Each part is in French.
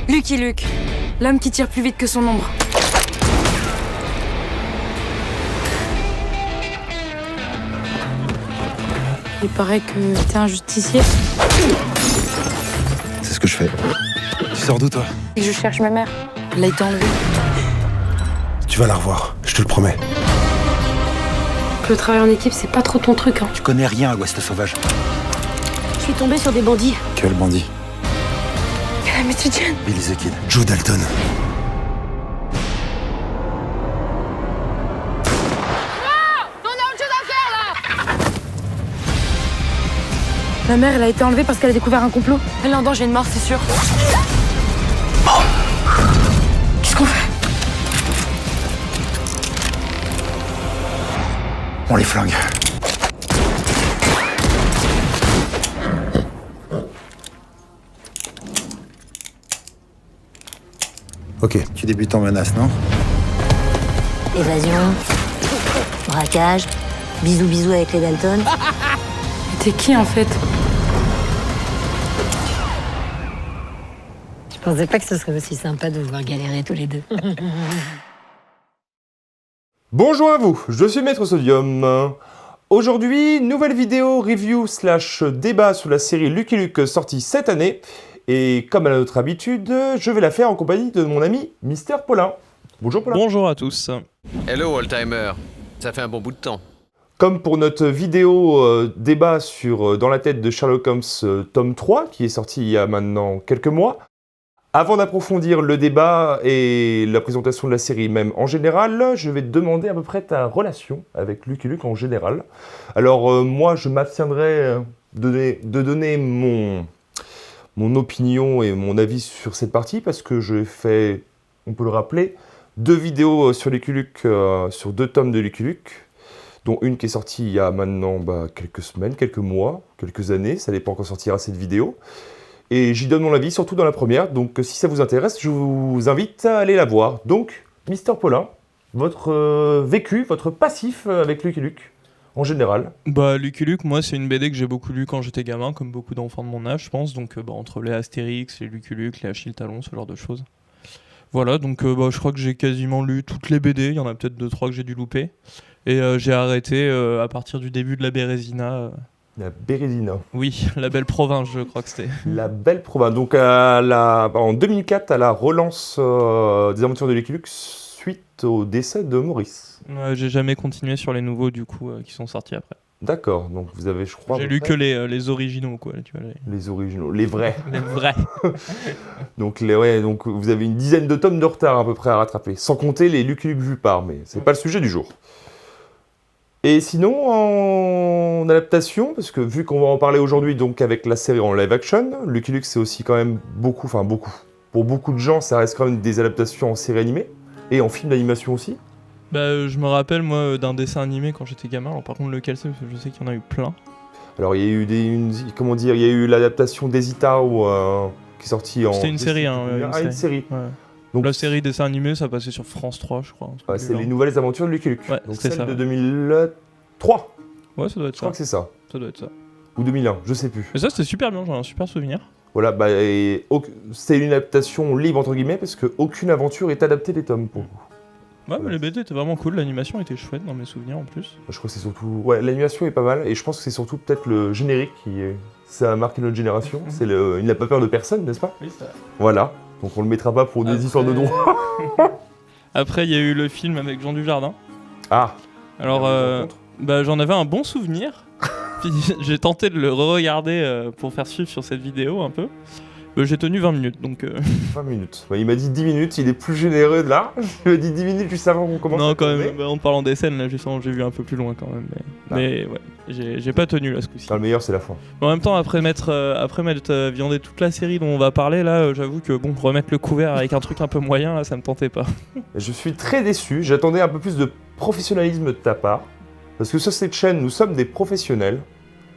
Lucky Luke, l'homme qui tire plus vite que son ombre. Il paraît que t'es un justicier. C'est ce que je fais. Tu sors d'où, toi? Et je cherche ma mère. Elle a été enlevée. Tu vas la revoir, je te le promets. Le travail en équipe, c'est pas trop ton truc, hein. Tu connais rien à Ouest Sauvage. Je suis tombée sur des bandits. Quel bandit? La méthudienne. Billy the Kid. Joe Dalton. Ma mère, elle a été enlevée parce qu'elle a découvert un complot. Elle est en danger de mort, c'est sûr. Qu'est-ce qu'on fait? On les flingue. Ok, tu débutes en menace, non? Évasion, braquage, bisous avec les Dalton. T'es qui, en fait? Je pensais pas que ce serait aussi sympa de vous voir galérer tous les deux. Bonjour à vous, je suis Maître Sodium. Aujourd'hui, nouvelle vidéo review / débat sur la série Lucky Luke sortie cette année. Et comme à notre habitude, je vais la faire en compagnie de mon ami Mister Paulin. Bonjour Paulin. Bonjour à tous. Hello Oldtimer, ça fait un bon bout de temps. Comme pour notre vidéo débat sur Dans la tête de Sherlock Holmes tome 3, qui est sorti il y a maintenant quelques mois, avant d'approfondir le débat et la présentation de la série même en général, je vais te demander à peu près ta relation avec Lucky Luke en général. Alors moi, je m'abstiendrai de donner mon opinion et mon avis sur cette partie, parce que je fais, on peut le rappeler, 2 vidéos sur Lucky Luke, sur 2 tomes de Lucky Luke, dont une qui est sortie il y a maintenant quelques semaines, quelques mois, quelques années, ça dépend quand sortira cette vidéo. Et j'y donne mon avis, surtout dans la première, donc si ça vous intéresse, je vous invite à aller la voir. Donc, Mister Paulin, votre vécu, votre passif avec Lucky Luke, en général. Lucky Luke, moi c'est une BD que j'ai beaucoup lu quand j'étais gamin, comme beaucoup d'enfants de mon âge, je pense. Donc entre les Astérix, les Lucky Luke, les Achille Talon, ce genre de choses. Voilà, donc je crois que j'ai quasiment lu toutes les BD, il y en a peut-être 2-3 que j'ai dû louper. Et j'ai arrêté à partir du début de la Bérésina. La Bérésina. Oui, la belle province, je crois que c'était. La belle province. Donc en 2004, à la relance des aventures de Lucky Luke suite au décès de Maurice. J'ai jamais continué sur les nouveaux du coup qui sont sortis après. D'accord, donc vous avez, je crois... J'ai lu que les originaux, quoi. Tu vois, les originaux, les vrais. Les vrais. Donc vous avez une dizaine de tomes de retard à peu près à rattraper, sans compter les Lucky Luke vus par, mais c'est pas le sujet du jour. Et sinon, en adaptation, parce que vu qu'on va en parler aujourd'hui donc avec la série en live action, Lucky Luke c'est aussi quand même beaucoup, pour beaucoup de gens, ça reste quand même des adaptations en série animée, et en film d'animation aussi. Je me rappelle moi d'un dessin animé quand j'étais gamin, alors par contre lequel c'est, parce que je sais qu'il y en a eu plein. Alors il y a eu il y a eu l'adaptation d'Ezita qui est sortie en... C'était une série, une série. Ouais. Donc, la série dessin animé, ça passait sur France 3, je crois. C'est les nouvelles aventures de Lucky Luke. Ouais, donc c'est celle ça. de 2003. Ouais, ça doit être ça. Je crois que c'est ça. Ça doit être ça. Ou 2001, je sais plus. Mais ça, c'était super bien, j'en ai un super souvenir. Voilà, c'est une adaptation libre entre guillemets, parce qu'aucune aventure est adaptée des tomes pour vous. Ouais, mais les BD étaient vraiment cool, l'animation était chouette dans mes souvenirs en plus. Je crois que c'est surtout... Ouais, l'animation est pas mal, et je pense que c'est surtout peut-être le générique ça a marqué notre génération. C'est Il n'a pas peur de personne, n'est-ce pas? Oui, ça. Voilà, donc on le mettra pas pour des histoires de droit. Après, il y a eu le film avec Jean Dujardin. Ah. Alors, j'en avais un bon souvenir. Puis j'ai tenté de le re-regarder pour faire suivre sur cette vidéo un peu. J'ai tenu 20 minutes, donc... 20 minutes. Il m'a dit 10 minutes, il est plus généreux de là. Il m'a dit 10 minutes juste avant qu'on commence. Non, quand même, en parlant des scènes, là, j'ai vu un peu plus loin quand même. Mais ouais, j'ai pas tenu là ce coup-ci. Le meilleur, c'est la fin. Mais en même temps, après m'être viandé toute la série dont on va parler, là, j'avoue que remettre le couvert avec un truc un peu moyen, là, ça me tentait pas. Je suis très déçu, j'attendais un peu plus de professionnalisme de ta part. Parce que sur cette chaîne, nous sommes des professionnels.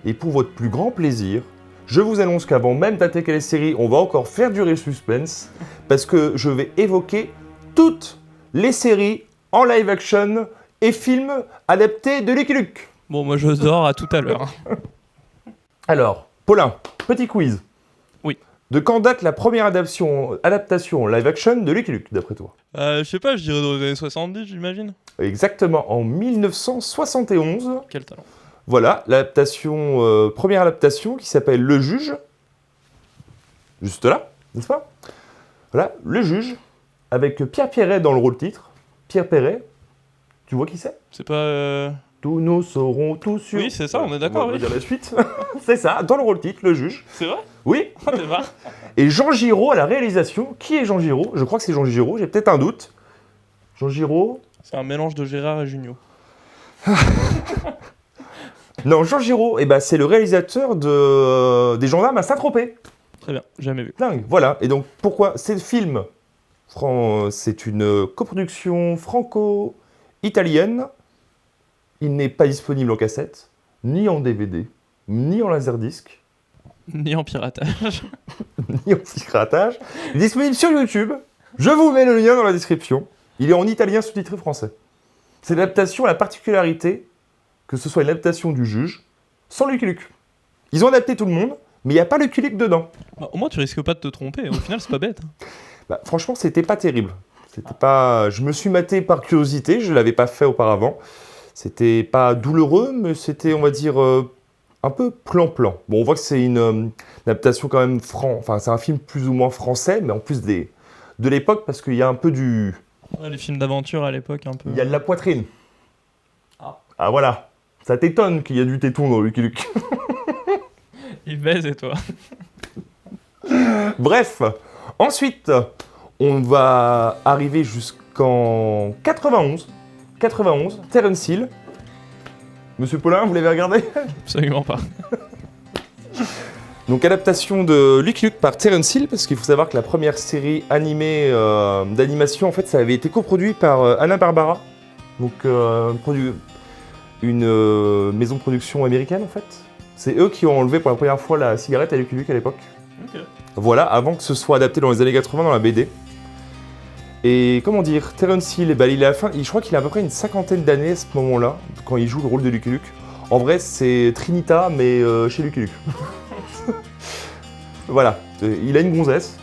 Et pour votre plus grand plaisir, je vous annonce qu'avant même d'attaquer les séries, on va encore faire durer le suspense, parce que je vais évoquer toutes les séries en live action et films adaptés de Lucky Luke. Bon, moi je dors à tout à l'heure. Alors, Paulin, petit quiz. Oui. De quand date la première adaptation live action de Lucky Luke, d'après toi? Je sais pas, je dirais dans les années 70, j'imagine. Exactement, en 1971. Quel talent. Voilà, première adaptation qui s'appelle Le Juge. Juste là, n'est-ce pas? Voilà, Le Juge, avec Pierre Perret dans le rôle titre. Pierre Perret, tu vois qui c'est? C'est pas... Tous nous saurons tous sur... Oui, c'est ça, on est d'accord, On va oui. dire la suite. C'est ça, dans le rôle titre, Le Juge. C'est vrai? Oui. T'es marre. Et Jean Giraud à la réalisation. Qui est Jean Giraud? Je crois que c'est Jean Giraud, j'ai peut-être un doute. Jean Giraud... C'est un mélange de Gérard et Jugnot. Non, Jean Giraud, c'est le réalisateur des Gendarmes à Saint-Tropez. Très bien, jamais vu. Dingue, voilà. Et donc, pourquoi? C'est le film. C'est une coproduction franco-italienne. Il n'est pas disponible en cassette, ni en DVD, ni en laserdisc, Ni en piratage. ni en piratage. Il est disponible sur YouTube. Je vous mets le lien dans la description. Il est en italien sous-titré français. C'est l'adaptation à la particularité que ce soit une adaptation du Juge sans Lucky Luke. Ils ont adapté tout le monde, mais il n'y a pas Lucky Luke dedans. Bah, au moins, tu risques pas de te tromper. Au final, c'est pas bête. Franchement, c'était pas terrible. C'était pas... Je me suis maté par curiosité, je ne l'avais pas fait auparavant. C'était pas douloureux, mais c'était, on va dire, un peu plan-plan. Bon, on voit que c'est une adaptation quand même Enfin, c'est un film plus ou moins français, mais en plus de l'époque, parce qu'il y a un peu du... Ouais, les films d'aventure à l'époque, un peu. Il y a de la poitrine. Ah voilà. Ça t'étonne qu'il y a du téton dans Lucky Luke. Il baise et toi. Bref. Ensuite, on va arriver jusqu'en 91. 91, Terence Hill. Monsieur Paulin, vous l'avez regardé? Absolument pas. Donc adaptation de Lucky Luke par Terence Hill, parce qu'il faut savoir que la première série animée d'animation, en fait, ça avait été coproduit par Hanna-Barbera. Donc une maison de production américaine, en fait. C'est eux qui ont enlevé pour la première fois la cigarette à Lucky Luke à l'époque. Ok. Voilà, avant que ce soit adapté dans les années 80 dans la BD. Et comment dire, Terence Hill, il est à la fin, je crois qu'il a à peu près une cinquantaine d'années à ce moment-là, quand il joue le rôle de Lucky Luke. En vrai, c'est Trinita, mais chez Lucky Luke. Voilà, il a une gonzesse.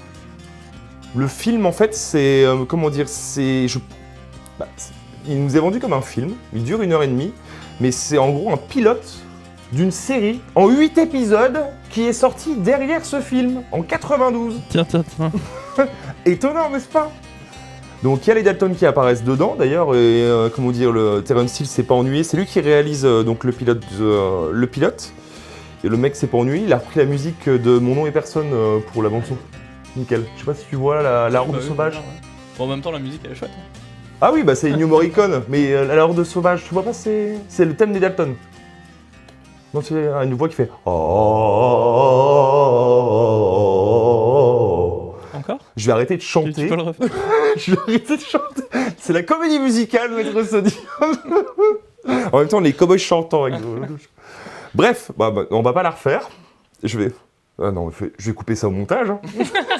Le film, en fait, c'est... comment dire, il nous est vendu comme un film, il dure 1h30, mais c'est en gros un pilote d'une série en 8 épisodes qui est sorti derrière ce film, en 92. Tiens. Étonnant, n'est-ce pas? Donc il y a les Dalton qui apparaissent dedans, d'ailleurs, et comment dire, le Terence Hill s'est pas ennuyé, c'est lui qui réalise donc le pilote. Et le mec s'est pas ennuyé, il a repris la musique de Mon nom et personne pour la bande-son. Nickel. Je sais pas si tu vois la Horde sauvage. Ouais. Bon, en même temps, la musique, elle est chouette. Ah oui, c'est Ennio Morricone, mais la Horde sauvage, tu vois pas, c'est le thème des Dalton. Donc c'est une voix qui fait... Encore? Je vais arrêter de chanter. Tu peux le refaire? Je vais arrêter de chanter. C'est la comédie musicale, maître Sodium. En même temps, les cowboys chantants avec... Bref, on va pas la refaire. Je vais couper ça au montage. Hein.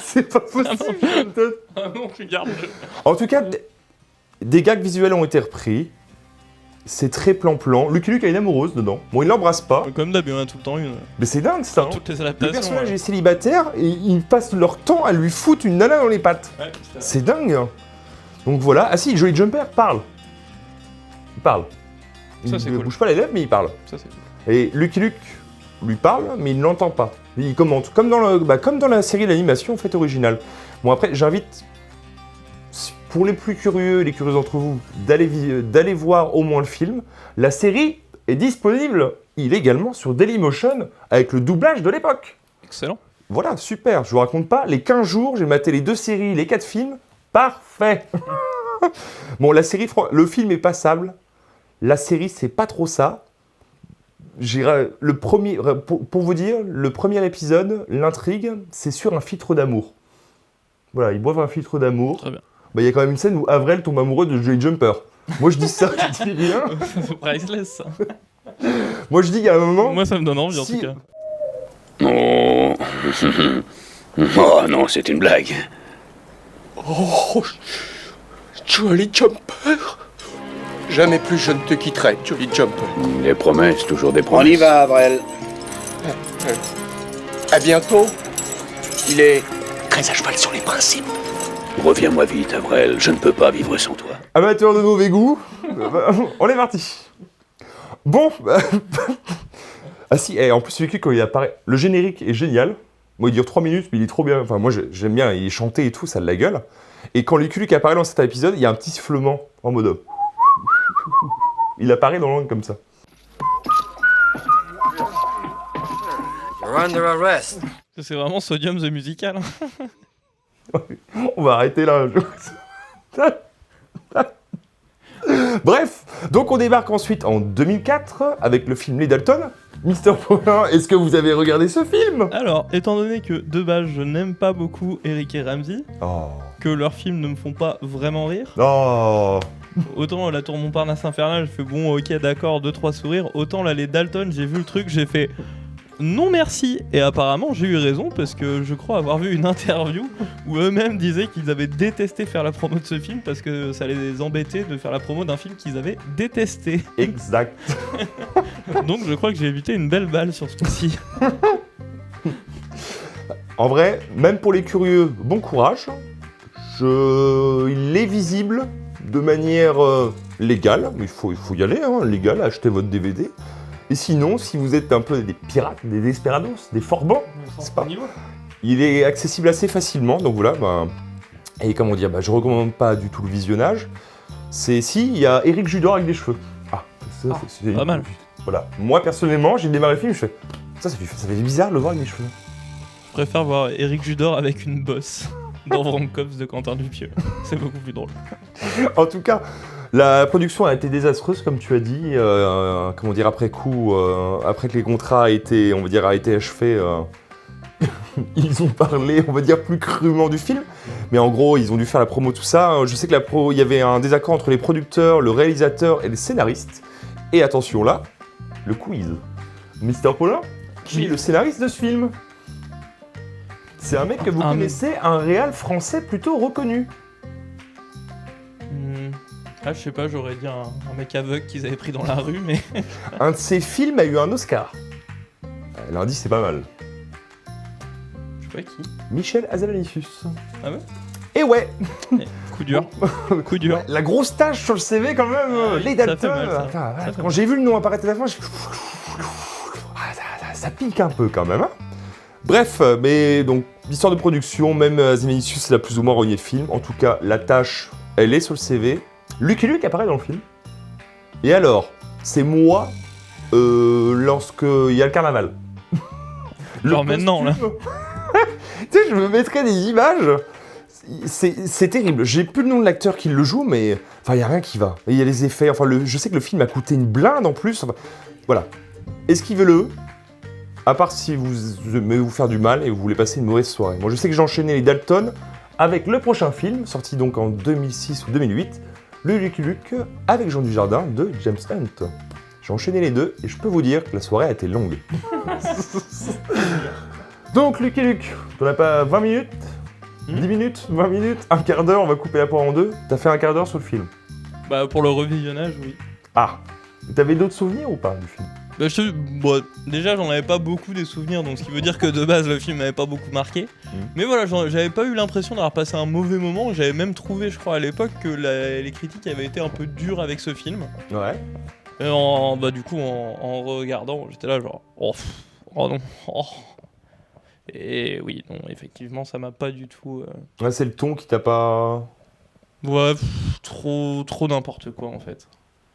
C'est pas possible. Ah non, tu gardes. En tout cas, des gags visuels ont été repris. C'est très plan-plan. Lucky Luke a une amoureuse dedans. Bon, il l'embrasse pas. Comme d'hab, il y en a tout le temps une. Mais c'est dingue ça. Hein. Toutes les Le adaptations. personnage est célibataire et ils passent leur temps à lui foutre une nana dans les pattes. Ouais, C'est dingue. Hein. Donc voilà. Ah si, Jolly Jumper parle. Il parle. Ça, Il c'est ne cool. bouge pas les lèvres, mais il parle. Ça, c'est cool. Et Lucky Luke lui parle, mais il ne l'entend pas. Il commente, comme dans la série d'animation en fait originale. Bon après, j'invite, pour les plus curieux et les curieux d'entre vous, d'aller voir au moins le film. La série est disponible illégalement sur Dailymotion avec le doublage de l'époque. Excellent. Voilà, super. Je vous raconte pas, les 15 jours, j'ai maté les 2 séries, les 4 films. Parfait. Bon, le film est passable. La série, c'est pas trop ça. Pour vous dire, le premier épisode, l'intrigue, c'est sur un filtre d'amour. Voilà, ils boivent un filtre d'amour. Très bien. Il y a quand même une scène où Avril tombe amoureux de Jolly Jumper. Moi, je dis ça, je dis rien. C'est priceless, ça. Moi, je dis, il y a un moment... Moi, ça me donne envie, en tout cas. Oh. Oh non, c'est une blague. Oh, Jolly Jumper. Jamais plus je ne te quitterai, Jolly Jumper. Les promesses, toujours des promesses. On y va, Avril. À bientôt. Il est très à cheval sur les principes. Reviens-moi vite, Avrel, je ne peux pas vivre sans toi. Amateur de mauvais goût, on est parti. Bon, ah si, et en plus celui quand il apparaît, le générique est génial. Moi il dure 3 minutes, mais il est trop bien. Enfin moi j'aime bien, il est chanté et tout, ça a de la gueule. Et quand Lucky Luke apparaît dans cet épisode, il y a un petit sifflement en mode... Il apparaît dans l'angle comme ça. You're under arrest. C'est vraiment Sodium the Musical. On va arrêter là. Bref, donc on débarque ensuite en 2004 avec le film Les Dalton. Mister Paulin, est-ce que vous avez regardé ce film? Alors, étant donné que de base je n'aime pas beaucoup Eric et Ramsey, Oh. que leurs films ne me font pas vraiment rire, Oh. autant La Tour Montparnasse Infernale, je fais bon ok d'accord, 2-3 sourires, autant là les Dalton, j'ai vu le truc, j'ai fait non merci, et apparemment j'ai eu raison parce que je crois avoir vu une interview où eux-mêmes disaient qu'ils avaient détesté faire la promo de ce film parce que ça les embêtait de faire la promo d'un film qu'ils avaient détesté. Exact. Donc je crois que j'ai évité une belle balle sur ce coup-ci. En vrai, même pour les curieux, bon courage. Il est visible de manière légale, il faut y aller, hein, légal, achetez votre DVD. Et sinon, si vous êtes un peu des pirates, des desperados, des forbans, c'est pas il est accessible assez facilement, donc voilà. Et comment dire, je recommande pas du tout le visionnage. Il y a Éric Judor avec des cheveux. Ah, ça, c'est pas mal. Voilà. Moi personnellement, j'ai démarré le film, je fais ça fait bizarre de le voir avec des cheveux. Je préfère voir Éric Judor avec une bosse dans Cops de Quentin Dupieux. C'est beaucoup plus drôle. En tout cas, la production a été désastreuse, comme tu as dit. Après coup, après que les contrats a été achevés, ils ont parlé, on va dire, plus crûment du film. Mais en gros, ils ont dû faire la promo, tout ça. Je sais que il y avait un désaccord entre les producteurs, le réalisateur et les scénaristes. Et attention là, le quiz. Mister Paulin, qui est le scénariste de ce film? C'est un mec que vous connaissez, un réal français plutôt reconnu. Ah, je sais pas, j'aurais dit un mec aveugle qu'ils avaient pris dans la rue, mais... Un de ses films a eu un Oscar. L'indice, c'est pas mal. Je sais pas qui. Michel Hazanavicius. Ah ouais? Et ouais. Coup dur. Coup dur. Ouais, la grosse tache sur le CV quand même. Les ça Dalton. fait mal, ça. Enfin, Ça fait quand j'ai vu le nom apparaître à la fin, ça pique un peu quand même. Hein. Bref, mais donc, l'histoire de production, même Hazanavicius l'a plus ou moins renié le film. En tout cas, la tâche, elle est sur le CV. Lucky Luke apparaît dans le film. Et alors, c'est moi lorsqu'il y a le carnaval. Genre maintenant, là. Tu sais, je me mettrais des images. C'est terrible. J'ai plus le nom de l'acteur qui le joue, mais enfin, il n'y a rien qui va. Il y a les effets. Enfin, je sais que le film a coûté une blinde en plus. Enfin, voilà. Esquivez-le. À part si vous aimez vous faire du mal et vous voulez passer une mauvaise soirée. Moi, je sais que j'ai enchaîné les Dalton avec le prochain film, sorti donc en 2006 ou 2008, le Lucky Luke avec Jean Dujardin de James Hunt. J'ai enchaîné les deux et je peux vous dire que la soirée a été longue. Donc, Lucky Luke, t'en as pas 20 minutes 10 minutes 20 minutes Un quart d'heure, on va couper la poire en deux. T'as fait un quart d'heure sur le film? Bah, pour le revisionnage, oui. Ah, t'avais d'autres souvenirs ou pas du film? Bah, bon, déjà, j'en avais pas beaucoup des souvenirs, donc ce qui veut dire que de base, le film m'avait pas beaucoup marqué. Mais voilà, j'avais pas eu l'impression d'avoir passé un mauvais moment. J'avais même trouvé, je crois, à l'époque, que les critiques avaient été un peu dures avec ce film. Ouais. Et du coup, en regardant, j'étais là genre, oh non, oh. Et oui, non, effectivement, ça m'a pas du tout... Ouais, c'est le ton qui t'a pas... Ouais, trop n'importe quoi, en fait.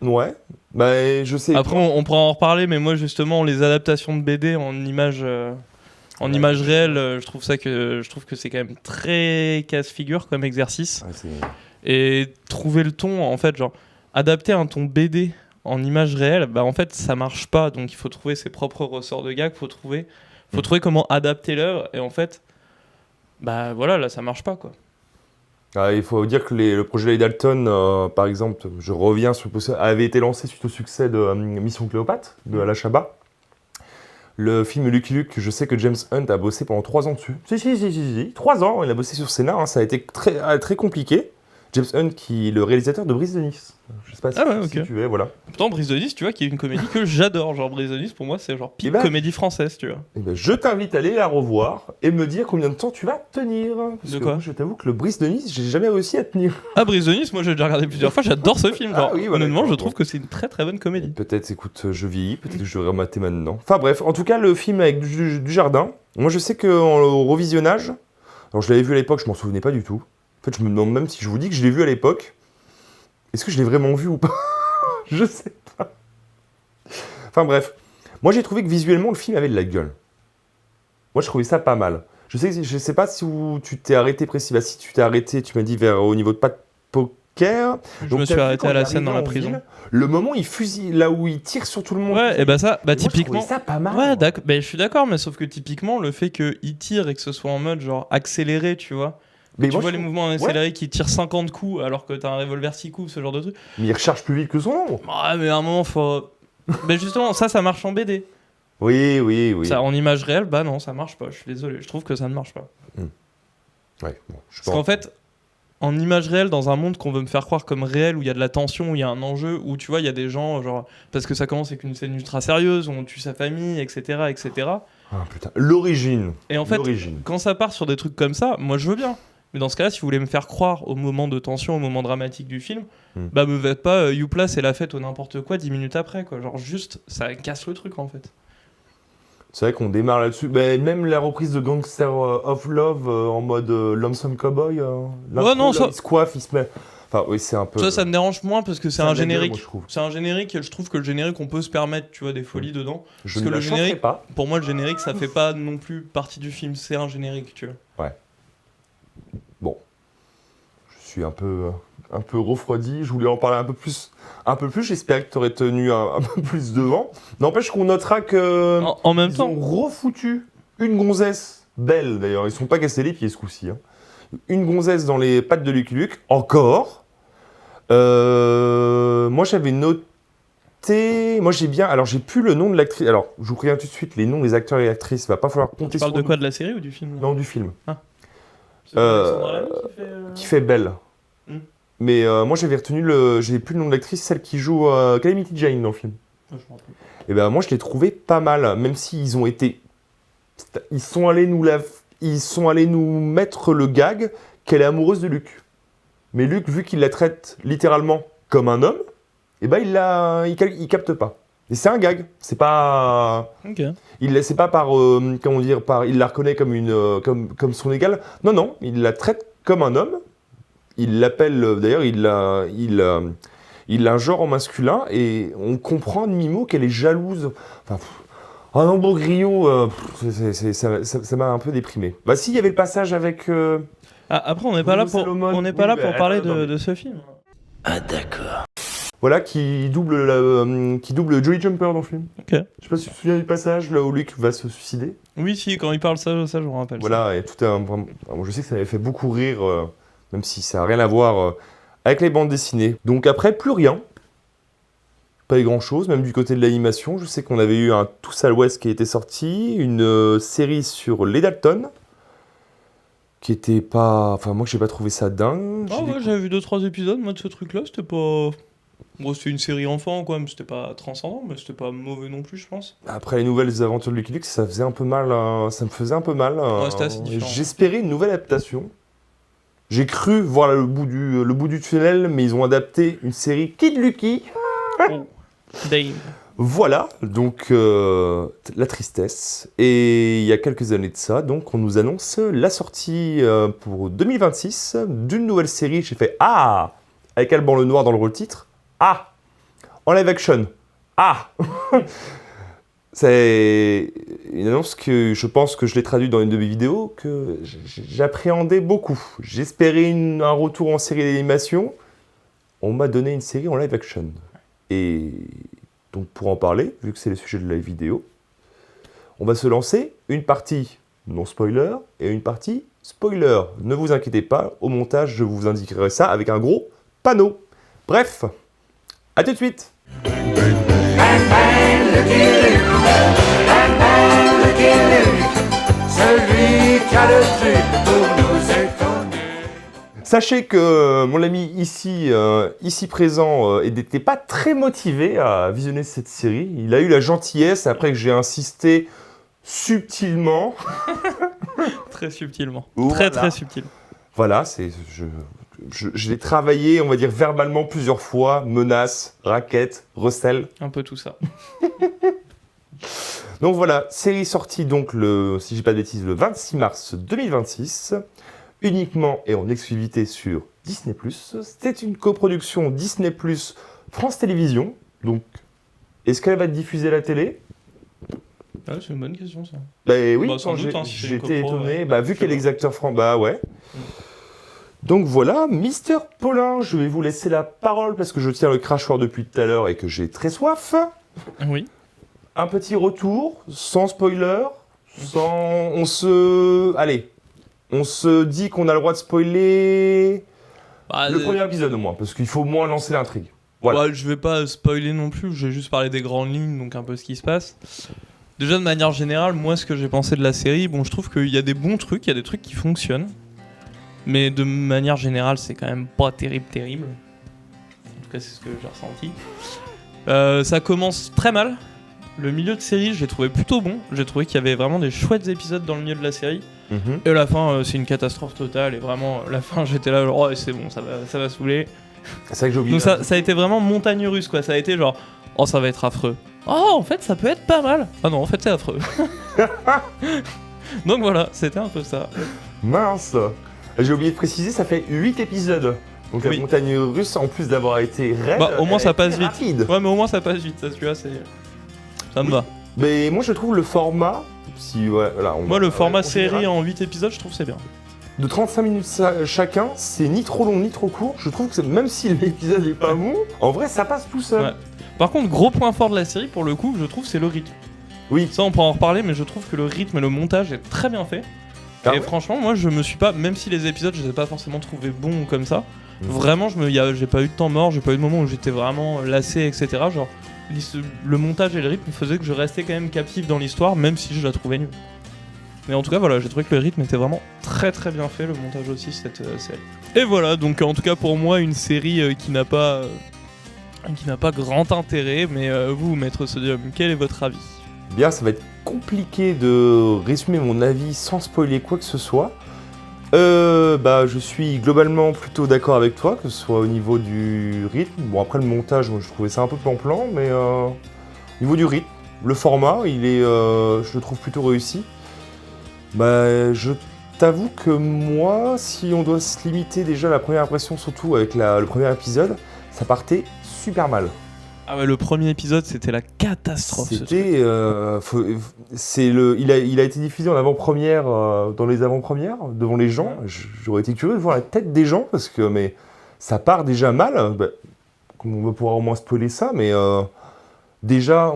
Ouais, bah je sais... Après, on pourra en reparler, mais moi, justement, les adaptations de BD en images réelles, je trouve que c'est quand même très casse-figure comme exercice. Ouais, et trouver le ton, en fait, genre, adapter un ton BD en images réelles, bah en fait, ça marche pas, donc il faut trouver ses propres ressorts de gag, faut trouver comment adapter l'œuvre, et en fait, bah voilà, là, ça marche pas, quoi. Il faut dire que le projet Les Dalton, par exemple, je reviens sur le avait été lancé suite au succès de Mission Cléopâtre, de Alain Chabat. Le film Lucky Luke, je sais que James Hunt a bossé pendant 3 ans dessus. Si, 3 ans, il a bossé sur scénar, hein, ça a été très, très compliqué. James Hunt, qui est le réalisateur de Brise de Nice. Je sais pas si, si tu es, voilà. Pourtant, Brise de Nice, tu vois, qui est une comédie que j'adore. Genre, Brise de Nice, pour moi, c'est genre pique comédie française, tu vois. Et ben, je t'invite à aller la revoir et me dire combien de temps tu vas tenir. Parce de que quoi moi, je t'avoue que le Brise de Nice, j'ai jamais réussi à tenir. Ah, Brise de Nice, moi j'ai déjà regardé plusieurs fois, j'adore ce film. Genre, oui, voilà, honnêtement, je trouve que c'est une très très bonne comédie. Peut-être, écoute, je vieillis, peut-être que je vais remater maintenant. Enfin bref, en tout cas, le film avec du jardin, moi je sais qu'en revisionnage, alors je l'avais vu à l'époque, je m'en souvenais pas du tout. En fait, je me demande même si je vous dis que je l'ai vu à l'époque, est-ce que je l'ai vraiment vu ou pas? Je sais pas. Enfin bref, moi j'ai trouvé que visuellement le film avait de la gueule. Moi je trouvais ça pas mal. Je sais pas si tu t'es arrêté précis. Bah, si tu t'es arrêté, tu m'as dit au niveau de pas de poker. Je me suis arrêté à la scène dans la prison. Ville, le moment où il fusille, là où il tire sur tout le monde. Ouais, et bah ça, bah typiquement. Je trouvais ça pas mal. Ouais, d'accord. Bah, je suis d'accord, mais sauf que typiquement le fait qu'il tire et que ce soit en mode genre accéléré, tu vois. Mais tu vois les mouvements accélérés qui tirent 50 coups alors que t'as un revolver 6 coups, ce genre de truc. Mais il recharge plus vite que son ombre. Ouais, mais à un moment faut. Mais justement, ça marche en BD. Oui. Ça, en image réelle, bah non, ça marche pas. Je suis désolé, je trouve que ça ne marche pas. Ouais, bon, parce qu'en fait, en image réelle, dans un monde qu'on veut me faire croire comme réel, où il y a de la tension, où il y a un enjeu, où tu vois, il y a des gens, genre, parce que ça commence avec une scène ultra sérieuse, où on tue sa famille, etc. Ah putain, l'origine. Et en fait, quand ça part sur des trucs comme ça, moi je veux bien. Mais dans ce cas-là, si vous voulez me faire croire au moment de tension, au moment dramatique du film, bah me faites pas Youpla, c'est la fête ou n'importe quoi 10 minutes après, quoi. Genre juste, ça casse le truc en fait. C'est vrai qu'on démarre là-dessus. Bah, même la reprise de Gangster of Love en mode Lonesome Cowboy. Ouais, non, ça. Il se coiffe, il se met. Enfin, oui, c'est un peu. Ça me dérange moins parce que c'est un générique. Gueule, moi, c'est un générique et je trouve que le générique, on peut se permettre, tu vois, des folies dedans. Je parce ne que le générique, pas. pour moi, le générique, ça fait pas non plus partie du film. C'est un générique, tu vois. Ouais. Bon. Je suis un peu refroidi. Je voulais en parler un peu plus. J'espérais que tu aurais tenu un peu plus devant. N'empêche qu'on notera que. En même temps. Ils ont refoutu une gonzesse belle d'ailleurs. Ils ne sont pas cassés les pieds ce coup-ci. Hein. Une gonzesse dans les pattes de Lucky Luke. Encore. Moi j'avais noté. Moi j'ai bien. Alors j'ai plus le nom de l'actrice. Alors je vous préviens tout de suite, les noms des acteurs et actrices. Il va pas falloir compter sur. Tu parles de quoi, de la série ou du film? Non, du film. Ah. Qui fait Belle. Mais moi j'avais retenu j'ai plus le nom de l'actrice, celle qui joue Calamity Jane dans le film. Et ben moi je l'ai trouvé pas mal, même s'ils ont été, ils sont allés nous mettre le gag qu'elle est amoureuse de Luke. Mais Luke, vu qu'il la traite littéralement comme un homme, et ben il capte pas. Et c'est un gag, c'est pas. Ok. C'est pas par comment dire, il la reconnaît comme son égale. Non, il la traite comme un homme. Il l'appelle, d'ailleurs, il a un genre en masculin et on comprend à demi-mot qu'elle est jalouse. Enfin, un embroglio, ça m'a un peu déprimé. Bah si, il y avait le passage avec... après, on n'est pas là pour parler de ce film. Ah d'accord. Voilà, qui double Jolly Jumper dans le film. Ok. Je sais pas si tu te souviens du passage là où Luke va se suicider. Oui, si, quand il parle ça je me rappelle. Voilà, ça. Et tout je sais que ça m'avait fait beaucoup rire... même si ça n'a rien à voir avec les bandes dessinées. Donc après, plus rien. Pas grand-chose, même du côté de l'animation. Je sais qu'on avait eu un Tous à l'Ouest qui était sorti, une série sur les Dalton, qui était pas... Enfin, moi, j'ai pas trouvé ça dingue. Ah ouais, j'avais vu 2-3 épisodes, moi, de ce truc-là, c'était pas... Bon, c'était une série enfant, quoi, mais c'était pas transcendant, mais c'était pas mauvais non plus, je pense. Après les nouvelles aventures de Lucky Luke, ça faisait un peu mal, ça me faisait un peu mal. Ouais, c'était assez différent. J'espérais une nouvelle adaptation. J'ai cru voir le bout du tunnel, mais ils ont adapté une série Kid Lucky. Oh, Dave. Voilà, donc la tristesse. Et il y a quelques années de ça, donc on nous annonce la sortie pour 2026 d'une nouvelle série. J'ai fait ah, avec Alban Lenoir dans le rôle titre. Ah, en live action. Ah. C'est une annonce que je pense que je l'ai traduite dans une de mes vidéos, que j'appréhendais beaucoup. J'espérais un retour en série d'animation. On m'a donné une série en live action. Et donc pour en parler, vu que c'est le sujet de la vidéo, on va se lancer une partie non spoiler et une partie spoiler. Ne vous inquiétez pas, au montage je vous indiquerai ça avec un gros panneau. Bref, à tout de suite. Sachez que mon ami ici présent n'était pas très motivé à visionner cette série. Il a eu la gentillesse, après que j'ai insisté subtilement. Très subtilement. Voilà. Très subtil. Voilà, je l'ai travaillé, on va dire, verbalement plusieurs fois. Menace, raquette, recel. Un peu tout ça. Donc voilà, série sortie donc si je dis pas de bêtises, le 26 mars 2026. Uniquement et en exclusivité sur Disney+. C'était une coproduction Disney+, France Télévisions. Donc, est-ce qu'elle va être diffusée à la télé ? Ah, c'est une bonne question, ça. Bah oui, Bah, sans quand doute, hein, si c'est une j'étais copro, étonné. ouais. Bah, vu qu'elle est acteur franc, bah ouais. Donc voilà, Mister Paulin, je vais vous laisser la parole parce que je tiens le crachoir depuis tout à l'heure et que j'ai très soif. Oui. Un petit retour, sans spoiler, on se dit qu'on a le droit de spoiler Bah, le premier épisode au moins, parce qu'il faut au moins lancer l'intrigue. Voilà. Ouais, je vais pas spoiler non plus, je vais juste parler des grandes lignes, donc un peu ce qui se passe. Déjà, de manière générale, moi, ce que j'ai pensé de la série, bon, je trouve qu'il y a des bons trucs, il y a des trucs qui fonctionnent. Mais de manière générale, c'est quand même pas terrible. En tout cas, c'est ce que j'ai ressenti. Ça commence très mal. Le milieu de série, j'ai trouvé plutôt bon. J'ai trouvé qu'il y avait vraiment des chouettes épisodes dans le milieu de la série. Mhm. Et la fin, c'est une catastrophe totale. Et vraiment, la fin, j'étais là, genre, oh, c'est bon, ça va saouler. C'est vrai que j'ai oublié. Donc ça a été vraiment montagne russe, quoi. Ça a été genre, oh, ça va être affreux. Oh, en fait, ça peut être pas mal. Ah non, en fait, c'est affreux. Donc voilà, c'était un peu ça. Mince. J'ai oublié de préciser, ça fait 8 épisodes. Donc Oui. la montagne russe, en plus d'avoir été raide, Bah, au moins, elle ça a été passe vite. rapide. Ouais, mais au moins, ça passe vite, ça, celui-là, c'est... Ça me va. Mais moi je trouve le format, Moi, le format série en 8 épisodes, je trouve c'est bien. de 35 minutes chacun, c'est ni trop long ni trop court. Je trouve que même si l'épisode est pas bon, en vrai ça passe tout seul. Ouais. Par contre, gros point fort de la série, pour le coup, je trouve, c'est le rythme. Oui. Ça, on peut en reparler, mais je trouve que le rythme et le montage est très bien fait. Ah et ouais. franchement, moi, je me suis pas, même si les épisodes, je les ai pas forcément trouvés bons comme ça, Mhm. vraiment, j'ai pas eu de temps mort, j'ai pas eu de moment où j'étais vraiment lassé, etc. Genre, le montage et le rythme faisaient que je restais quand même captif dans l'histoire, même si je la trouvais nulle. Mais en tout cas, voilà, j'ai trouvé que le rythme était vraiment très bien fait, le montage aussi, cette série. Et voilà, donc en tout cas pour moi, une série qui n'a pas grand intérêt, mais vous, Maître Sodium, quel est votre avis ? Bien, ça va être compliqué de résumer mon avis sans spoiler quoi que ce soit. Je suis globalement plutôt d'accord avec toi, que ce soit au niveau du rythme. Bon, après le montage, moi, je trouvais ça un peu plan-plan, mais au niveau du rythme, le format, il est, je le trouve plutôt réussi. Bah, je t'avoue que moi, si on doit se limiter déjà à la première impression, surtout avec le premier épisode, ça partait super mal. Ah ouais, le premier épisode, c'était la catastrophe. ce truc. C'était, il a été diffusé en avant-première, dans les avant-premières, devant les gens. J'aurais été curieux de voir la tête des gens parce que, mais ça part déjà mal. Bah, on va pouvoir au moins spoiler ça, mais déjà,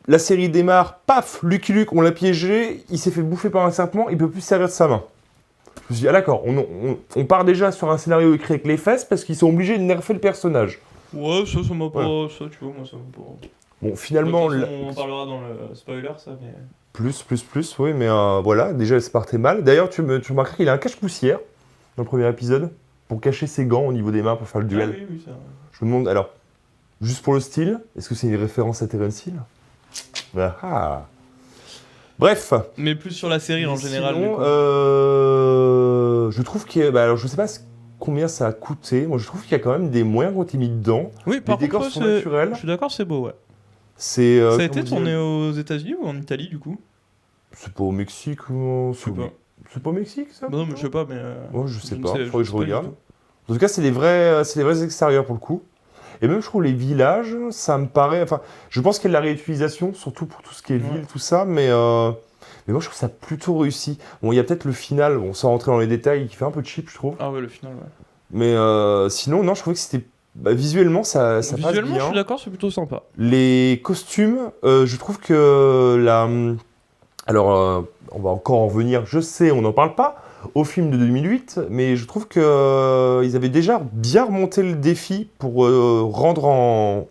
la série démarre, paf, Lucky Luke, on l'a piégé, il s'est fait bouffer par un serpent, il peut plus se servir de sa main. Je me suis dit, ah d'accord, on part déjà sur un scénario écrit avec les fesses parce qu'ils sont obligés de nerfer le personnage. Ouais, ça m'a pas... Ouais. Ça, tu vois, moi, ça m'a pas... Bon, finalement, De toute façon, on en parlera dans le spoiler, ça, mais... plus, oui, mais voilà, déjà, ça partait mal. D'ailleurs, tu remarqueras qu'il a un cache-poussière dans le premier épisode pour cacher ses gants au niveau des mains pour faire le duel. Ah oui, ça... Je me demande, alors, juste pour le style, est-ce que c'est une référence à Terence Hill ? Ah. Bref. Mais plus sur la série en général, Sinon, du coup. je trouve alors je sais pas combien ça a coûté. Moi, je trouve qu'il y a quand même des moyens qui ont été mis dedans. Oui, par les décors contre, sont c'est- naturels. je suis d'accord, c'est beau, ouais. C'est. Ça a comment été dire, tourné aux États-Unis ou en Italie, du coup ? C'est pas au Mexique ou. Je sais pas. C'est pas au Mexique, ça ? Bah non, mais je sais pas, mais... Ouais, je sais ne pas. Faudrait que je sais pas du regarde. tout. En tout cas, c'est des vrais extérieurs pour le coup. Et même, je trouve les villages, ça me paraît. Enfin, je pense qu'il y a de la réutilisation, surtout pour tout ce qui est ville, Ouais. tout ça, mais moi, je trouve ça plutôt réussi. Bon, il y a peut-être le final, bon, sans rentrer dans les détails, qui fait un peu cheap, je trouve. Ah ouais, le final, ouais. Mais sinon, non, je trouvais que c'était. Visuellement, ça passe Visuellement, bien. je suis d'accord, c'est plutôt sympa. Les costumes, je trouve que la. Alors, on va encore en venir, je sais, on n'en parle pas, au film de 2008, mais je trouve qu'ils avaient déjà bien remonté le défi pour rendre en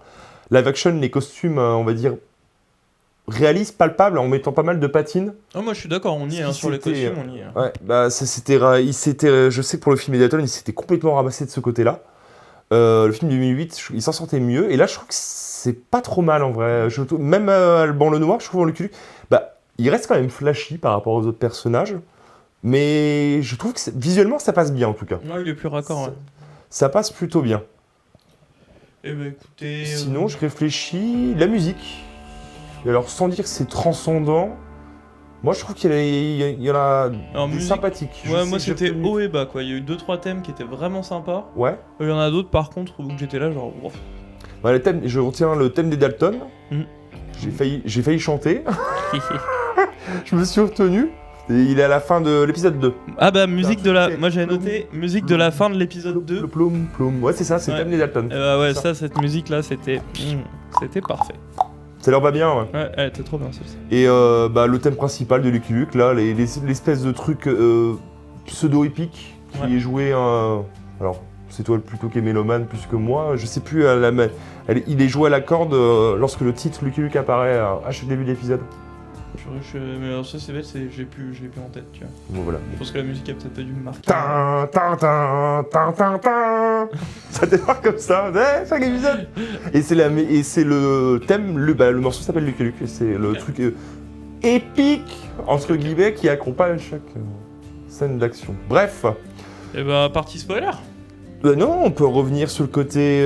live action les costumes, on va dire, réaliste, palpable, en mettant pas mal de patines. Ah, moi je suis d'accord, on y est, hein, sur les costumes, on y est. Ouais, bah je sais que pour le film Dalton, il s'était complètement ramassé de ce côté-là. Le film de 2008, il s'en sortait mieux, et là je trouve que c'est pas trop mal en vrai. Même Alban Lenoir, je trouve en Lucky Luke, il reste quand même flashy par rapport aux autres personnages, mais je trouve que visuellement ça passe bien en tout cas. Ouais, il est plus raccord, ouais. Ça passe plutôt bien. Eh ben écoutez... Sinon, je réfléchis, la musique. Et alors, sans dire que c'est transcendant, moi je trouve qu'il y en a alors, des musique... sympathiques. Ouais, moi c'était haut et bas quoi. Il y a eu 2-3 thèmes qui étaient vraiment sympas. Ouais. Il y en a d'autres par contre où j'étais là genre... Ouf. Bah, je retiens le thème des Dalton. Mm. J'ai failli chanter. Je me suis retenu. Et il est à la fin de l'épisode 2. Ah bah musique de la... Moi j'avais noté musique de la fin de l'épisode 2. Le plum plum. Ouais c'est ça, c'est le thème des Dalton. Ouais ça, cette musique là c'était... C'était parfait. Ça leur va bien ouais. Ouais, elle était trop bien celle-ci. Et le thème principal de Lucky Luke, là, l'espèce de truc pseudo-épique qui est joué... alors, c'est toi plutôt qui est mélomane plus que moi, je sais plus, il est joué à la corde lorsque le titre Lucky Luke apparaît à chaque début d'épisode. Mais alors ça c'est bête, je l'ai plus en tête, tu vois. Bon voilà. Je pense que la musique a peut-être pas dû me marquer. Ça démarre comme ça, chaque épisode. Et c'est le thème, le morceau s'appelle Lucky Luke, et c'est le truc épique, entre guillemets, qui accompagne chaque scène d'action. Bref. Et bah partie spoiler. Non, on peut revenir sur le côté,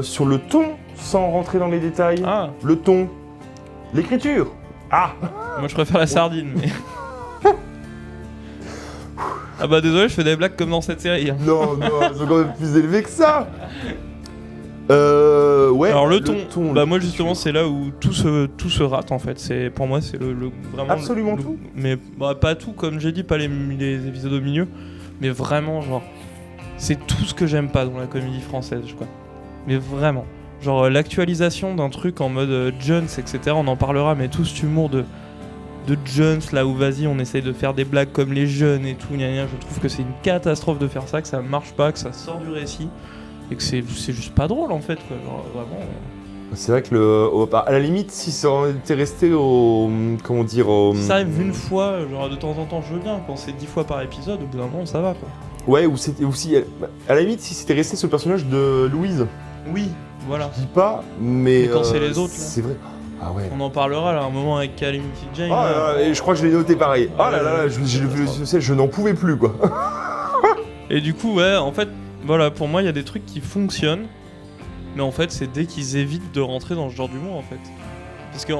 sur le ton, sans rentrer dans les détails. Ah. Le ton, l'écriture. Ah. Moi je préfère la sardine, mais... Ah bah désolé, je fais des blagues comme dans cette série. Hein. Non, c'est quand même plus élevé que ça. Ouais. Alors le ton, bah moi justement c'est là où tout se rate en fait. Pour moi c'est le vraiment... Absolument tout. Mais pas tout, comme j'ai dit, pas les épisodes au milieu, mais vraiment genre... C'est tout ce que j'aime pas dans la comédie française, je crois. Mais vraiment. Genre l'actualisation d'un truc en mode Jones, etc. On en parlera, mais tout cet humour de Jones, là où vas-y, on essaye de faire des blagues comme les jeunes et tout, gna gna, je trouve que c'est une catastrophe de faire ça, que ça marche pas, que ça sort du récit, et que c'est juste pas drôle en fait, quoi. Genre, vraiment... C'est vrai que à la limite, si ça était resté au... Comment dire Ça arrive une fois, genre de temps en temps je veux bien, quand c'est 10 fois par épisode, au bout d'un moment ça va quoi. Ouais, ou si, à la limite, si c'était resté sur le personnage de Louise. Oui, voilà. Je dis pas, mais quand c'est les autres, là. c'est vrai. Ah ouais. On en parlera là, un moment avec Calamity Jane. Et je crois que je l'ai noté pareil. Oh là là, je n'en pouvais plus quoi. Et du coup, ouais, en fait, voilà, pour moi, il y a des trucs qui fonctionnent, mais en fait, c'est dès qu'ils évitent de rentrer dans ce genre d'humour, en fait. Parce que,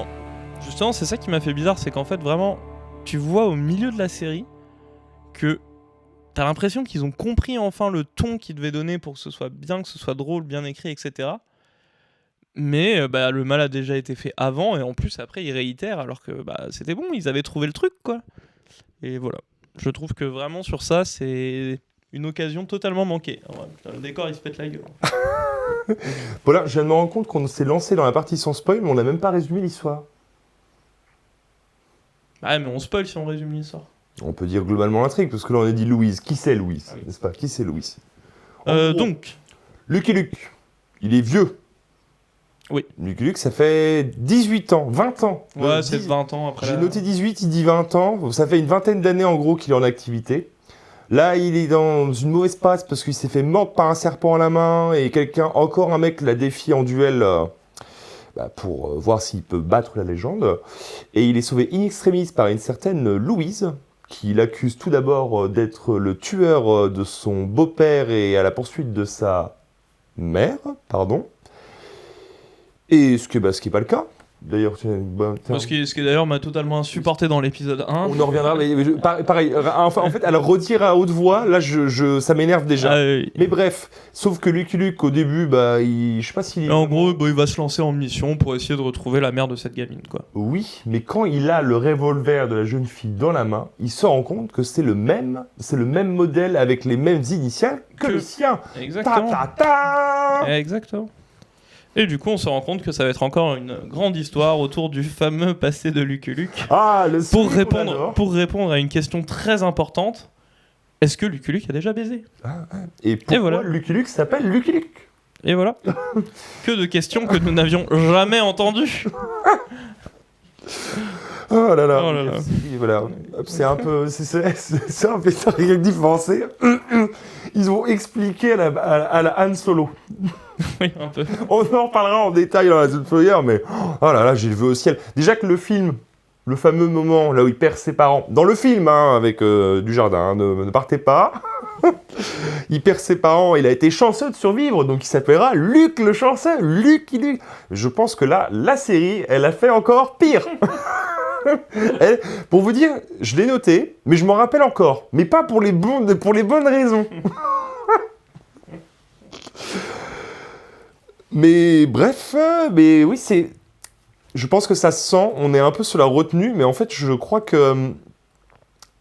justement, c'est ça qui m'a fait bizarre, c'est qu'en fait, vraiment, tu vois au milieu de la série que t'as l'impression qu'ils ont compris enfin le ton qu'ils devaient donner pour que ce soit bien, que ce soit drôle, bien écrit, etc. Mais le mal a déjà été fait avant, et en plus, après, ils réitèrent, alors que c'était bon, ils avaient trouvé le truc, quoi. Et voilà. Je trouve que vraiment, sur ça, c'est... une occasion totalement manquée. Ouais, le décor il se pète la gueule. Voilà, je viens de me rendre compte qu'on s'est lancé dans la partie sans spoil, mais on n'a même pas résumé l'histoire. Ah mais on spoil si on résume l'histoire. On peut dire globalement l'intrigue, parce que là on a dit Louise. Qui c'est Louise, n'est-ce pas? Qui c'est Louise? Donc Lucky Luke, il est vieux. Oui. Lucky Luke, ça fait 18 ans, 20 ans. Ouais, c'est 20 ans après. J'ai noté 18, il dit 20 ans. Ça fait une vingtaine d'années en gros qu'il est en activité. Là, il est dans une mauvaise passe parce qu'il s'est fait mordre par un serpent à la main et encore un mec l'a défié en duel pour voir s'il peut battre la légende. Et il est sauvé in extremis par une certaine Louise, qui l'accuse tout d'abord d'être le tueur de son beau-père et à la poursuite de sa mère, pardon. Et ce qui n'est pas le cas. D'ailleurs, ce qui d'ailleurs m'a totalement insupporté dans l'épisode 1. On en reviendra, mais pareil. Enfin, en fait, à le redire à haute voix, là, ça m'énerve déjà. Oui. Mais bref, sauf que Lucky Luke, au début, je sais pas s'il... En gros, il va se lancer en mission pour essayer de retrouver la mère de cette gamine, quoi. Oui, mais quand il a le revolver de la jeune fille dans la main, il se rend compte que c'est le même modèle avec les mêmes initiales que le sien. Exactement. Exactement. Et du coup, on se rend compte que ça va être encore une grande histoire autour du fameux passé de Lucky Luke. Ah, pour répondre à une question très importante, est-ce que Lucky Luke a déjà baisé? Et pourquoi Lucky Luke s'appelle Lucky Luke? Et voilà. Que de questions que nous n'avions jamais entendues. Oh là là. Oh là là. Voilà. C'est un peu... C'est un pétard différencié. Ils ont expliqué à la Han Solo. Oui, un peu. On en reparlera en détail dans la zone spoiler, mais oh là là, j'ai le vœu au ciel. Déjà que le film, le fameux moment là où il perd ses parents, dans le film, hein, avec Dujardin, hein, ne partez pas. Il perd ses parents, il a été chanceux de survivre, donc il s'appellera Luke le chanceux, Luke. Je pense que là, la série, elle a fait encore pire. Pour vous dire, je l'ai noté, mais je m'en rappelle encore, mais pas pour les bonnes raisons. Mais bref, mais oui, c'est... Je pense que ça se sent, on est un peu sur la retenue, mais en fait, je crois que...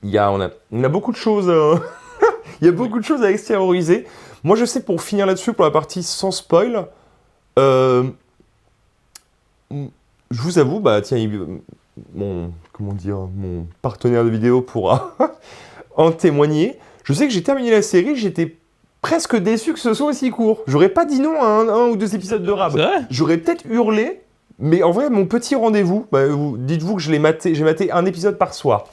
on a beaucoup de choses... il y a beaucoup de choses à extérioriser. Moi, je sais, pour finir là-dessus, pour la partie sans spoil, je vous avoue, bah tiens, mon partenaire de vidéo pourra en témoigner. Je sais que j'ai terminé la série, j'étais presque déçu que ce soit aussi court. J'aurais pas dit non à un ou deux épisodes de Rab. C'est vrai ? J'aurais peut-être hurlé, mais en vrai, mon petit rendez-vous, dites-vous que j'ai maté un épisode par soir.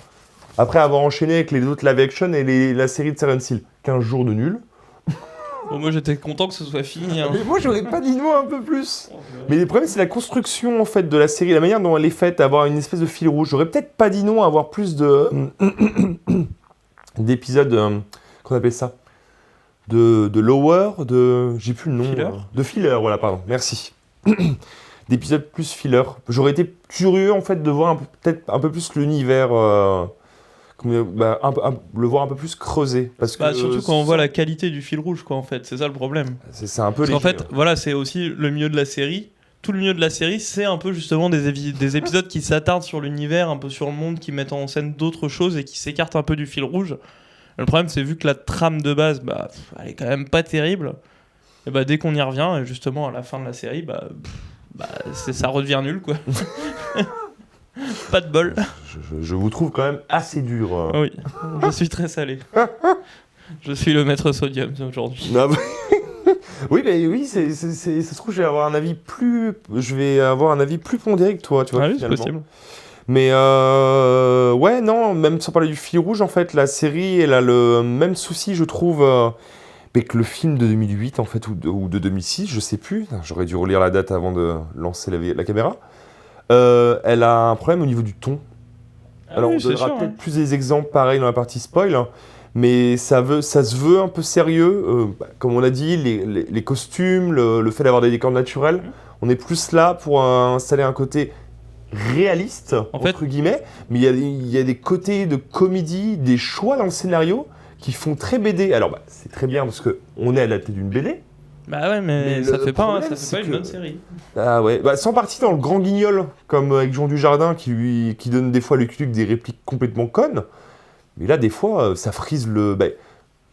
Après avoir enchaîné avec les autres live action et la série de Silent Hill. 15 jours de nul. Bon, moi j'étais content que ce soit fini. Hein. Mais moi j'aurais pas dit non un peu plus. Mais le problème c'est la construction en fait de la série, la manière dont elle est faite, avoir une espèce de fil rouge. J'aurais peut-être pas dit non à avoir plus d'épisodes, qu'on appelle ça, de lower, j'ai plus le nom. Filler de filler, voilà, pardon, merci. D'épisodes plus filler. J'aurais été curieux en fait de voir peut-être un peu plus l'univers, le voir un peu plus creusé. Parce que, surtout quand on voit la qualité du fil rouge, quoi, en fait, c'est ça le problème. C'est un peu Parce qu'en léger, fait, voilà, c'est aussi le milieu de la série. Tout le milieu de la série, c'est un peu justement des épisodes qui s'attardent sur l'univers, un peu sur le monde, qui mettent en scène d'autres choses et qui s'écartent un peu du fil rouge. Le problème, c'est vu que la trame de base, elle est quand même pas terrible. Et dès qu'on y revient, et justement à la fin de la série, ça redevient nul, quoi. Pas de bol. Je vous trouve quand même assez dur. Oui, je suis très salé. Je suis le maître sodium aujourd'hui. Ah bah... oui, ça se trouve, je vais avoir un avis plus pondéré que toi, tu vois. Ah oui, c'est finalement. possible. Mais ouais, non, même sans parler du fil rouge, en fait, la série, elle a le même souci, je trouve, que le film de 2008, en fait, ou de 2006, je sais plus. J'aurais dû relire la date avant de lancer la caméra. Elle a un problème au niveau du ton. Alors, on donnera peut-être plus des exemples pareils dans la partie spoil, hein, mais ça se veut un peu sérieux. Comme on a dit, les costumes, le fait d'avoir des décors naturels, on est plus là pour installer un côté réaliste, entre guillemets, mais il y a des côtés de comédie, des choix dans le scénario qui font très BD. Alors, c'est très bien parce qu'on est adapté d'une BD. Bah ouais, mais ça fait pas une bonne série. Ah ouais, sans partir dans le grand guignol, comme avec Jean Dujardin, qui donne des fois Lucky Luke des répliques complètement connes. Mais là, des fois, ça frise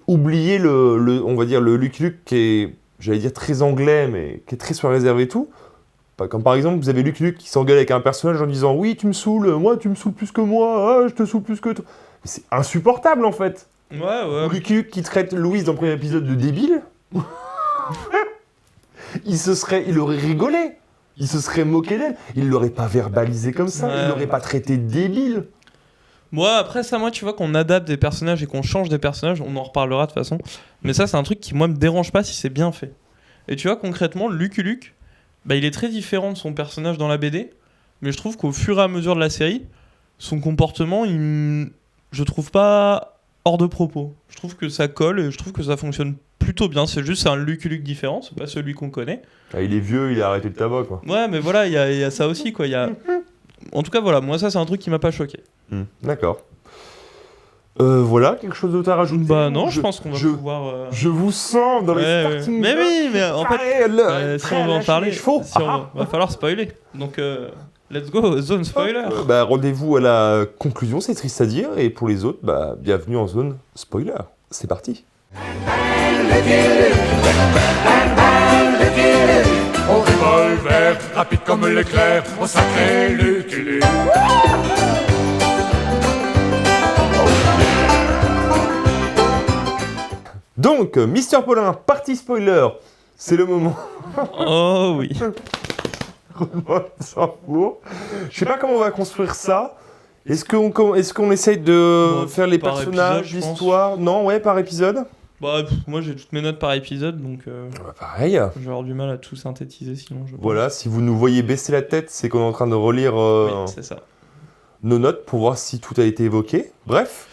oublier on va dire, le Lucky Luke qui est, j'allais dire, très anglais, mais qui est très sur réserve et tout. Comme par exemple, vous avez Lucky Luke qui s'engueule avec un personnage en disant « Oui, tu me saoules, moi, tu me saoules plus que moi, je te saoule plus que toi. » C'est insupportable, en fait. Ouais. Ou Lucky Luke qui traite Louise dans le premier épisode de débile. Il aurait rigolé. Il se serait moqué d'elle. Il l'aurait pas verbalisé comme ça. Il l'aurait pas traité de débile. Moi, après ça, tu vois, qu'on adapte des personnages et qu'on change des personnages, on en reparlera de toute façon. Mais ça, c'est un truc qui, moi, me dérange pas si c'est bien fait. Et tu vois, concrètement, Lucky Luke, il est très différent de son personnage dans la BD, mais je trouve qu'au fur et à mesure de la série, son comportement, je trouve pas hors de propos. Je trouve que ça colle et je trouve que ça fonctionne plutôt bien. C'est juste un Lucky Luke différent, c'est pas celui qu'on connaît. Il est vieux, il a arrêté le tabac, quoi. Ouais, mais voilà, il y a ça aussi, quoi. En tout cas, voilà, moi ça c'est un truc qui m'a pas choqué. D'accord. Voilà, quelque chose d'autre à rajouter? Non, je pense qu'on va pouvoir... Je vous sens dans les starting. Mais oui, mais en fait, si on veut en parler, va falloir spoiler. Donc, let's go, zone spoiler. Rendez-vous à la conclusion, c'est triste à dire. Et pour les autres, bienvenue en zone spoiler. C'est parti. Au revolver, rapide comme l'éclair, au sacré Lucky Luke. Donc, Mister Paulin, partie spoiler, c'est le moment. Oh oui. roulement de tambour. Je sais pas comment on va construire ça. Est-ce qu'on essaye de faire les par personnages, épisode, je pense. l'histoire? Non, ouais, par épisode. Bah, moi j'ai toutes mes notes par épisode, donc Bah, pareil. je vais avoir du mal à tout synthétiser sinon. Je pense. Voilà, si vous nous voyez baisser la tête, c'est qu'on est en train de relire Oui, c'est ça. nos notes pour voir si tout a été évoqué. Bref,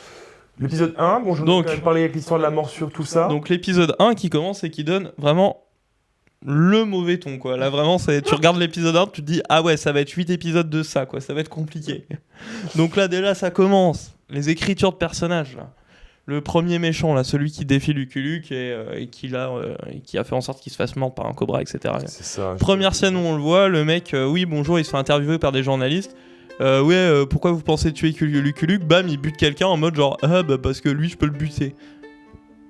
l'épisode 1, bon, je vais Donc- quand même parler avec l'histoire de la morsure, tout ça. Donc l'épisode 1 qui commence et qui donne vraiment le mauvais ton, quoi. Là vraiment, tu regardes l'épisode 1, tu te dis ah ouais, ça va être 8 épisodes de ça, quoi. Ça va être compliqué. Donc là déjà ça commence. Les écritures de personnages là. Le premier méchant là, celui qui défie Lucky Luke et qui a fait en sorte qu'il se fasse mordre par un cobra, etc. C'est ça. Première scène où on le voit, le mec, oui bonjour, il se fait interviewer par des journalistes. Pourquoi vous pensez tuer Lucky Luke? Bam, il bute quelqu'un en mode genre ah bah parce que lui je peux le buter.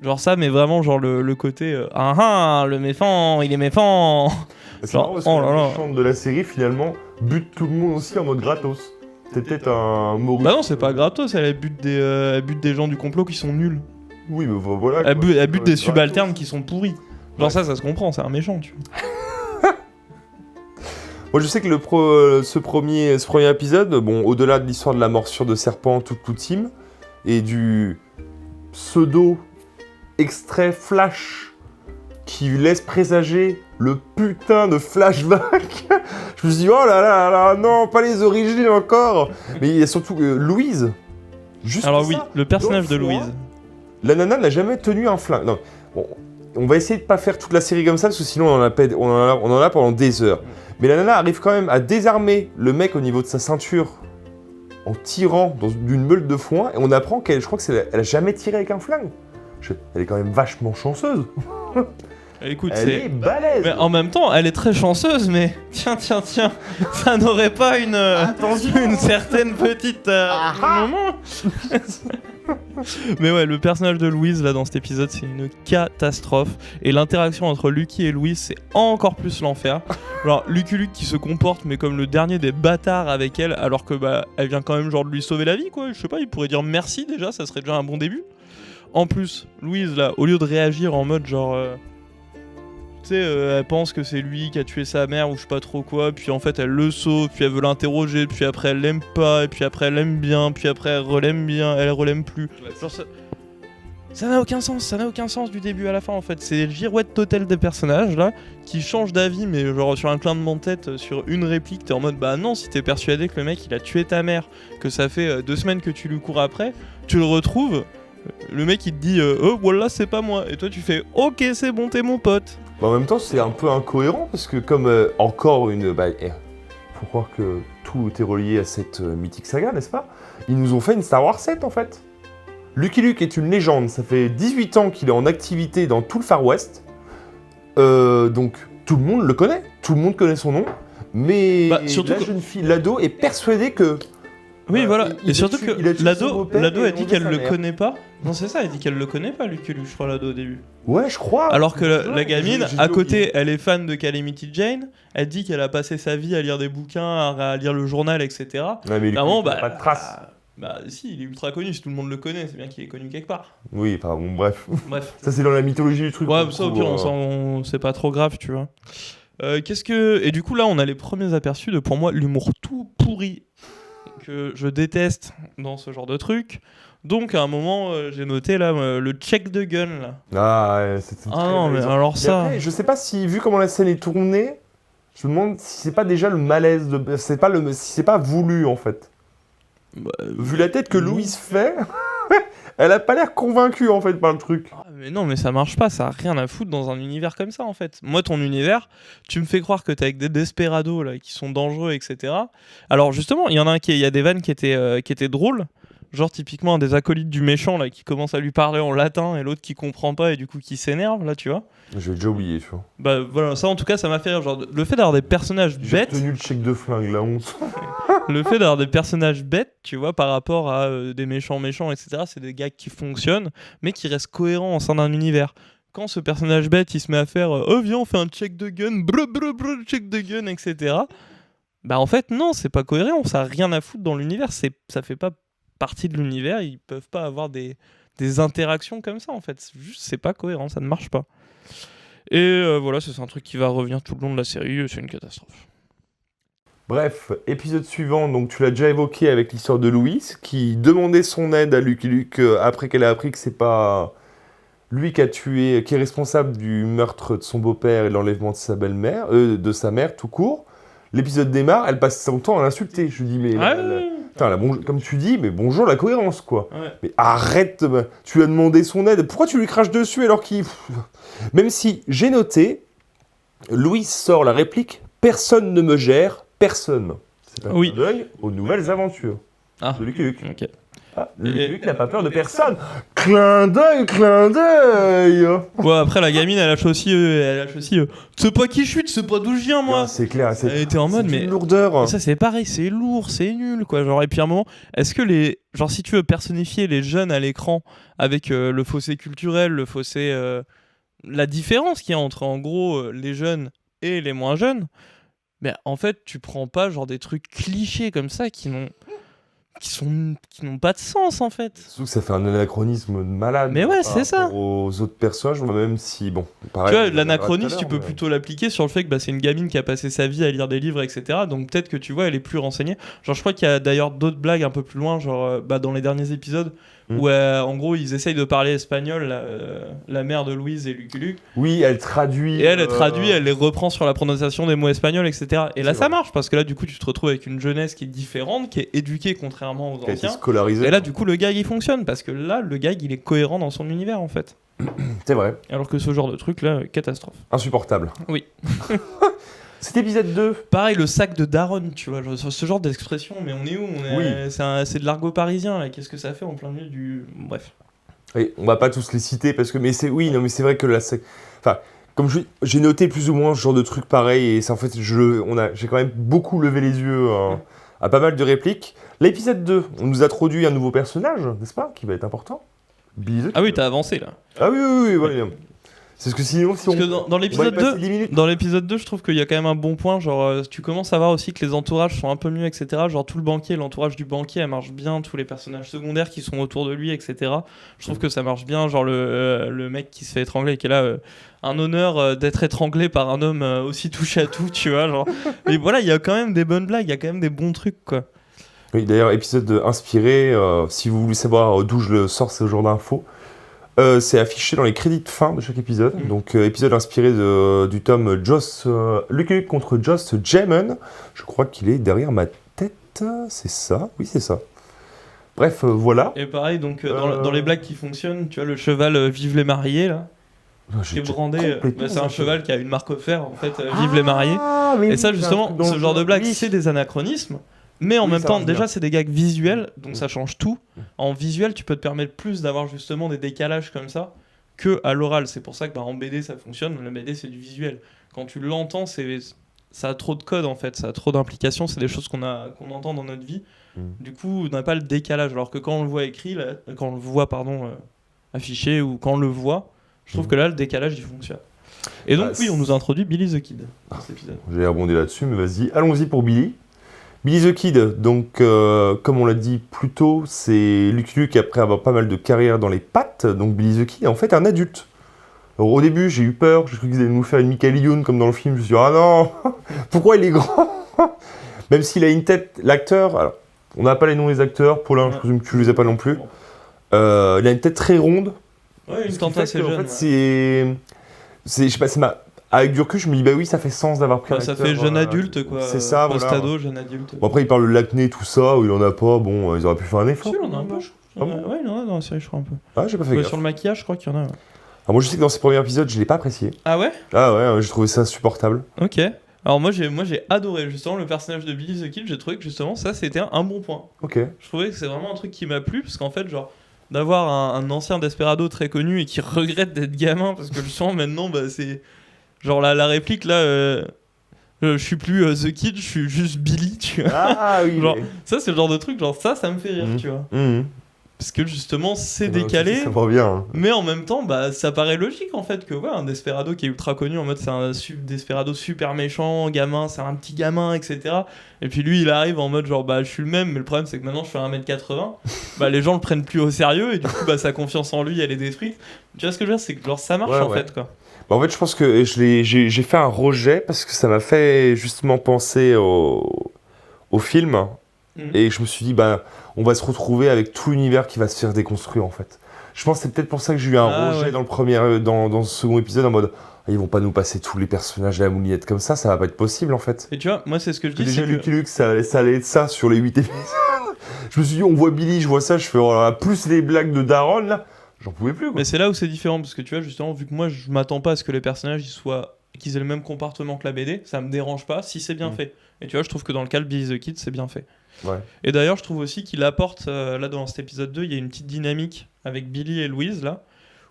Genre ça, mais vraiment genre le côté le méchant, il est méchant. C'est Genre, marrant parce que oh là le là. méchant de la série, finalement, bute tout le monde aussi en mode gratos. C'est peut-être un mot. Bah non, c'est pas gratos, elle bute des gens du complot qui sont nuls. Oui, mais voilà. Elle quoi. bute des Gratos. subalternes qui sont pourris. Genre Ouais. ça se comprend, c'est un méchant, tu vois. Moi, je sais que ce premier épisode, bon, au-delà de l'histoire de la morsure de serpent toute team et du pseudo extrait flash qui laisse présager le putain de flashback. Je me suis dit, oh là là là, non, pas les origines encore. Mais il y a surtout Louise. Juste Alors ça. oui, le personnage de Dans le froid, Louise. La nana n'a jamais tenu un flingue. Non, bon, on va essayer de pas faire toute la série comme ça, parce que sinon on en a pendant des heures. Mais la nana arrive quand même à désarmer le mec au niveau de sa ceinture en tirant d'une meule de foin, et on apprend qu'elle, je crois que elle a jamais tiré avec un flingue. Elle est quand même vachement chanceuse. Écoute, Elle est balèze. Mais en même temps, elle est très chanceuse, mais tiens, ça n'aurait pas une certaine petite moment. Mais ouais, le personnage de Louise là dans cet épisode, c'est une catastrophe. Et l'interaction entre Lucky et Louise, c'est encore plus l'enfer. Alors Lucky Luke qui se comporte mais comme le dernier des bâtards avec elle, alors que bah elle vient quand même genre de lui sauver la vie, quoi. Je sais pas, il pourrait dire merci déjà, ça serait déjà un bon début. En plus, Louise là, au lieu de réagir en mode genre tu sais, elle pense que c'est lui qui a tué sa mère ou je sais pas trop quoi, puis en fait elle le sauve, puis elle veut l'interroger, puis après elle l'aime pas, et puis après elle l'aime bien, puis après elle rel'aime bien, elle rel'aime plus. Genre ça n'a aucun sens du début à la fin en fait. C'est girouette totale des personnages là, qui changent d'avis, mais genre sur un clin de tête, sur une réplique, t'es en mode bah non, si t'es persuadé que le mec il a tué ta mère, que ça fait 2 semaines que tu lui cours après, tu le retrouves, le mec il te dit oh voilà c'est pas moi, et toi tu fais ok c'est bon t'es mon pote. En même temps, c'est un peu incohérent parce que comme encore une... faut croire que tout est relié à cette mythique saga, n'est-ce pas? Ils nous ont fait une Star Wars 7 en fait. Lucky Luke est une légende, ça fait 18 ans qu'il est en activité dans tout le Far West. Donc tout le monde le connaît, tout le monde connaît son nom. Mais surtout la jeune fille, l'ado, est persuadée que... Oui, voilà. il Et surtout il a que tué son l'ado beau-père a et dit on qu'elle sa le mère. connaît pas. Non, c'est ça, elle dit qu'elle le connaît pas, Lucky Luke, je crois, l'ado au début. Ouais, je crois. Alors que la Ouais, gamine, j'ai à oublié. côté, elle est fan de Calamity Jane. Elle dit qu'elle a passé sa vie à lire des bouquins, à lire le journal, etc. Ouais, mais Lucky Clairement, Luke, il a pas de traces. Bah, si, il est ultra connu, si tout le monde le connaît, c'est bien qu'il est connu quelque part. Oui, enfin bon, bref. Bref. Ça, c'est dans la mythologie du truc. Ouais, qu'on ça au trouve, pire, c'est pas trop grave, tu vois. Et du coup, là, on a les premiers aperçus de, pour moi, l'humour tout pourri que je déteste dans ce genre de truc. Donc, à un moment, j'ai noté là le check de gun là. Ah, ouais, c'est Ah non, mais alors Et ça. après, je sais pas si, vu comment la scène est tournée, je me demande si c'est pas déjà le malaise de. Si c'est pas voulu en fait. Bah, Vu la tête que Louise fait, elle a pas l'air convaincue en fait par le truc. Ah, mais non, mais ça marche pas, ça a rien à foutre dans un univers comme ça en fait. Moi, ton univers, tu me fais croire que t'es avec des desperados là, qui sont dangereux, etc. Alors justement, il y en a il y a des vannes qui étaient drôles. Genre typiquement un des acolytes du méchant là qui commence à lui parler en latin et l'autre qui comprend pas et du coup qui s'énerve là, tu vois. J'ai déjà oublié, tu vois. Bah voilà, ça en tout cas ça m'a fait rire. Genre le fait d'avoir des personnages J'ai bêtes, retenu le chèque de flingue, la honte. le fait d'avoir des personnages bêtes, tu vois, par rapport à des méchants, etc. C'est des gars qui fonctionnent, mais qui restent cohérents au sein d'un univers. Quand ce personnage bête il se met à faire oh viens on fait un check de gun, check de gun, etc. Bah en fait non, c'est pas cohérent, ça a rien à foutre dans l'univers, ça fait pas partie de l'univers, ils peuvent pas avoir des interactions comme ça en fait, c'est pas cohérent, ça ne marche pas. Et voilà, c'est un truc qui va revenir tout le long de la série, c'est une catastrophe. Bref, épisode suivant, donc tu l'as déjà évoqué avec l'histoire de Louise, qui demandait son aide à Lucky Luke après qu'elle a appris que c'est pas lui qui est responsable du meurtre de son beau-père et de l'enlèvement de sa belle-mère, de sa mère tout court. L'épisode démarre, elle passe son temps à l'insulter. Je lui dis, mais putain, comme tu dis, mais bonjour la cohérence, quoi. Ouais. Mais arrête, tu lui as demandé son aide. Pourquoi tu lui craches dessus alors qu'il... Même si j'ai noté, Louise sort la réplique « Personne ne me gère, personne ». C'est un clin d'œil aux nouvelles aventures de Lucky Luke. Ok. Lucky Luke n'a pas peur de personne. Clin d'œil, clin d'œil. Ouais, après la gamine, elle lâche aussi, tu sais pas qui je suis, tu sais pas d'où je viens, moi. Non, c'est clair. Elle était en mode, mais une lourdeur. Et ça, c'est pareil, c'est lourd, c'est nul, quoi. Genre, et puis à un moment, est-ce que genre, si tu veux personnifier les jeunes à l'écran avec le fossé culturel, le fossé, la différence qu'il y a entre, en gros, les jeunes et les moins jeunes, ben en fait, tu prends pas genre des trucs clichés comme ça qui n'ont pas de sens, en fait. Surtout que ça fait un anachronisme malade. Mais ouais, c'est ça. Aux autres personnages, même si, bon, pareil. Tu vois, l'anachronisme, tu peux plutôt l'appliquer sur le fait que c'est une gamine qui a passé sa vie à lire des livres, etc. Donc peut-être que tu vois, elle est plus renseignée. Genre, je crois qu'il y a d'ailleurs d'autres blagues un peu plus loin, genre dans les derniers épisodes, où en gros, ils essayent de parler espagnol, la mère de Louise et Lucky Luke. Oui, elle traduit. Et elle traduit, elle les reprend sur la prononciation des mots espagnols, etc. Et là, ça marche, parce que là, du coup, tu te retrouves avec une jeunesse qui est différente, qui est éduquée contrairement aux anciens. Scolarisé. Et là, du coup, le gag, il fonctionne, parce que là, le gag, il est cohérent dans son univers, en fait. C'est vrai. Alors que ce genre de truc, là, catastrophe. Insupportable. Oui. Cet épisode 2. Pareil, le sac de Daron, tu vois, ce genre d'expression, mais on est où ? C'est de l'argot parisien, là. Qu'est-ce que ça fait en plein milieu du... Bref. Et on va pas tous les citer, parce que... Mais c'est vrai que là, c'est... Enfin, comme j'ai noté plus ou moins ce genre de truc pareil, et c'est en fait, j'ai quand même beaucoup levé les yeux à pas mal de répliques. L'épisode 2, on nous introduit un nouveau personnage, n'est-ce pas ? Qui va être important. Billy the Kid. Ah oui, t'as avancé, là. Ah oui, ouais. C'est ce que sinon, Parce que dans l'épisode 2, je trouve qu'il y a quand même un bon point. Genre, tu commences à voir aussi que les entourages sont un peu mieux, etc. Genre, tout le banquier, l'entourage du banquier, elle marche bien. Tous les personnages secondaires qui sont autour de lui, etc. Je trouve que ça marche bien. Genre, le mec qui se fait étrangler, qui est là, un honneur d'être étranglé par un homme aussi touche à tout, tu vois. Genre. Mais voilà, il y a quand même des bonnes blagues, il y a quand même des bons trucs, quoi. Oui, d'ailleurs, épisode inspiré, si vous voulez savoir d'où je le sors ce genre d'infos, c'est affiché dans les crédits de fin de chaque épisode. Donc, épisode inspiré du tome Lucky Luke contre Joss Jamin. Je crois qu'il est derrière ma tête. C'est ça ? Oui, c'est ça. Bref, voilà. Et pareil, donc, dans les blagues qui fonctionnent, tu vois, le cheval Vive les mariés, là. Qui est brandé. C'est un cheval qui a une marque offerte, en fait, Vive les mariés. Et ça, justement, ce genre de blague, c'est des anachronismes. Mais en même temps, déjà, c'est des gags visuels, donc ça change tout. En visuel, tu peux te permettre plus d'avoir justement des décalages comme ça que à l'oral. C'est pour ça que en BD, ça fonctionne. La BD, c'est du visuel. Quand tu l'entends, ça a trop de code, en fait. Ça a trop d'implications. C'est des choses qu'on entend dans notre vie. Du coup, on n'a pas le décalage. Alors que quand on le voit écrit, quand on le voit, affiché, ou quand on le voit, je trouve que là, le décalage, il fonctionne. Et donc, oui, on nous a introduit Billy the Kid dans cet épisode. J'ai rebondi là-dessus, mais vas-y, allons-y pour Billy. Billy the Kid, donc comme on l'a dit plus tôt, c'est Lucky Luke après avoir pas mal de carrière dans les pattes. Donc Billy the Kid est en fait un adulte. Alors, au début, j'ai eu peur, j'ai cru qu'ils allaient nous faire une Michael Youn comme dans le film. Je me suis dit, ah non, pourquoi il est grand? Même s'il a une tête, l'acteur, alors on n'a pas les noms des acteurs, Paulin, je présume que tu les as pas non plus. Il a une tête très ronde. Ouais, une tente assez jeune. En fait, je sais pas, avec du recul, je me dis, bah oui, ça fait sens d'avoir pris un acteur. Ça fait jeune adulte, quoi. C'est ça, post-ado, jeune adulte. Bon, après, il parle de l'acné, tout ça, où il en a pas. Bon, ils auraient pu faire un effort. Si, il en a un peu. Ouais, il en a dans la série, je crois, un peu. Ah, j'ai pas fait gaffe. Sur le maquillage, je crois qu'il y en a. Ouais. Alors, moi, je sais que dans ces premiers épisodes, je l'ai pas apprécié. Ah ouais? Ah ouais, j'ai trouvé ça insupportable. Ok. Alors, moi, j'ai adoré, justement, le personnage de Billy the Kid. J'ai trouvé que, justement, ça, c'était un bon point. Ok. Je trouvais que c'est vraiment un truc qui m'a plu, parce qu'en fait, genre, d'avoir un ancien Desperado très connu et qui regrette d'être gamin, parce que justement, maintenant, bah, c'est. Genre la réplique là, je suis plus The Kid, je suis juste Billy, tu vois. Ah oui. Genre, ça c'est le genre de truc, genre ça me fait rire, tu vois. Parce que justement c'est décalé, ça va bien, hein. Mais en même temps bah ça paraît logique en fait que ouais, un Desperado qui est ultra connu en mode c'est un Desperado super méchant, gamin, c'est un petit gamin, etc. Et puis lui il arrive en mode genre bah je suis le même, mais le problème c'est que maintenant je fais 1m80, bah les gens le prennent plus au sérieux et du coup bah sa confiance en lui elle est détruite. Tu vois ce que je veux dire, c'est que genre ça marche en fait quoi. Bah en fait, je pense que j'ai fait un rejet parce que ça m'a fait justement penser au film. Et je me suis dit, on va se retrouver avec tout l'univers qui va se faire déconstruire, en fait. Je pense que c'est peut-être pour ça que j'ai eu un rejet dans le second épisode, en mode, ils vont pas nous passer tous les personnages à la moulinette comme ça va pas être possible, en fait. Et tu vois, moi, c'est ce que je dis. Déjà, Lucky Luke, ça allait être ça sur les 8 épisodes. Je me suis dit, on voit Billy, je vois ça, je fais, oh là là, plus les blagues de Daron, là, j'en pouvais plus, quoi. Mais c'est là où c'est différent, parce que tu vois, justement, vu que moi, je m'attends pas à ce que les personnages, qu'ils aient le même comportement que la BD, ça me dérange pas si c'est bien fait. Et tu vois, je trouve que dans le cas de Billy the Kid, c'est bien fait. Ouais. Et d'ailleurs, je trouve aussi qu'il apporte, là, dans cet épisode 2, il y a une petite dynamique avec Billy et Louise, là,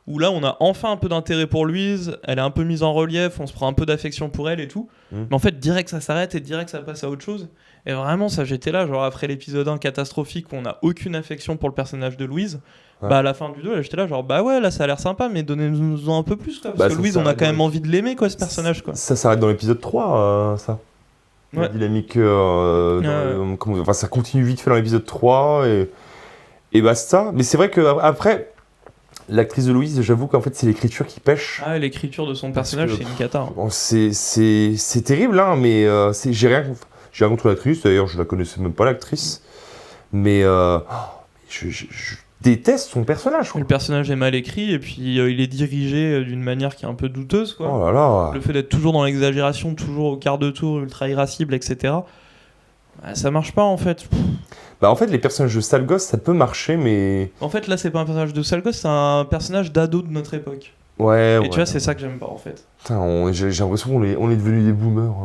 où là, on a enfin un peu d'intérêt pour Louise, elle est un peu mise en relief, on se prend un peu d'affection pour elle et tout. Mais en fait, direct, ça s'arrête et direct, ça passe à autre chose. Et vraiment, ça, j'étais là, genre après l'épisode 1 catastrophique où on n'a aucune affection pour le personnage de Louise, à la fin du 2, là, j'étais là, genre, ouais, là, ça a l'air sympa, mais donnez-nous-en un peu plus, quoi. Parce que Louise, on a quand même envie de l'aimer, quoi, ce personnage, quoi. Ça s'arrête dans l'épisode 3, ça. La dynamique, ça continue vite fait dans l'épisode 3, et basta. Mais c'est vrai qu'après, l'actrice de Louise, j'avoue qu'en fait, c'est l'écriture qui pêche. Ah, l'écriture de son personnage, c'est une cata. Bon, c'est terrible, hein, mais j'ai rien contre l'actrice, d'ailleurs, je la connaissais même pas, l'actrice. Mais je déteste son personnage, quoi. Le personnage est mal écrit, et puis il est dirigé d'une manière qui est un peu douteuse, quoi. Oh là là. Le fait d'être toujours dans l'exagération, toujours au quart de tour, ultra irascible, etc. Ça marche pas, en fait. En fait, les personnages de sale gosse, ça peut marcher, mais... En fait, là, c'est pas un personnage de sale gosse, c'est un personnage d'ado de notre époque. Ouais, et tu vois, c'est ça que j'aime pas, en fait. Putain, j'ai l'impression qu'on est devenus des boomers.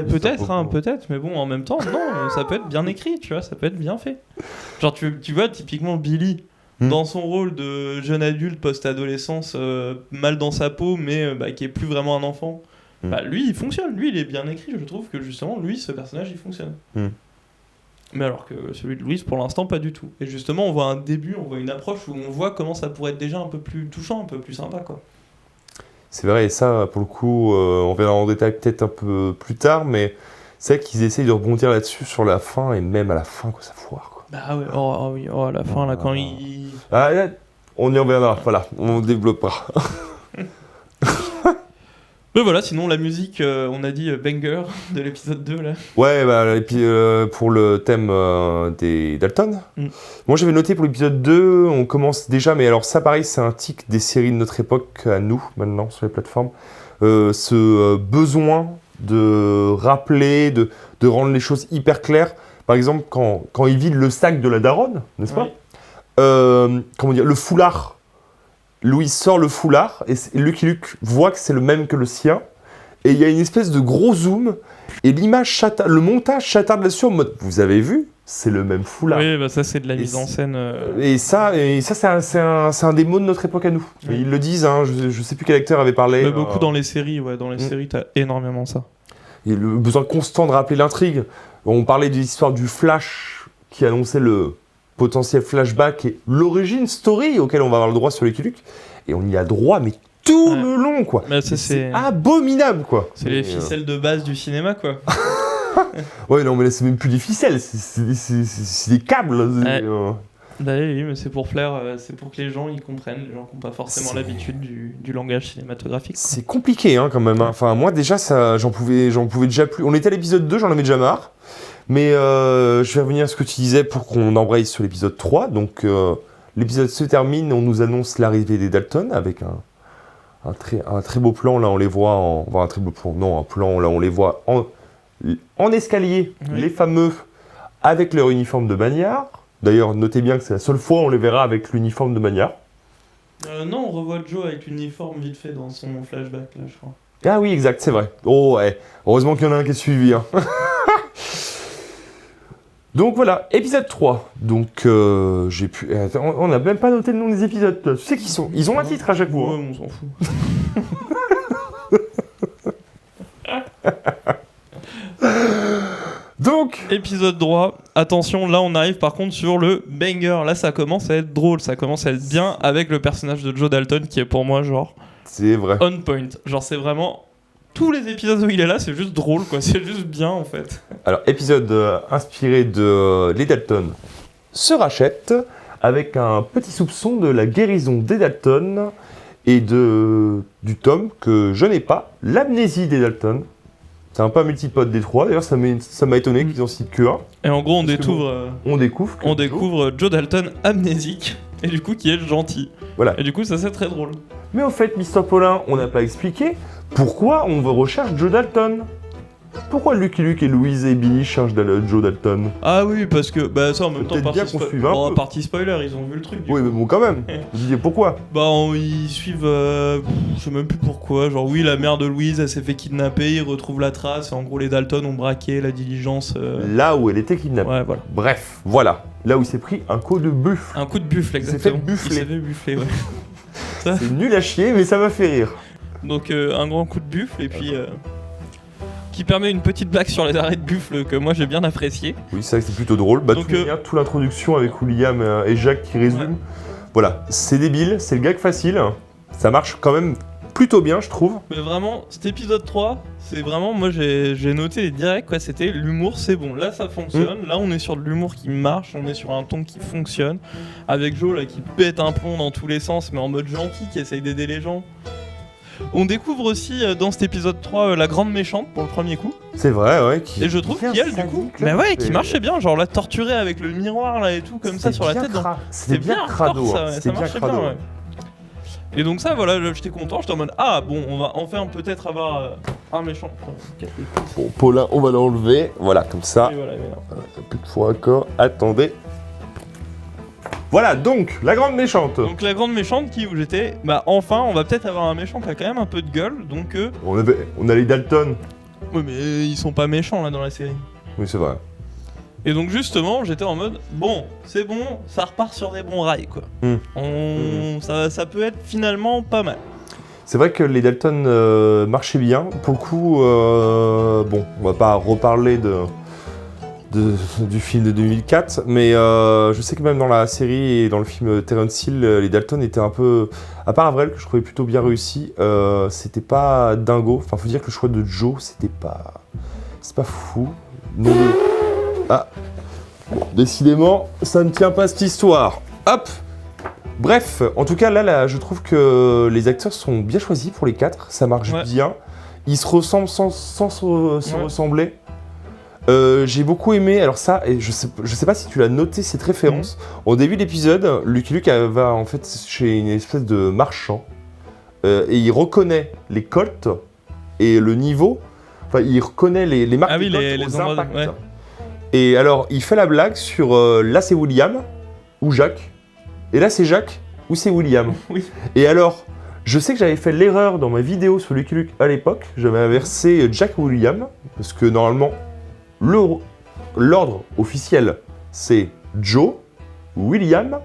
Peut-être, mais bon, en même temps, non, ça peut être bien écrit, tu vois, ça peut être bien fait. Genre, tu vois, typiquement, Billy, dans son rôle de jeune adulte post-adolescence, mal dans sa peau, mais qui est plus vraiment un enfant, lui, il fonctionne, lui, il est bien écrit, je trouve que justement, lui, ce personnage, il fonctionne. Mais alors que celui de Louise, pour l'instant, pas du tout. Et justement, on voit un début, on voit une approche où on voit comment ça pourrait être déjà un peu plus touchant, un peu plus sympa, quoi. C'est vrai, et ça, pour le coup, on verra en détail peut-être un peu plus tard, mais c'est vrai qu'ils essayent de rebondir là-dessus sur la fin, et même à la fin, quoi, ça foire, quoi. Bah ouais, oui, à la fin, là, quand il... Ah, là, on y reviendra, voilà, on développera. Mais voilà, sinon la musique, on a dit banger de l'épisode 2 là. Ouais, pour le thème des Dalton. Moi j'avais noté pour l'épisode 2, on commence déjà, mais alors ça pareil, c'est un tic des séries de notre époque à nous, maintenant, sur les plateformes. Ce besoin de rappeler, de rendre les choses hyper claires. Par exemple, quand il vide le sac de la daronne, n'est-ce pas ? Comment dire, le foulard. Louis sort le foulard et Lucky Luke voit que c'est le même que le sien. Et il y a une espèce de gros zoom et l'image le montage s'attarde là-dessus en mode vous avez vu, c'est le même foulard. Oui, ça c'est de la mise en scène. Et ça c'est un des mots de notre époque à nous. Et ils le disent, hein, je sais plus quel acteur avait parlé. Mais beaucoup dans les séries, dans les séries t'as énormément ça. Et le besoin constant de rappeler l'intrigue. On parlait de l'histoire du Flash qui annonçait le potentiel flashback et l'origine story auquel on va avoir le droit sur Lucky Luke. Et on y a droit, mais tout le long, quoi. C'est abominable, quoi. C'est les ficelles de base du cinéma, quoi. Ouais, non, mais là, c'est même plus des ficelles, c'est des câbles. Bah oui, mais c'est pour plaire, c'est pour que les gens y comprennent, les gens qui n'ont pas forcément l'habitude du langage cinématographique, quoi. C'est compliqué, hein, quand même. Hein. Enfin, moi, déjà, j'en pouvais déjà plus. On était à l'épisode 2, j'en avais déjà marre. Mais je vais revenir à ce que tu disais pour qu'on embraye sur l'épisode 3. Donc, l'épisode se termine, on nous annonce l'arrivée des Dalton avec un très beau plan. Là, on les voit un très beau plan. Non, un plan, là, on les voit en escalier, les fameux, avec leur uniforme de bagnard. D'ailleurs, notez bien que c'est la seule fois où on les verra avec l'uniforme de bagnard. Non, on revoit Joe avec l'uniforme vite fait dans son flashback, là, je crois. Ah oui, exact, c'est vrai. Oh, ouais. Heureusement qu'il y en a un qui est suivi, hein. Donc voilà, épisode 3. Donc j'ai pu... Attends, on n'a même pas noté le nom des épisodes. Tu sais qui sont. Ils ont un titre à chaque fois. Ouais, on s'en fout. Donc épisode 3. Attention, là on arrive par contre sur le banger. Là ça commence à être drôle, ça commence à être bien avec le personnage de Joe Dalton qui est pour moi genre... C'est vrai. On point. Genre c'est vraiment... Tous les épisodes où il est là, c'est juste drôle, quoi. C'est juste bien, en fait. Alors, épisode inspiré de Les Dalton se rachète avec un petit soupçon de la guérison des Dalton et du tome que je n'ai pas, l'amnésie des Dalton. C'est un peu un multipode des trois. D'ailleurs, ça m'a étonné qu'ils en citent que un. Et en gros, on Parce que découvre, on découvre Joe Dalton amnésique, et du coup qui est gentil. Voilà. Et du coup, ça c'est très drôle. Mais au fait, Mr. Paulin, on n'a pas expliqué pourquoi on recherche Joe Dalton. Pourquoi Lucky Luke et Louise et Billy cherchent Joe Dalton? Ah oui, parce que, bah ça en même temps, Peut-être bien qu'on suive un peu. partie spoiler, ils ont vu le truc. Oui, mais bon, quand même. Vous disiez pourquoi? Bah, ils suivent, je sais même plus pourquoi. Genre, oui, la mère de Louise, elle s'est fait kidnapper, ils retrouvent la trace, et en gros, les Dalton ont braqué la diligence. Là où elle était kidnappée. Ouais, voilà. Bref, voilà. Là où il s'est pris un coup de buffle. Un coup de buffle, Il s'est exactement. fait buffler. Il s'est fait buffler, ouais. C'est nul à chier, mais ça m'a fait rire. Donc, un grand coup de buffle, et puis. Qui permet une petite blague sur les arrêts de buffle que moi j'ai bien apprécié. Oui, c'est vrai que c'est plutôt drôle. Bah, Donc, toute l'introduction avec William et Jacques qui résume. Ouais. Voilà, c'est débile, c'est le gag facile. Ça marche quand même plutôt bien, je trouve. Mais vraiment, cet épisode 3, c'est vraiment, moi j'ai noté direct, quoi, c'était l'humour, c'est bon. Là ça fonctionne, là on est sur de l'humour qui marche, on est sur un ton qui fonctionne. Avec Joe là qui pète un plomb dans tous les sens, mais en mode gentil, qui essaye d'aider les gens. On découvre aussi dans cet épisode 3 la grande méchante pour le premier coup. C'est vrai, ouais. Et je trouve qu'elle, du coup, qui marchait bien, genre la torturer avec le miroir là et tout, comme ça sur la tête. C'était bien crado, ça marchait bien, ouais. Et donc ça, voilà, j'étais content, j'étais en mode ah bon, on va enfin peut-être avoir un méchant. Bon, Paulin, on va l'enlever, voilà, comme ça. Et voilà, Plus de faux raccords, attendez. Voilà, donc, la grande méchante. Donc la grande méchante où j'étais, bah enfin, on va peut-être avoir un méchant qui a quand même un peu de gueule, donc... On a les Dalton. Oui, mais ils sont pas méchants là dans la série. Oui, c'est vrai. Et donc justement, j'étais en mode, bon, c'est bon, ça repart sur des bons rails, quoi. Ça peut être finalement pas mal. C'est vrai que les Dalton marchaient bien. Pour le coup, bon, on va pas reparler du film de 2004, mais je sais que même dans la série et dans le film Terence Hill, les Dalton étaient un peu... À part Avril, que je trouvais plutôt bien réussi, c'était pas dingo. Enfin, faut dire que le choix de Joe, c'était pas... C'est pas fou. Non, Ah bon, décidément, ça ne tient pas cette histoire. Hop. Bref, en tout cas, là, je trouve que les acteurs sont bien choisis pour les 4. Ça marche bien. Ils se ressemblent sans se ressembler. J'ai beaucoup aimé, alors ça, et je sais pas si tu l'as noté cette référence. Au début de l'épisode, Lucky Luke va en fait chez une espèce de marchand et il reconnaît les Colts et le niveau. Enfin, il reconnaît les marques des Colts aux impacts. Ouais. Et alors, il fait la blague sur là c'est William ou Jacques, et là c'est Jacques ou c'est William. Oui. Et alors, je sais que j'avais fait l'erreur dans ma vidéo sur Lucky Luke à l'époque. J'avais inversé Jack ou William parce que normalement l'ordre officiel, c'est Joe, William,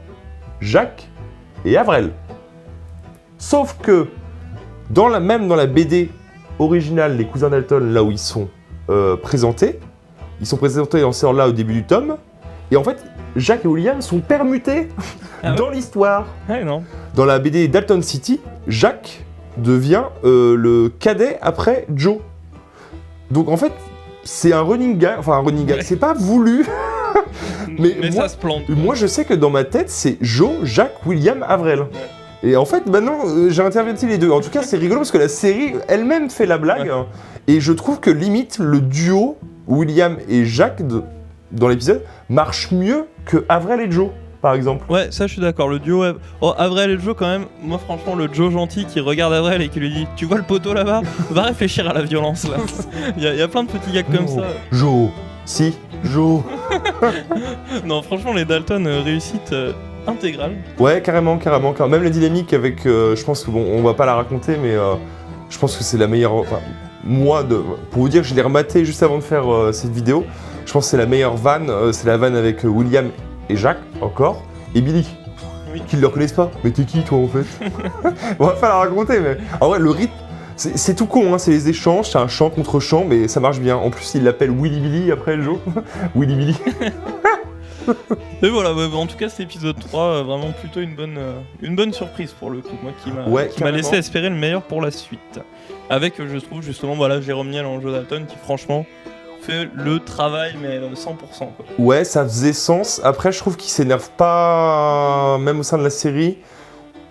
Jacques et Avril. Sauf que, même dans la BD originale, les cousins Dalton, là où ils sont présentés dans ce ordre-là au début du tome, et en fait, Jacques et William sont permutés dans l'histoire. Ouais, non. Dans la BD Dalton City, Jacques devient le cadet après Joe. Donc en fait, c'est un running gag, c'est pas voulu. mais moi, ça se plante. Moi, je sais que dans ma tête, c'est Joe, Jacques, William, Avril. Ouais. Et en fait, maintenant, j'ai interverti les deux. En tout cas, c'est rigolo parce que la série elle-même fait la blague. Ouais. Et je trouve que limite, le duo William et Jacques dans l'épisode marche mieux que Avril et Joe, par exemple. Ouais, ça je suis d'accord. Le duo Avril et Joe, quand même, moi franchement, le Joe gentil qui regarde Avril et qui lui dit tu vois le poteau là-bas, va réfléchir à la violence là. Il y a plein de petits gags comme ça. Joe, si, Joe. Non, franchement, les Dalton réussite intégrale. Ouais, carrément. Même la dynamique avec, je pense que bon, on va pas la raconter, mais je pense que c'est la meilleure. Enfin, pour vous dire que je l'ai rematé juste avant de faire cette vidéo. Je pense que c'est la meilleure vanne, c'est la vanne avec William et Jacques, encore, et Billy. Oui. Qu'ils ne le reconnaissent pas. Mais t'es qui, toi, en fait? On va pas la raconter, mais... En vrai, le rythme, c'est tout con, hein, c'est les échanges, c'est un chant contre chant, mais ça marche bien. En plus, il l'appelle Willy Billy après le jeu. Willy Billy. Et voilà, en tout cas, cet épisode 3, vraiment plutôt une bonne surprise pour le coup, moi, qui m'a laissé espérer le meilleur pour la suite. Avec, je trouve, justement, voilà, Jérôme Niel en Joe Dalton, qui, franchement... fait le travail mais 100% quoi. Ouais, ça faisait sens. Après, je trouve qu'il s'énerve pas, même au sein de la série.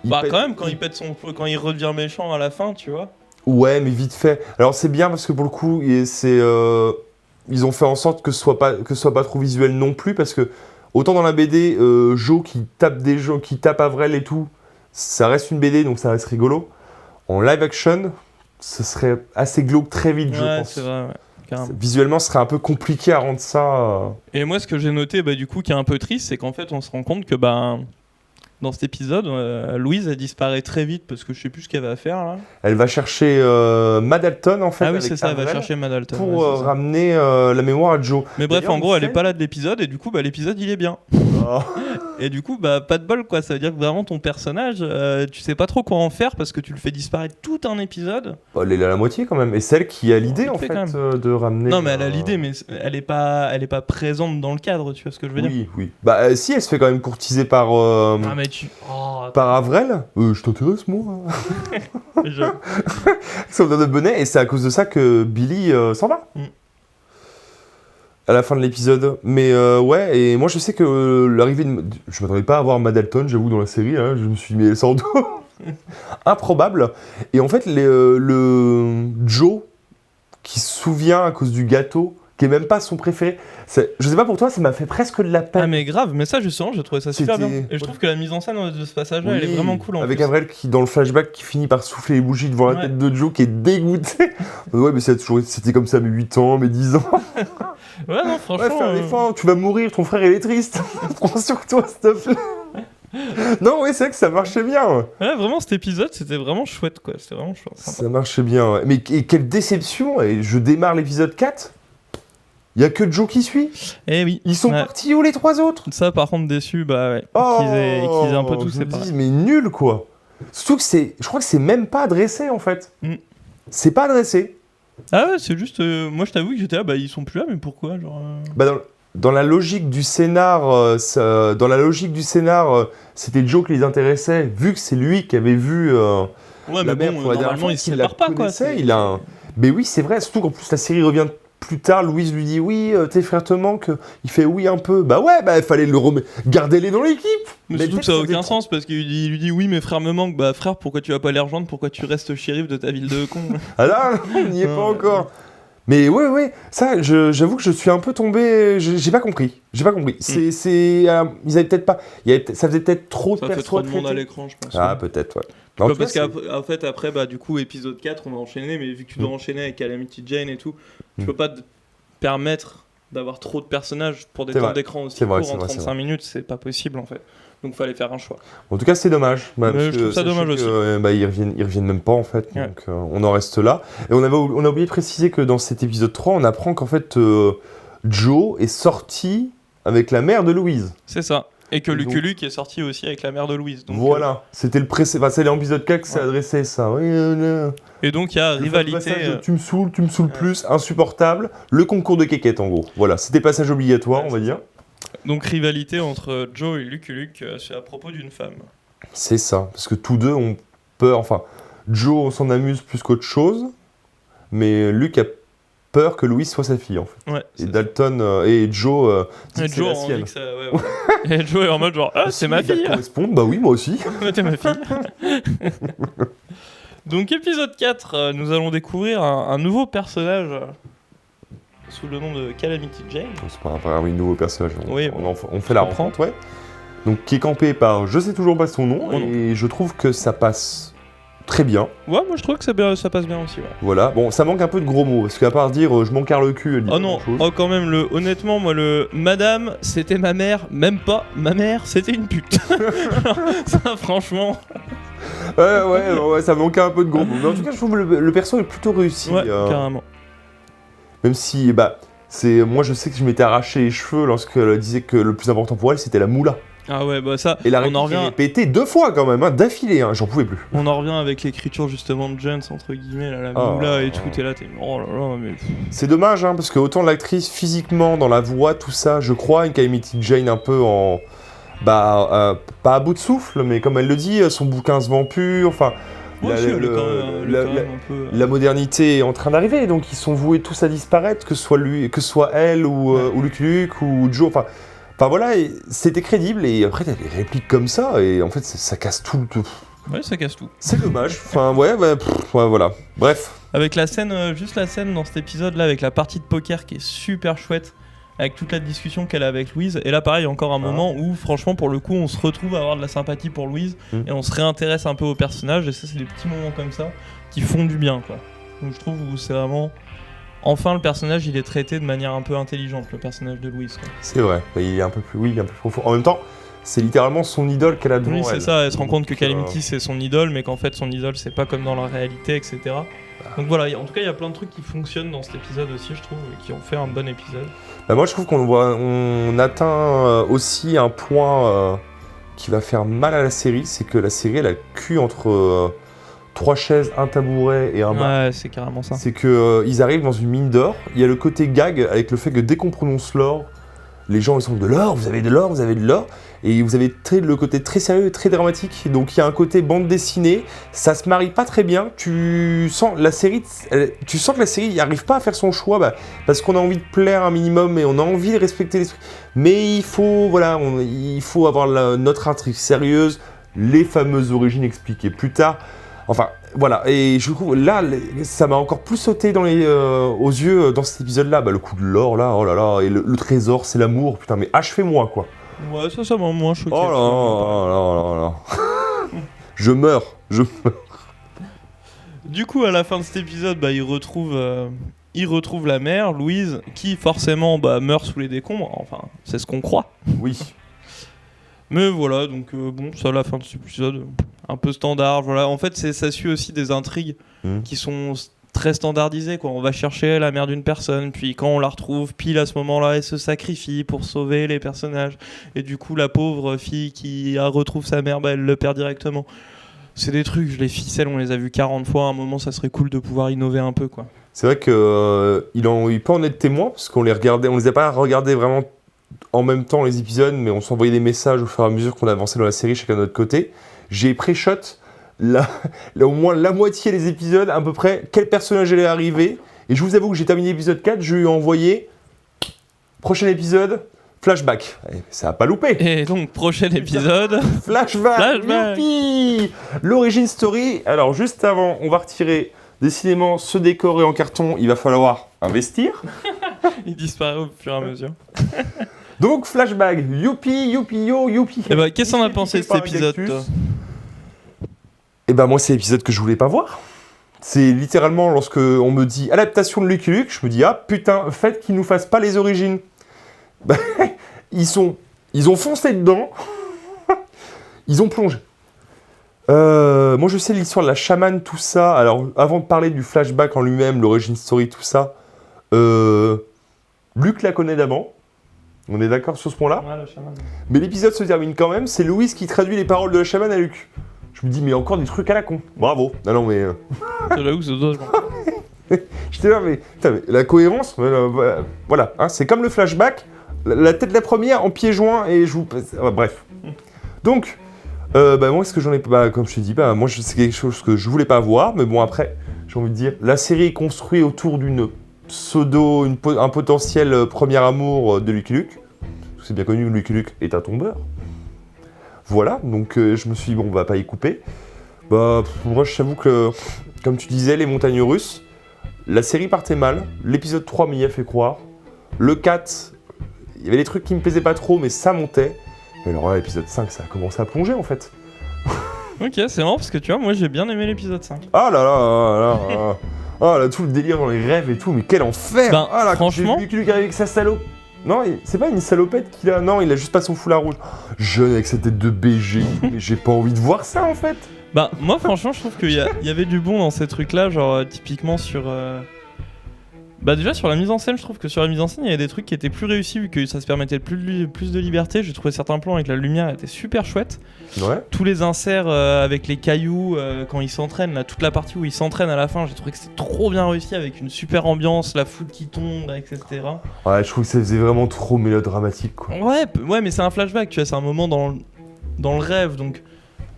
Quand même, quand il pète quand il redevient méchant à la fin, tu vois. Ouais, mais vite fait. Alors c'est bien parce que pour le coup, ils ont fait en sorte que ce soit pas trop visuel non plus, parce que autant dans la BD, Joe qui tape Avril et tout, ça reste une BD, donc ça reste rigolo. En live action, ce serait assez glauque très vite, je pense. C'est vrai, ouais. Carrément. Visuellement, ce serait un peu compliqué à rendre ça... Et moi, ce que j'ai noté, du coup, qui est un peu triste, c'est qu'en fait, on se rend compte que, dans cet épisode, Louise, elle disparaît très vite, parce que je sais plus ce qu'elle va faire, là. Elle va chercher Madalton, en fait. Ah oui, avec c'est ça, elle va Avril, chercher Madalton. pour ramener la mémoire à Joe. Mais bref, D'ailleurs, en gros, elle est scène- pas là de l'épisode, et du coup, l'épisode, il est bien. Oh. Et du coup, pas de bol, quoi. Ça veut dire que vraiment, ton personnage, tu sais pas trop quoi en faire, parce que tu le fais disparaître tout un épisode. Elle est là à la moitié, quand même. Et celle qui a l'idée, en fait, quand même. de ramener... Non, mais elle a l'idée, mais elle est pas présente dans le cadre, tu vois ce que je veux dire. Oui. Bah, si, elle se fait quand même courtiser par... Ah, mais tu... par Avril. Je t'intéresse, moi. Je- Ça me donne de bonnet, et c'est à cause de ça que Billy s'en va. À la fin de l'épisode. Mais ouais, et moi je sais que l'arrivée de... Je m'attendais pas à voir Madalton, j'avoue, dans la série, hein, je me suis mis sans dos. Improbable. Et en fait, le Joe, qui se souvient à cause du gâteau, qui est même pas son préféré, je sais pas pour toi, ça m'a fait presque de la peine. Ah mais grave, mais ça justement j'ai trouvé ça super bien. C'était- Et je trouve que la mise en scène de ce passage-là, Oui, elle est vraiment cool en avec plus. Avril qui, dans le flashback, qui finit par souffler les bougies devant la Ouais. tête de Joe, qui est dégoûté. Ouais, mais c'était comme ça à mes 8 ans, mes 10 ans. Ouais, non, franchement. Ouais, fais un effort, tu vas mourir, ton frère il est triste. Prends sur toi, s'il te plaît. Non, oui, c'est vrai que ça marchait bien. Ouais, vraiment cet épisode c'était vraiment chouette quoi. C'était vraiment chouette. Ça marchait bien, ouais. Mais et quelle déception. Et je démarre l'épisode 4. Il y a que Joe qui suit. Eh oui. Ils sont Ouais. partis où les trois autres? Ça par contre déçu, ouais. Oh, qu'ils aient un peu tous je me séparés. dis, mais nul quoi. Surtout que je crois que c'est même pas adressé en fait. Mm. C'est pas adressé. Ah ouais, c'est juste. Moi je t'avoue que j'étais là, ils sont plus là, mais pourquoi genre, Bah dans la logique du scénar, c'était Joe qui les intéressait, vu que c'est lui qui avait vu Ouais, la mais mère bon, pour la dernière normalement fois, il se qu'il la sépare pas quoi. connaissait, il a un... Mais oui, c'est vrai, surtout qu'en plus la série revient plus tard, Louise lui dit oui, tes frères te manquent, il fait oui un peu, bah ouais, il fallait le garder-les dans l'équipe. Mais surtout que ça n'a aucun sens parce qu'il lui dit oui mes frères me manquent, bah frère pourquoi tu vas pas les rejoindre, pourquoi tu restes shérif de ta ville de con. Ah là, on n'y est pas encore. Mais ouais, ça, j'avoue que je suis un peu tombé, j'ai pas compris. Ils avaient peut-être pas, ça faisait peut-être trop de Ça fait persos trop à de monde à traiter. l'écran je pense. Ah peut-être, ouais. Bah, En tout parce cas, qu'en fait après du coup épisode 4 on va enchaîner, mais vu que tu dois enchaîner avec Calamity Jane et tout, tu peux pas te permettre d'avoir trop de personnages pour des C'est temps vrai. d'écran aussi C'est vrai, courts c'est en vrai, c'est 35 minutes, c'est pas possible en fait. Donc fallait faire un choix. En tout cas, c'est dommage. Bah, Mais parce je trouve ça que dommage sachez aussi. que, ils reviennent même pas en fait. Ouais. Donc on en reste là. Et on a oublié de préciser que dans cet épisode 3, on apprend qu'en fait Joe est sorti avec la mère de Louise. C'est ça. Et que Et Lucky donc- Luke est sorti aussi avec la mère de Louise. Donc, Voilà. C'était le précédent. C'est l'épisode 4 que c'est Ouais. adressé ça. Oui, et donc il y a le rivalité. passage, tu me saoules plus, insupportable. Le concours de quéquette en gros. Voilà. C'était passage obligatoire, Ouais, on va c'est dire. Donc rivalité entre Joe et Lucky Luke c'est à propos d'une femme. C'est ça. Parce que tous deux ont peur. Enfin, Joe on s'en amuse plus qu'autre chose. Mais Luke a peur que Louise soit sa fille en fait. Ouais. Et Dalton et Joe dit Et que c'est Joe la a envie sienne. que ça. Ouais. Et Joe est en mode genre ah c'est ma fille. Correspondent, bah oui, moi aussi. T'es ma fille. Donc épisode 4, nous allons découvrir un nouveau personnage sous le nom de Calamity Jane. C'est pas un nouveau personnage. Oui, On fait la comprends. rencontre, ouais. Donc qui est campé par, je sais toujours pas son nom, Moi non et je trouve que ça passe très bien. Ouais, moi je trouve que ça passe bien aussi. Ouais. Voilà. Bon, ça manque un peu de gros mots, parce qu'à part dire je m'encarre le cul, elle dit Oh pas non, grand-chose. oh quand même, honnêtement, moi madame, c'était ma mère, même pas, ma mère, c'était une pute. Ça, franchement. Ouais, ça manquait un peu de gros mots. Mais en tout cas, je trouve le perso est plutôt réussi. Ouais, carrément. Même si, moi je sais que je m'étais arraché les cheveux lorsqu'elle disait que le plus important pour elle, c'était la moula. Ah ouais, bah ça, Et la on en réplique est revient. répétée 2 fois quand même, d'affilée, j'en pouvais plus. On en revient avec l'écriture justement de Jones, entre guillemets, là, la Oh. moula et tout, t'es là, oh là là, mais... C'est dommage, parce que autant l'actrice, physiquement, dans la voix, tout ça, je crois, une Calamity Jane un peu en... pas à bout de souffle, mais comme elle le dit, son bouquin se vend plus, enfin... Ouais, si, elle est quand même un peu... La modernité est en train d'arriver, donc ils sont voués tous à disparaître, que ce soit elle ou Lucky Luke ou Joe, enfin voilà, et c'était crédible, et après t'as des répliques comme ça, et en fait ça casse tout Ouais, ça casse tout. C'est dommage. Enfin, ouais, voilà. Bref. Avec la scène, juste la scène dans cet épisode-là, avec la partie de poker qui est super chouette, avec toute la discussion qu'elle a avec Louise. Et là, pareil, encore un moment où, franchement, pour le coup, on se retrouve à avoir de la sympathie pour Louise et on se réintéresse un peu au personnage. Et ça, c'est des petits moments comme ça qui font du bien, quoi. Donc, je trouve où c'est vraiment... Enfin, le personnage, il est traité de manière un peu intelligente, le personnage de Louise, quoi. C'est vrai. Il est un peu plus profond. En même temps, c'est littéralement son idole qu'elle a devant elle. Oui, c'est ça. Elle se rend compte que Donc, Calamity, c'est son idole, mais qu'en fait, son idole, c'est pas comme dans la réalité, etc. Donc voilà, en tout cas, il y a plein de trucs qui fonctionnent dans cet épisode aussi, je trouve, et qui ont fait un bon épisode. Bah moi, je trouve on atteint aussi un point qui va faire mal à la série, c'est que la série, elle a le cul entre 3 chaises, un tabouret et un bar. Ouais, c'est carrément ça. C'est que ils arrivent dans une mine d'or. Il y a le côté gag avec le fait que dès qu'on prononce l'or, les gens ils sont de l'or, vous avez de l'or, vous avez de l'or. Et vous avez le côté très sérieux et très dramatique. Donc il y a un côté bande dessinée, ça se marie pas très bien. Tu sens que la série n'arrive pas à faire son choix parce qu'on a envie de plaire un minimum et on a envie de respecter les trucs. Mais il faut, il faut avoir notre intrigue sérieuse, les fameuses origines expliquées plus tard. Enfin, voilà. Et je trouve, là, ça m'a encore plus sauté aux yeux dans cet épisode-là. Le coup de l'or, là, oh là là. Et le trésor, c'est l'amour. Putain, mais achevez-moi, quoi. Ouais, ça m'a moins choqué. Oh là. Je meurs. Du coup, à la fin de cet épisode, il retrouve la mère, Louise, qui forcément meurt sous les décombres. Enfin, c'est ce qu'on croit. Oui. Mais voilà, donc ça, la fin de cet épisode, un peu standard. Voilà. En fait, ça suit aussi des intrigues qui sont très standardisées, quoi. On va chercher la mère d'une personne, puis quand on la retrouve, pile à ce moment-là, elle se sacrifie pour sauver les personnages. Et du coup, la pauvre fille qui retrouve sa mère, elle le perd directement. C'est des trucs, les ficelles, on les a vus 40 fois. À un moment, ça serait cool de pouvoir innover un peu, quoi. C'est vrai qu'il peut en être témoin, parce qu'on les a pas regardés vraiment en même temps les épisodes, mais on s'envoyait des messages au fur et à mesure qu'on avançait dans la série, chacun de notre côté. J'ai pré-shot au moins la moitié des épisodes, à peu près, quel personnage allait arriver. Et je vous avoue que j'ai terminé l'épisode 4, je lui ai envoyé prochain épisode, flashback. Et ça a pas loupé. Et donc, prochain épisode... Flashback. Youpi. L'origin story. Alors, juste avant, on va retirer décidément ce décor en carton, il va falloir investir. Il disparaît au fur et à mesure. Donc, flashback. Youpi, youpi. Et qu'est-ce qu'on a pensé de cet épisode, toi ? Moi, c'est l'épisode que je voulais pas voir. C'est littéralement lorsque on me dit adaptation de Lucky Luke, je me dis putain, faites qu'ils nous fassent pas les origines. Ils ont foncé dedans. Ils ont plongé. Moi, je sais l'histoire de la chamane, tout ça. Alors, avant de parler du flashback en lui-même, l'origin story, tout ça, Luke la connaît d'avant. On est d'accord sur ce point-là ? Ouais, la chamane. Mais l'épisode se termine quand même. C'est Louise qui traduit les paroles de la chamane à Luke. Je me dis, mais encore des trucs à la con. Bravo. Non, mais... C'est là où c'est dommage. J'étais là, mais la cohérence, voilà. C'est comme le flashback. La tête de la première en pieds joints et je vous... bref. Donc, moi, ce que j'en ai... comme je t'ai dit, moi, c'est quelque chose que je voulais pas voir. Mais bon, après, j'ai envie de dire, la série est construite autour d'une un potentiel premier amour de Lucky Luke. C'est bien connu que Lucky Luke est un tombeur. Voilà, donc je me suis dit, on va pas y couper. Moi, je t'avoue que, comme tu disais, les montagnes russes, la série partait mal. L'épisode 3 m'y a fait croire. Le 4, il y avait des trucs qui me plaisaient pas trop, mais ça montait. Et alors là, l'épisode 5, ça a commencé à plonger, en fait. Ok, c'est marrant, parce que tu vois, moi, j'ai bien aimé l'épisode 5. Ah là, tout le délire dans les rêves et tout, mais quel enfer. Franchement... Lucky Luke avec sa salope. Non, c'est pas une salopette qu'il a. Non, il a juste pas son foulard rouge. Jeune avec sa tête de BG. Mais j'ai pas envie de voir ça en fait. Moi franchement, je trouve qu'il y avait du bon dans ces trucs-là, genre typiquement sur. Déjà sur la mise en scène, je trouve que sur la mise en scène, il y avait des trucs qui étaient plus réussis vu que ça se permettait plus de liberté. J'ai trouvé certains plans avec la lumière étaient super chouettes. Ouais. Tous les inserts avec les cailloux quand ils s'entraînent, là, toute la partie où ils s'entraînent à la fin, j'ai trouvé que c'était trop bien réussi avec une super ambiance, la foule qui tombe, etc. Ouais, je trouve que ça faisait vraiment trop mélodramatique, quoi. Ouais, mais c'est un flashback, tu vois, c'est un moment dans le rêve, donc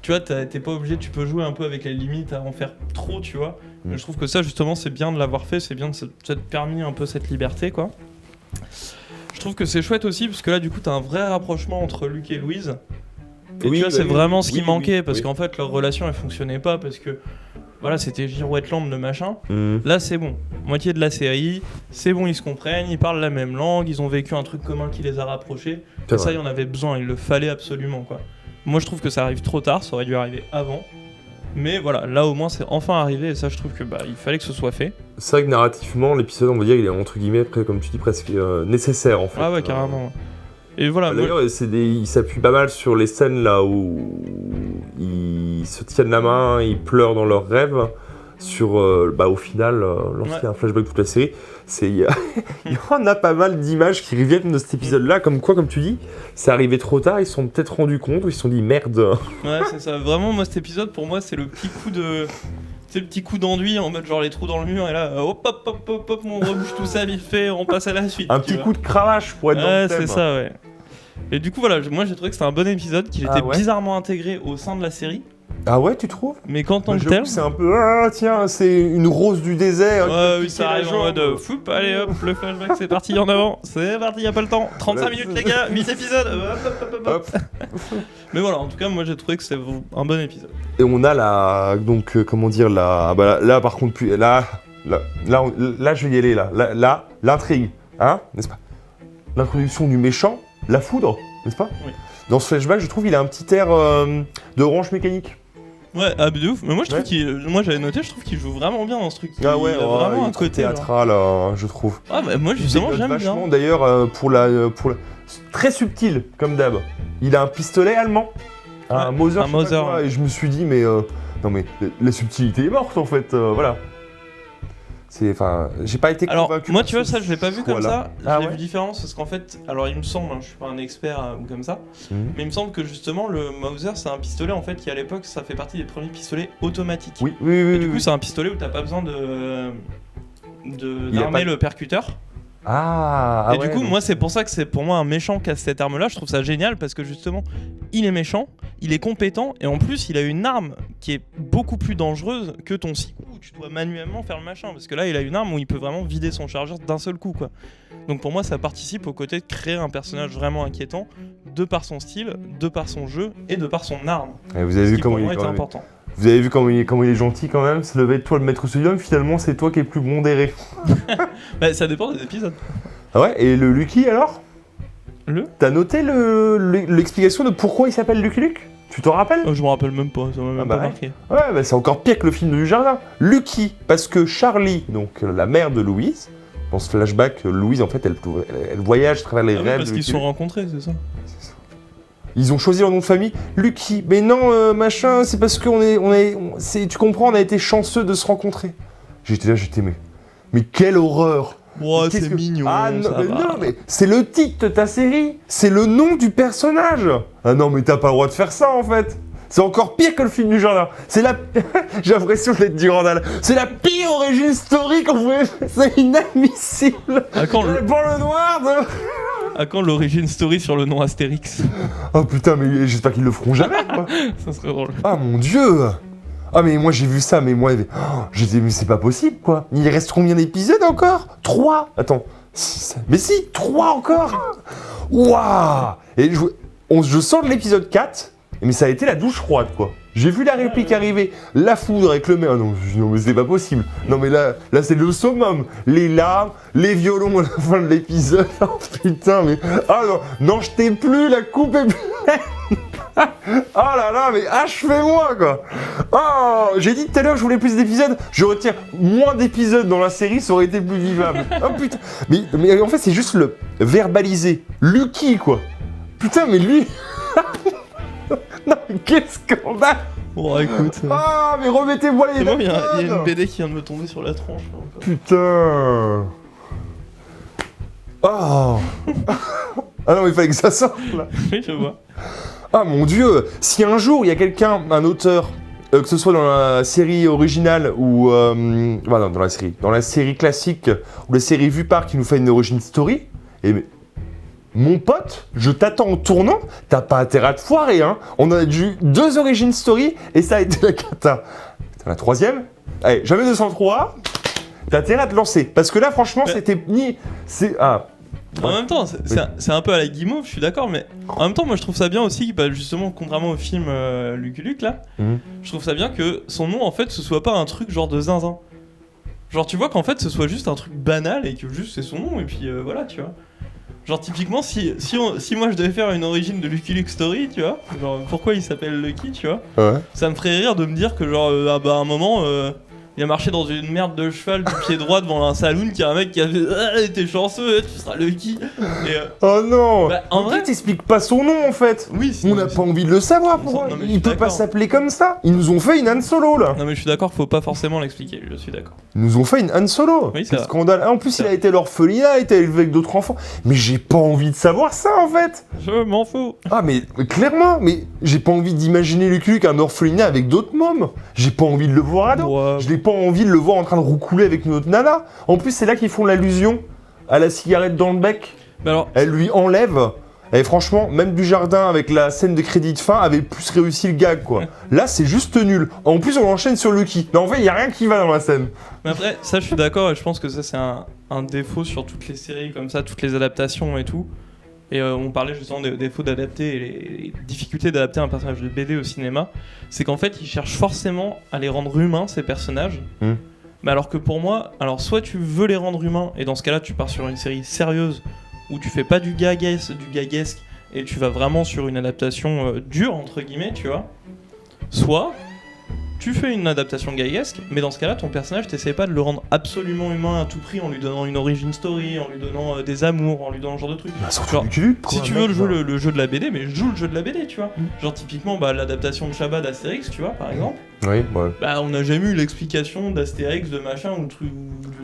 tu vois, t'es pas obligé, tu peux jouer un peu avec les limites à en faire trop, tu vois. Mais je trouve que ça, justement, c'est bien de l'avoir fait, c'est bien de s'être permis un peu cette liberté, quoi. Je trouve que c'est chouette aussi, parce que là, du coup, t'as un vrai rapprochement entre Luke et Louise. Et Oui, tu vois, bah c'est oui, vraiment ce qui oui, manquait, oui, parce oui. qu'en fait, leur relation, elle fonctionnait pas, parce que, voilà, c'était Girouette-Lambe, le machin. Mhm. Là, c'est bon. Moitié de la série, c'est bon, ils se comprennent, ils parlent la même langue, ils ont vécu un truc commun qui les a rapprochés. C'est Et ça, vrai. il y en avait besoin, il le fallait absolument, quoi. Moi, je trouve que ça arrive trop tard, ça aurait dû arriver avant. Mais voilà, là au moins c'est enfin arrivé et ça je trouve que il fallait que ce soit fait. C'est vrai que narrativement, l'épisode, on va dire, il est entre guillemets, comme tu dis, presque nécessaire en fait. Ah ouais, carrément. Et voilà. D'ailleurs, il s'appuie pas mal sur les scènes là où ils se tiennent la main, ils pleurent dans leurs rêves. Sur, au final, lorsqu'il y a un flashback de toute la série, il y en a pas mal d'images qui reviennent de cet épisode-là, comme quoi, comme tu dis, c'est arrivé trop tard, ils se sont peut-être rendus compte, ou ils se sont dit merde. Ouais, c'est ça. Vraiment, moi, cet épisode, pour moi, c'est le petit coup de. C'est le petit coup d'enduit en mode genre les trous dans le mur et là, hop, on rebouche tout ça vite fait, on passe à la suite. Un petit coup de cravache pour être dans le thème. c'est ça, ouais. Et du coup, voilà, moi j'ai trouvé que c'était un bon épisode, qu'il était ouais. bizarrement intégré au sein de la série. Ah ouais, tu trouves? Mais qu'en tant que tel. C'est un peu, tiens, c'est une rose du désert. Ouais, oui, ça arrive en mode, foup, allez hop, le flashback, c'est parti en avant, c'est parti, y a pas le temps. 35 minutes, les gars, 8 épisodes. Hop. Mais voilà, en tout cas, moi j'ai trouvé que c'était un bon épisode. Et on a là par contre, là, je vais y aller, là, l'intrigue, hein, n'est-ce pas? L'introduction du méchant, la foudre, n'est-ce pas? Oui. Dans ce flashback, je trouve qu'il a un petit air d'Orange Mécanique. Ouais, de ouf. Mais moi, je trouve moi j'avais noté, je trouve qu'il joue vraiment bien dans ce truc. Ah ouais, il a vraiment un côté théâtral, je trouve. Ah bah moi justement, j'aime bien. D'ailleurs, pour la très subtil comme d'hab. Il a un pistolet allemand, un Mauser. Et je me suis dit, mais non mais la subtilité est morte en fait. Voilà. J'ai pas été convaincu. Alors, moi, tu vois, ça, je l'ai pas vu comme ça. Ah J'ai ouais vu différence parce qu'en fait, alors il me semble, je suis pas un expert ou comme ça, mais il me semble que justement, le Mauser, c'est un pistolet en fait qui à l'époque, ça fait partie des premiers pistolets automatiques. Oui. Et du coup, c'est un pistolet où t'as pas besoin d'armer le percuteur. Ah, et du coup, moi, c'est pour ça que c'est pour moi un méchant qui a cette arme-là. Je trouve ça génial parce que justement, il est méchant, il est compétent et en plus, il a une arme qui est beaucoup plus dangereuse que ton 6 coups où tu dois manuellement faire le machin. Parce que là, il a une arme où il peut vraiment vider son chargeur d'un seul coup, quoi. Donc pour moi, ça participe au côté de créer un personnage vraiment inquiétant de par son style, de par son jeu et de par son arme. Et vous avez vu comment il est important. Vous avez vu comment il est gentil quand même. Ça devait être toi le maître Sudium, finalement c'est toi qui es le plus bondéré. Ça dépend des épisodes. Ah ouais, et le Lucky alors? T'as noté l'explication de pourquoi il s'appelle Lucky Luke? Tu t'en rappelles? Je me rappelle même pas, ça m'a même pas marqué. Ouais, c'est encore pire que le film du jardin. Lucky, parce que Charlie, donc la mère de Louise, dans ce flashback, Louise en fait elle voyage à travers les rêves. Parce qu'ils se sont rencontrés, c'est ça? Ils ont choisi leur nom de famille, Lucky. Mais non, machin, c'est parce que tu comprends, on a été chanceux de se rencontrer. J'étais là, mais quelle horreur! Ouais, c'est mignon. Ah non, mais c'est le titre de ta série, c'est le nom du personnage. Ah non, mais t'as pas le droit de faire ça en fait. C'est encore pire que le film du jardin. J'ai l'impression d'être du Randall. C'est la pire origin story qu'on pouvait faire. C'est inadmissible. À quand le noir de... À quand l'origin story sur le nom Astérix? Oh putain, mais j'espère qu'ils le feront jamais, quoi. Ça serait drôle. Ah mon dieu. Ah mais moi j'ai vu ça, mais moi... j'ai dit, mais c'est pas possible, quoi. Il reste combien d'épisodes encore? 3. Attends. 6. Mais si, 3 encore. Waouh. Et je sors de l'épisode 4, mais ça a été la douche froide, quoi. J'ai vu la réplique arriver, la foudre avec le maire. Non, mais c'est pas possible. Non, mais là c'est le summum. Les larmes, les violons à la fin de l'épisode. Oh putain, mais. Ah non, je t'ai plus, la coupe est pleine. Oh là là, mais achevez-moi, quoi. Oh, j'ai dit tout à l'heure que je voulais plus d'épisodes. Je retire moins d'épisodes dans la série, ça aurait été plus vivable. Oh putain. Mais en fait, c'est juste le verbaliser. Lucky, quoi. Putain, mais lui. Non, mais quel scandale! Bon, écoute. Ah, mais remettez-moi les. C'est bon, il y a une BD qui vient de me tomber sur la tronche. Putain! Oh! Ah non, mais il fallait que ça sorte là! Oui, je vois. Ah mon dieu! Si un jour il y a quelqu'un, un auteur, que ce soit dans la série originale ou. Voilà, dans la série classique ou la série vue par qui nous fait une origin story, et. Mon pote, je t'attends au tournant, t'as pas intérêt à te foirer, hein. On a eu 2 origin story et ça a été la cata. Putain, la 3e, allez, jamais 203, t'as intérêt à te lancer. Parce que là, franchement, c'était ni... En même temps, c'est un peu à la Guimauve, je suis d'accord, mais en même temps, moi je trouve ça bien aussi, bah, justement, contrairement au film Lucky Luke là, je trouve ça bien que son nom en fait ce soit pas un truc genre de zinzin. Genre, tu vois qu'en fait ce soit juste un truc banal et que juste c'est son nom, et puis voilà, tu vois. Genre, typiquement, si moi je devais faire une origine de Lucky Luke Story, tu vois, genre pourquoi il s'appelle Lucky, tu vois, ça me ferait rire de me dire que, genre, à un moment. Il a marché dans une merde de cheval du pied droit devant un saloon qui a un mec qui a fait ah, t'es chanceux, tu seras Lucky. Oh non bah, en vrai, t'expliques pas son nom en fait. Oui, on n'a pas envie de le savoir. Il peut pas s'appeler comme ça. Ils nous ont fait une Han Solo là. Non mais je suis d'accord, faut pas forcément l'expliquer, je suis d'accord. Ils nous ont fait une Han Solo. Oui, c'est scandale. En plus, il a été l'orphelinat, il a été élevé avec d'autres enfants. Mais j'ai pas envie de savoir ça en fait. Je m'en fous. Ah mais clairement, mais j'ai pas envie d'imaginer Lucky Luke un orphelinat avec d'autres mômes. J'ai pas envie de le voir ado. Ouais. Je n'ai pas envie de le voir en train de roucouler avec une autre nana. En plus, c'est là qu'ils font l'allusion à la cigarette dans le bec. Bah alors... Elle lui enlève. Et franchement, même Dujardin avec la scène de crédit de fin avait plus réussi le gag quoi. Là, c'est juste nul. En plus, on enchaîne sur Lucky. Mais en fait, il y a rien qui va dans la scène. Mais après, ça, je suis d'accord et je pense que ça, c'est un défaut sur toutes les séries comme ça, toutes les adaptations et tout. Et on parlait justement des défauts d'adapter et les difficultés d'adapter un personnage de BD au cinéma. C'est qu'en fait, ils cherchent forcément à les rendre humains, ces personnages. Mais alors que pour moi, alors soit tu veux les rendre humains, et dans ce cas-là, tu pars sur une série sérieuse, où tu fais pas du gaguesque, et tu vas vraiment sur une adaptation dure, entre guillemets, tu vois. Soit tu fais une adaptation gaguesque, mais dans ce cas-là, ton personnage, t'essayes pas de le rendre absolument humain à tout prix en lui donnant une origin story, en lui donnant des amours, en lui donnant ce genre de trucs. Bah, genre, si tu veux le jeu de la BD, mais joue le jeu de la BD, tu vois. Genre typiquement, bah, l'adaptation de Chabat d'Astérix, tu vois, par exemple. Oui, ouais. Bah, on n'a jamais eu l'explication d'Astérix, de machin, ou de truc,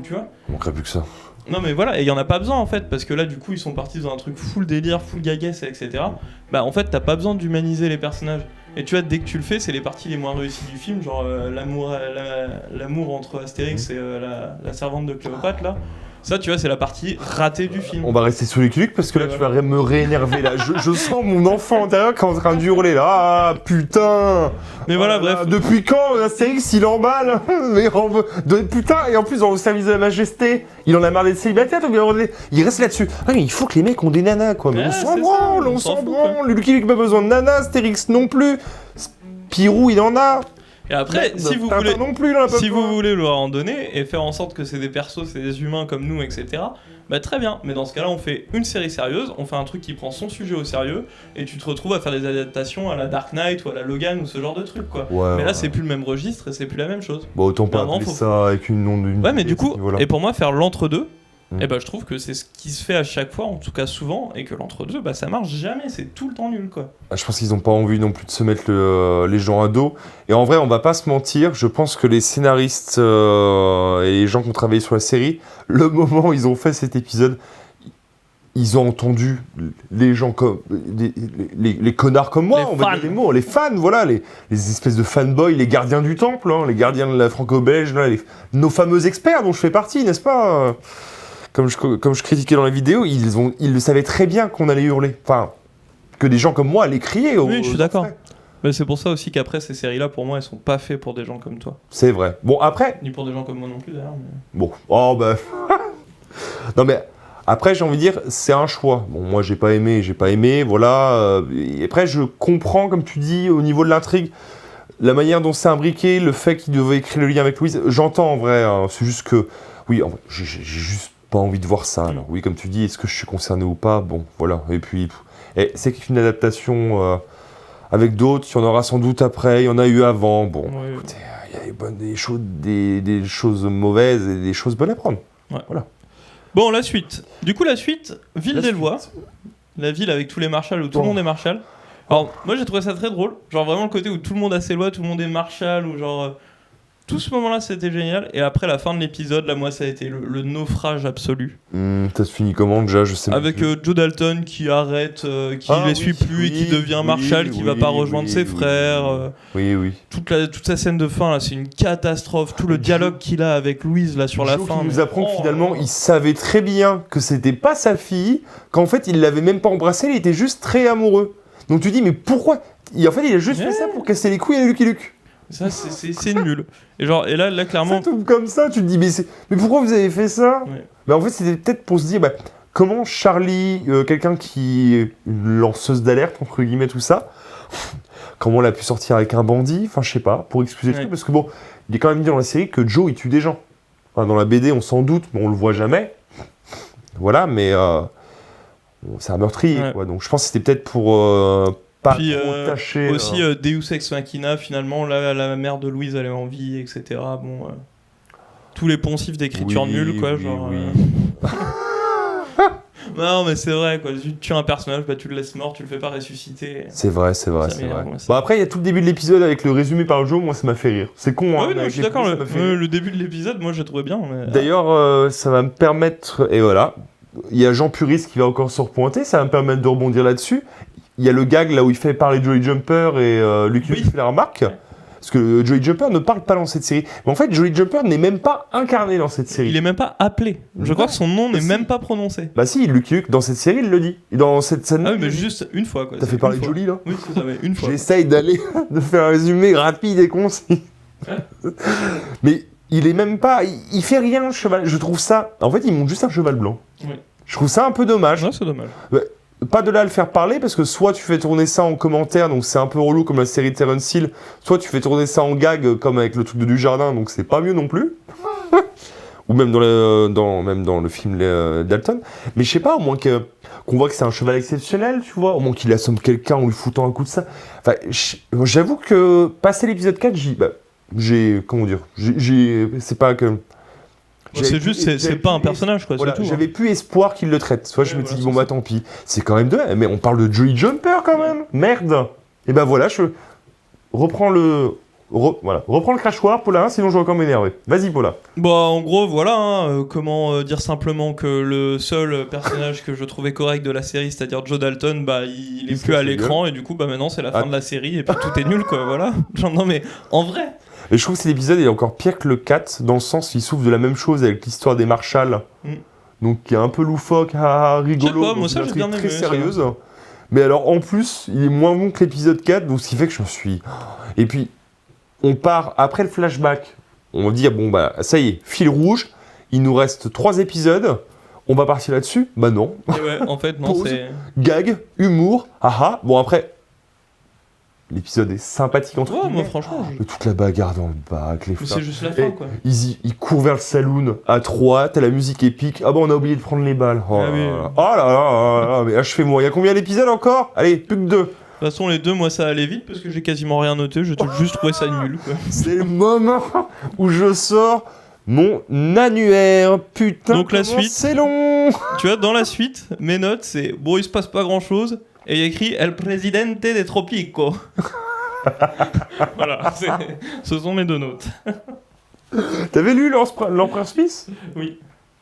tu vois. Il manquerait plus que ça. Non mais voilà, et il y en a pas besoin en fait, parce que là du coup ils sont partis dans un truc full délire, full gaguesse, etc. Bah en fait t'as pas besoin d'humaniser les personnages. Et tu vois, dès que tu le fais, c'est les parties les moins réussies du film, genre l'amour entre Astérix et la servante de Cléopâtre là. Ça, tu vois, c'est la partie ratée du film. On va rester sur Lucky Luke parce que là, tu vas me réénerver. Là. Je sens mon enfant intérieur qui est en train d'hurler là. Ah putain. Mais voilà, bref. Depuis quand Astérix il emballe? Mais putain, et en plus, dans le service de la majesté, il en a marre d'être célibataire. Il reste là-dessus. Ah, mais il faut que les mecs ont des nanas, quoi. Mais on s'en branle. Lucky Luke n'a pas besoin de nanas, Astérix non plus. Spirou, il en a. Et après, si vous voulez leur en donner et faire en sorte que c'est des persos, c'est des humains comme nous, etc., bah très bien. Mais dans ce cas-là, on fait une série sérieuse, on fait un truc qui prend son sujet au sérieux, et tu te retrouves à faire des adaptations à la Dark Knight ou à la Logan ou ce genre de truc, quoi. Ouais, mais là, c'est plus le même registre et c'est plus la même chose. Bon, autant pas appeler ça avec une nom d'une... Ouais, mais du coup, voilà. Et pour moi, faire l'entre-deux, et bah je trouve que c'est ce qui se fait à chaque fois, en tout cas souvent, et que l'entre-deux, bah ça marche jamais, c'est tout le temps nul quoi. Je pense qu'ils n'ont pas envie non plus de se mettre les gens à dos. Et en vrai, on va pas se mentir, je pense que les scénaristes et les gens qui ont travaillé sur la série, le moment où ils ont fait cet épisode, ils ont entendu les gens comme les connards comme moi, on va dire les mots, les fans, voilà, les espèces de fanboys, les gardiens du temple, hein, les gardiens de la franco-belge, là, nos fameux experts dont je fais partie, n'est-ce pas ? Comme je critiquais dans la vidéo, ils le savaient très bien qu'on allait hurler. Enfin, que des gens comme moi allaient crier. Oui, je suis d'accord. Mais c'est pour ça aussi qu'après, ces séries-là, pour moi, elles sont pas faites pour des gens comme toi. C'est vrai. Bon, après... Ni pour des gens comme moi non plus, d'ailleurs. Mais... Bon, oh bah... non mais, après, j'ai envie de dire, c'est un choix. Bon, moi, j'ai pas aimé, voilà. Et après, je comprends, comme tu dis, au niveau de l'intrigue, la manière dont c'est imbriqué, le fait qu'il devait écrire le lien avec Louise, j'entends en vrai, hein, c'est juste que... Oui, en vrai, j'ai juste pas envie de voir ça. Alors, oui, comme tu dis, est-ce que je suis concerné ou pas? Bon, voilà. Et puis, c'est une adaptation avec d'autres. Il y en aura sans doute après. Il y en a eu avant. Bon, ouais, écoutez, il y a des choses mauvaises et des choses bonnes à prendre. Ouais. Voilà. Bon, la suite. Du coup, la suite, Ville d'Elvois. La ville avec tous les marshals où tout le monde est marshal. Alors, moi, j'ai trouvé ça très drôle. Genre, vraiment le côté où tout le monde a ses lois, tout le monde est marshal, ou genre... Tout ce moment-là, c'était génial. Et après la fin de l'épisode, là, moi, ça a été le naufrage absolu. T'as fini comment déjà? Je sais avec Joe Dalton qui arrête, qui les suit plus et qui devient Marshall, qui va pas rejoindre ses frères. Oui. Toute sa scène de fin, là, c'est une catastrophe. Tout le dialogue qu'il a avec Louise, là, sur la fin. Il nous apprend que finalement, il savait très bien que c'était pas sa fille, qu'en fait, il l'avait même pas embrassée, il était juste très amoureux. Donc tu dis, mais pourquoi? En fait, il a juste fait ça pour casser les couilles à Lucky Luke. Ça, c'est nul. Et là, clairement... Ça tombe comme ça, tu te dis, mais pourquoi vous avez fait ça? Mais en fait, c'était peut-être pour se dire, comment Charlie, quelqu'un qui est une lanceuse d'alerte, entre guillemets, tout ça, comment elle a pu sortir avec un bandit, enfin je sais pas, pour excuser le truc, parce que bon, il est quand même dit dans la série que Joe il tue des gens. Enfin, dans la BD on s'en doute, mais on le voit jamais. Voilà, mais c'est un meurtrier, quoi. Donc je pense que c'était peut-être pour pas Puis, trop tâcher. Aussi Deus Ex Machina, finalement, la mère de Louise elle est en vie, etc. Bon, tous les poncifs d'écriture nulle, quoi, genre. Non, mais c'est vrai, quoi. Tu tues un personnage, bah, tu le laisses mort, tu le fais pas ressusciter. C'est vrai. Bon, après, il y a tout le début de l'épisode avec le résumé par Joe, moi ça m'a fait rire. C'est con, hein. Oui, non, je suis d'accord, le début de l'épisode, moi j'ai trouvé bien. Mais... D'ailleurs, ça va me permettre, et voilà, il y a Jean Puris qui va encore se repointer, ça va me permettre de rebondir là-dessus. Il y a le gag là où il fait parler Jolly Jumper et Lucky Luke fait la remarque. Parce que Jolly Jumper ne parle pas dans cette série. Mais en fait, Jolly Jumper n'est même pas incarné dans cette série. Il est même pas appelé. Je crois que son nom n'est même pas prononcé. Bah si, Lucky Luke, dans cette série, il le dit. Dans cette scène. Ah oui, mais juste une fois, quoi. T'as fait parler de Jolly, là ? Oui, c'est ça, mais une fois. J'essaye de faire un résumé rapide et concis. Mais il est même pas... Il fait rien, le cheval. Je trouve ça... En fait, il monte juste un cheval blanc. Oui. Je trouve ça un peu dommage. Ouais, c'est dommage. Pas de là à le faire parler, parce que soit tu fais tourner ça en commentaire, donc c'est un peu relou comme la série Terence Hill, soit tu fais tourner ça en gag, comme avec le truc de Dujardin, donc c'est pas mieux non plus. Ou même dans le film Dalton. Mais je sais pas, au moins qu'on voit que c'est un cheval exceptionnel, tu vois, au moins qu'il assomme quelqu'un en lui foutant un coup de ça. Enfin, j'avoue que, passé l'épisode 4, c'est pas que... C'est juste, c'est pas un personnage, quoi, voilà, c'est tout. J'avais plus espoir qu'il le traite. Soit je m'étais dit, bon bah tant pis. C'est quand même mais on parle de Jolly Jumper quand même. Merde. Et bah voilà, je reprends le crachoir, Paula, sinon je vais encore m'énerver. Vas-y, Paula. Bah, en gros, voilà, comment dire simplement que le seul personnage que je trouvais correct de la série, c'est-à-dire Joe Dalton, bah, il est plus à l'écran, et du coup, bah, maintenant, c'est la fin de la série, et puis tout est nul, quoi, voilà. Genre, non, mais en vrai. Et je trouve que cet épisode est encore pire que le 4, dans le sens qu'il souffre de la même chose avec l'histoire des Marshall. Donc, qui est un peu loufoque, rigolo, je sais pas, moi ça, j'ai bien aimé, très sérieuse. Mais alors, en plus, il est moins bon que l'épisode 4, donc ce qui fait que je me suis... Et puis, on part après le flashback. On va dire, bon, bah, ça y est, fil rouge, il nous reste 3 épisodes, on va partir là-dessus ? Bah non. Et ouais, en fait, non, Pause, c'est... gag, humour, haha. Bon, après... L'épisode est sympathique entre guillemets. Moi franchement. Toute la bagarre dans le bac, les c'est juste la fin, quoi. Ils courent vers le saloon à 3, t'as la musique épique. Ah bah on a oublié de prendre les balles. Oh là là, mais achevez-moi. Il y a combien d'épisodes encore ? Allez, plus que 2. De toute façon, les 2, moi ça allait vite parce que j'ai quasiment rien noté. J'ai juste trouvé ça nul, quoi. C'est le moment où je sors mon annuaire. Putain, donc la suite, c'est long. Tu vois, dans la suite, mes notes, c'est bon, il se passe pas grand chose. Et il y a écrit El Presidente de Tropico. Voilà, ce sont mes 2 notes. T'avais lu l'Empereur Smith ? Oui.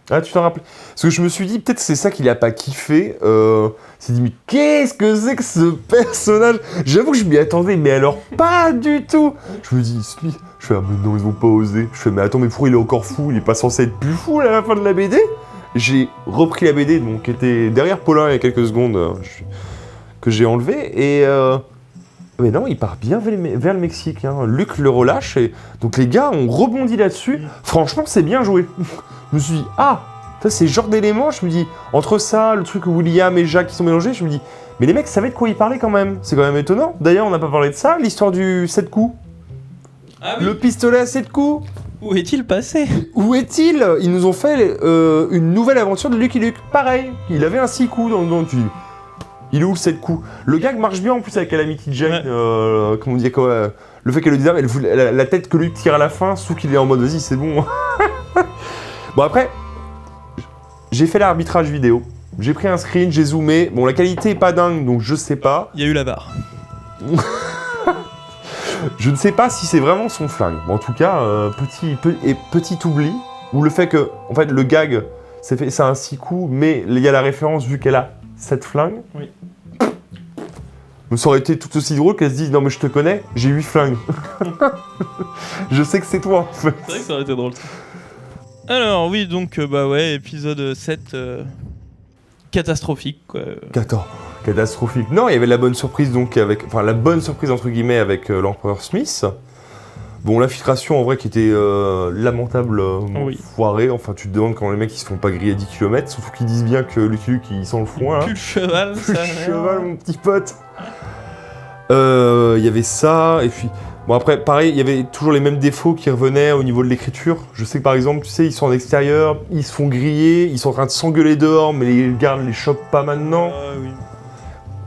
Ah, tu t'en rappelles ? Parce que je me suis dit, peut-être c'est ça qu'il a pas kiffé. Il s'est dit, mais qu'est-ce que c'est que ce personnage ? J'avoue que je m'y attendais, mais alors pas du tout. Je me dis, Smith, je fais, ah mais non, ils vont pas oser. Je fais, mais attends, mais pourquoi il est encore fou ? Il est pas censé être plus fou à la fin de la BD ? J'ai repris la BD, donc qui était derrière Paulin il y a quelques secondes. Que j'ai enlevé, et mais non, il part bien vers le Mexique, hein. Luc le relâche, et donc les gars ont rebondi là-dessus. Franchement, c'est bien joué. Je me suis dit, ça c'est ce genre d'élément, je me dis, entre ça, le truc où William et Jacques qui sont mélangés, je me dis, mais les mecs savaient de quoi ils parlaient quand même. C'est quand même étonnant. D'ailleurs, on n'a pas parlé de ça, l'histoire du 7 coups. Ah oui. Le pistolet à 7 coups. Où est-il passé ? Où est-il ? Ils nous ont fait une nouvelle aventure de Lucky Luke. Pareil, il avait un 6 coups dans le tu dis, il est où le 7 coups ? Le gag marche bien en plus avec Calamity Jane. Ouais. Comment dire quoi le fait qu'elle le dise, la tête que lui tire à la fin, sauf qu'il est en mode vas-y, c'est bon. Bon, après, j'ai fait l'arbitrage vidéo. J'ai pris un screen, j'ai zoomé. Bon, la qualité est pas dingue, donc je sais pas. Il y a eu la barre. Je ne sais pas si c'est vraiment son flingue. Bon, en tout cas, petit oubli. Ou le fait que, en fait, le gag, c'est un 6 coups, mais il y a la référence vu qu'elle a 7 flingues. Oui. Mais ça aurait été tout aussi drôle qu'elle se dise non mais je te connais, j'ai 8 flingues. Je sais que c'est toi en fait. C'est vrai que ça aurait été drôle. Alors oui, donc bah ouais, épisode 7 catastrophique quoi. Catastrophique. Non, il y avait la bonne surprise donc la bonne surprise entre guillemets avec l'Empereur Smith. Bon, l'infiltration en vrai qui était lamentable, foirée. Enfin, tu te demandes quand les mecs ils se font pas griller à 10 km, surtout qu'ils disent bien que Lucky Luke il sent le foin. Plus le cheval, Plus ça. le cheval, mon petit pote. Il y avait ça, et puis. Bon, après, pareil, il y avait toujours les mêmes défauts qui revenaient au niveau de l'écriture. Je sais que par exemple, tu sais, ils sont en extérieur, ils se font griller, ils sont en train de s'engueuler dehors, mais les gardes les chopent pas maintenant. Oui.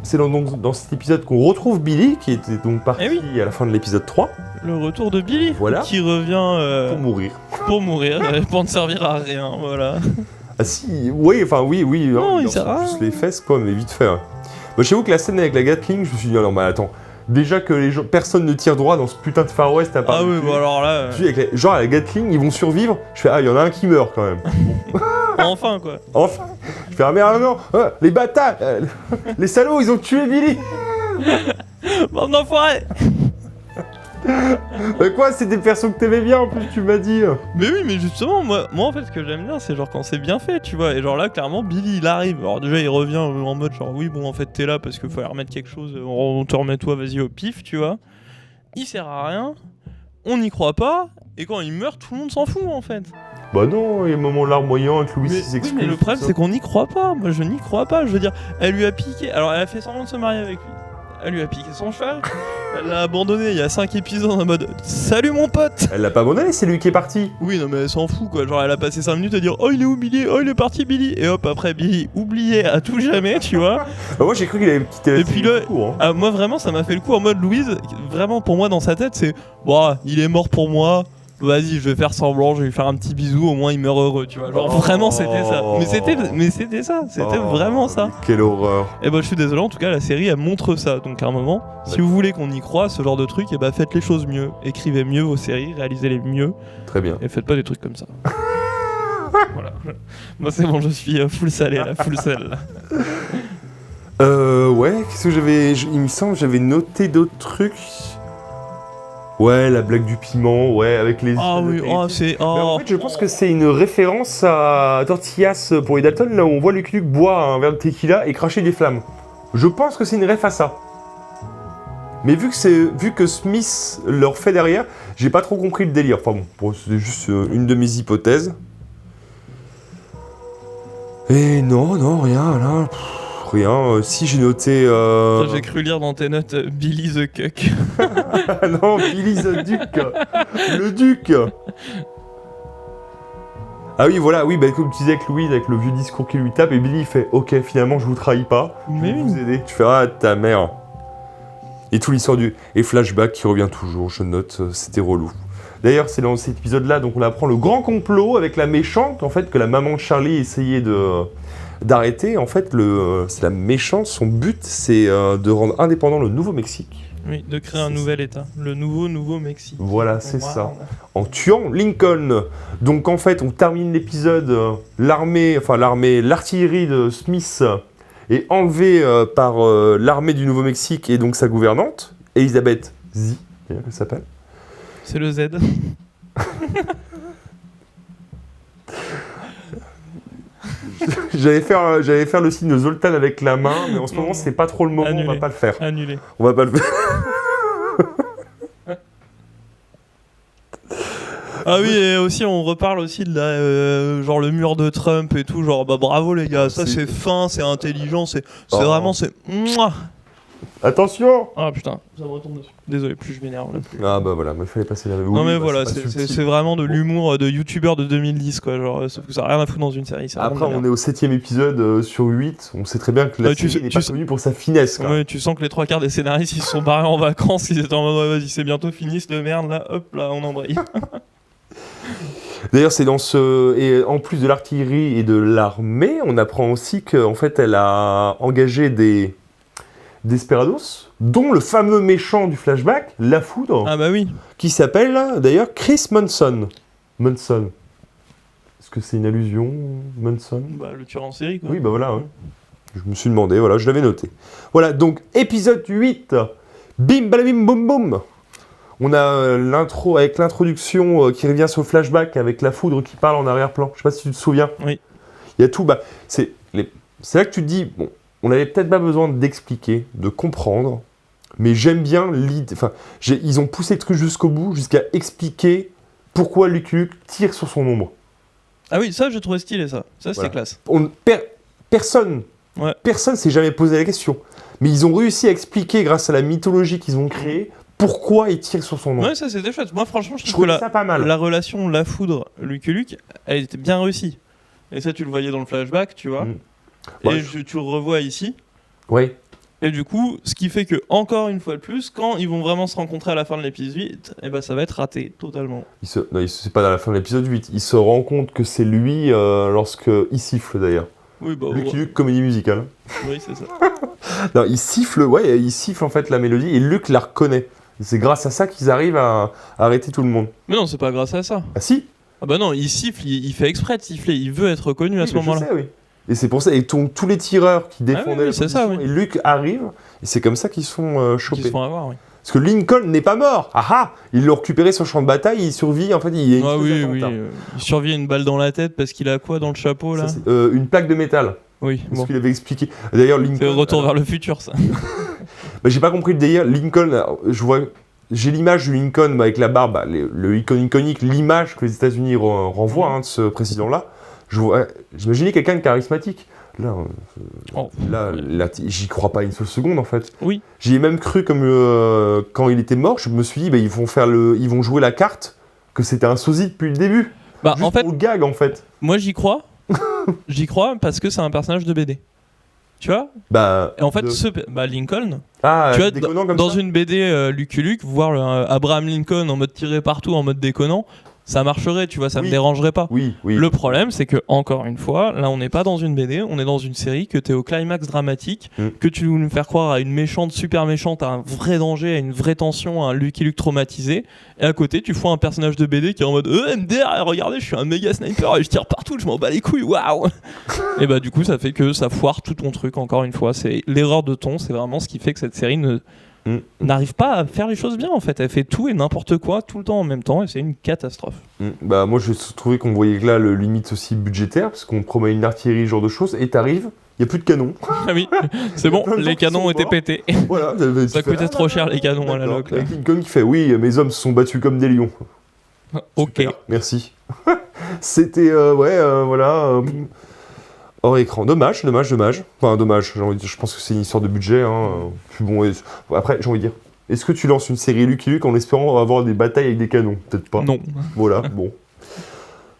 C'est dans cet épisode qu'on retrouve Billy, qui était donc parti à la fin de l'épisode 3. Le retour de Billy, voilà. Qui revient... pour mourir. Pour mourir, pour ne servir à rien, voilà. Ah si, oui, enfin oui. Non, il sert à rien. juste les fesses, quoi, mais vite fait. Ouais. Bah, j'avoue que la scène avec la Gatling, je me suis dit, non, mais attends, déjà que personne ne tire droit dans ce putain de Far West à part. Ah oui, bah alors là... Genre, à la Gatling, ils vont survivre. Je fais, il y en a un qui meurt, quand même. Enfin, quoi. Enfin. Je fais, merde, non, les bâtards, les salauds, ils ont tué Billy. Bande d'enfoirés. Quoi, c'est des persos que t'aimais bien, en plus, tu m'as dit. Mais oui, mais justement, moi en fait, ce que j'aime bien, c'est genre quand c'est bien fait, tu vois. Et genre là, clairement, Billy, il arrive. Alors déjà, il revient en mode genre, oui, bon, en fait, t'es là parce qu'il faut aller remettre quelque chose. On te remet toi, vas-y, au pif, tu vois. Il sert à rien. On n'y croit pas. Et quand il meurt, tout le monde s'en fout, en fait. Bah non, il y a un moment larmoyant avec Louis qui s'excuse. Mais le problème, c'est qu'on n'y croit pas. Moi, je n'y crois pas. Je veux dire, elle lui a piqué. Alors, elle a fait semblant de se marier avec lui. Elle lui a piqué son cheval. Elle l'a abandonné il y a 5 épisodes en mode salut mon pote. Elle l'a pas abandonné, c'est lui qui est parti. Oui, non, mais elle s'en fout quoi. Genre, elle a passé 5 minutes à dire oh, il est où Billy? Oh, il est parti Billy. Et hop, après Billy, oublié à tout jamais, tu vois. Bah, moi, j'ai cru qu'il avait quitté la Et puis là, moi vraiment, ça m'a fait le coup en mode Louise. Vraiment, pour moi, dans sa tête, c'est bon, il est mort pour moi. Vas-y, je vais faire semblant, je vais lui faire un petit bisou, au moins il meurt heureux, tu vois. Genre vraiment c'était ça. Mais c'était ça, c'était vraiment ça. Quelle horreur. Et bah je suis désolé, en tout cas la série elle montre ça. Donc à un moment, si vous voulez qu'on y croit, ce genre de truc, et bah faites les choses mieux. Écrivez mieux vos séries, réalisez-les mieux. Très bien. Et faites pas des trucs comme ça. Voilà. Moi c'est bon, je suis full salé là, full sel là. Ouais, qu'est-ce que j'avais... Il me semble que j'avais noté d'autres trucs. Ouais, la blague du piment, ouais, avec les... Ah oui, c'est... Mais en fait, je pense que c'est une référence à Tortillas pour les Dalton, là où on voit Lucky Luke boire un verre de tequila et cracher des flammes. Je pense que c'est une ref à ça. Mais vu que Smith leur fait derrière, j'ai pas trop compris le délire. Enfin bon, c'est juste une de mes hypothèses. Et non, rien, là... Rien, si j'ai noté... J'ai cru lire dans tes notes Billy the Cuck. Non, Billy the Duke. Le Duc. Ah oui, voilà, oui, bah, comme tu disais avec Louise, avec le vieux discours qu'il lui tape, et Billy il fait « Ok, finalement, je vous trahis pas, je vais vous aider. » Tu fais « Ah, ta mère !» Et tout l'histoire du... Et flashback qui revient toujours, je note, c'était relou. D'ailleurs, c'est dans cet épisode-là, donc on apprend le grand complot avec la méchante, en fait, que la maman de Charlie essayait d'arrêter. En fait, c'est la méchante, son but, c'est de rendre indépendant le Nouveau-Mexique. Oui, de créer un nouvel État, le Nouveau-Mexique. Voilà, c'est ça. En tuant Lincoln. Donc en fait, on termine l'épisode, l'artillerie de Smith est enlevée par l'armée du Nouveau-Mexique et donc sa gouvernante, Elizabeth Z, elle s'appelle. C'est le Z. J'allais faire le signe de Zoltan avec la main, mais en ce moment, c'est pas trop le moment, annulé. On va pas le faire. Annulé. On va pas le faire. Ah oui, et aussi on reparle aussi de genre le mur de Trump et tout, genre bah bravo les gars, ça c'est fin, c'est intelligent, c'est vraiment c'est mouah. Attention. Ah putain, ça me retombe dessus. Désolé, plus je m'énerve là. Plus. Ah bah voilà, il fallait passer la... Non mais voilà, c'est vraiment de l'humour de youtubeur de 2010 quoi, genre sauf que ça n'a rien à foutre dans une série. Après on est au 7ème épisode sur 8, on sait très bien que la série n'est pas connue pour sa finesse quoi. Ouais, tu sens que les 3/4 des scénaristes ils se sont barrés en vacances, ils étaient en mode vas-y c'est bientôt fini cette merde là, hop là on embraye. D'ailleurs, c'est dans et en plus de l'artillerie et de l'armée, on apprend aussi qu'en fait, elle a engagé des desperados, dont le fameux méchant du flashback, La Foudre. Ah bah oui. Qui s'appelle d'ailleurs Chris Manson. Manson. Est-ce que c'est une allusion, Manson ? Bah le tueur en série quoi. Oui, bah voilà. Ouais. Je me suis demandé, voilà, je l'avais noté. Voilà, donc épisode 8. Bim, balabim, boum, boum. On a l'intro avec l'introduction qui revient sur le flashback avec La Foudre qui parle en arrière-plan. Je sais pas si tu te souviens. Oui. Il y a tout. Bah, c'est là que tu te dis, bon, on n'avait peut-être pas besoin d'expliquer, de comprendre, mais j'aime bien l'idée. Enfin, ils ont poussé le truc jusqu'au bout, jusqu'à expliquer pourquoi Lucky Luke tire sur son ombre. Ah oui, ça, j'ai trouvé stylé, ça. Ça, c'était Voilà. classe. Personne s'est jamais posé la question. Mais ils ont réussi à expliquer, grâce à la mythologie qu'ils ont créée, pourquoi il tire sur son ombre. Ouais, ça, c'était chouette. Moi, franchement, je Je trouve que trouvais ça pas mal. la relation La Foudre, Lucky Luke, elle était bien réussie. Et ça, tu le voyais dans le flashback, tu vois. Ouais, Et tu le revois ici. Ouais. Et du coup, ce qui fait que, encore une fois de plus, quand ils vont vraiment se rencontrer à la fin de l'épisode 8, eh ben, ça va être raté totalement. C'est pas à la fin de l'épisode 8. Il se rend compte que c'est lui lorsqu'il siffle d'ailleurs. Oui, bah, Lucky Luke, comédie musicale. Oui, c'est ça. Non, il siffle en fait la mélodie et Luke la reconnaît. C'est grâce à ça qu'ils arrivent à arrêter tout le monde. Mais non, c'est pas grâce à ça. Ah si. Ah bah non, il siffle, il fait exprès de siffler, il veut être reconnu à ce moment-là. Je sais, oui. Et c'est pour ça, et tous les tireurs qui défendaient la c'est position, ça, oui. et Luke arrive, et c'est comme ça qu'ils se font choper. Ils se font avoir, oui. Parce que Lincoln n'est pas mort. Ah ah. Ils l'ont récupéré sur le champ de bataille, il survit, en fait, il est. Ah oui, oui. Il survit une balle dans la tête parce qu'il a quoi dans le chapeau, là? Une plaque de métal. Oui, C'est ce qu'il avait expliqué. D'ailleurs, Lincoln. C'est Retour vers le futur, ça. Bah, j'ai pas compris le délire. Lincoln, j'ai l'image de Lincoln avec la barbe, le iconique, l'image que les États-Unis renvoient de ce président-là. J'imaginais quelqu'un de charismatique. Là, j'y crois pas une seule seconde en fait. Oui. J'y ai même cru comme quand il était mort, je me suis dit, ils vont jouer la carte que c'était un sosie depuis le début. Bah, juste en fait, pour le gag en fait. Moi j'y crois. J'y crois parce que c'est un personnage de BD. Tu vois? Bah. Et en fait, Lincoln. Ah, tu vois, déconnant comme dans ça. une BD Lucky Luke, voir Abraham Lincoln en mode tiré partout, en mode déconnant, ça marcherait, tu vois, ça me dérangerait pas. Oui. Le problème, c'est que, encore une fois, là, on n'est pas dans une BD, on est dans une série, que t'es au climax dramatique, que tu veux nous faire croire à une méchante, super méchante, à un vrai danger, à une vraie tension, à un Lucky Luke traumatisé, et à côté, tu fous un personnage de BD qui est en mode MDR, regardez, je suis un méga sniper et je tire partout, je m'en bats les couilles, waouh. Et bah, du coup, ça fait que ça foire tout ton truc, encore une fois. C'est l'erreur de ton, c'est vraiment ce qui fait que cette série n'arrive pas à faire les choses bien en fait. Elle fait tout et n'importe quoi tout le temps en même temps et c'est une catastrophe. Bah moi je trouvais qu'on voyait que là le limite aussi budgétaire parce qu'on promet une artillerie, ce genre de choses, et t'arrives, il n'y a plus de canons. Ah oui, c'est bon, les canons ont été pétés. Voilà, ça coûtait trop cher les canons à la loc. Avec Lincoln qui fait oui, mes hommes se sont battus comme des lions. Ok. Super, merci. C'était voilà. Hors écran. Dommage. Enfin, dommage. Je pense que c'est une histoire de budget. Puis bon, après, j'ai envie de dire, est-ce que tu lances une série Lucky Luke en espérant avoir des batailles avec des canons? Peut-être pas. Non. Voilà, bon.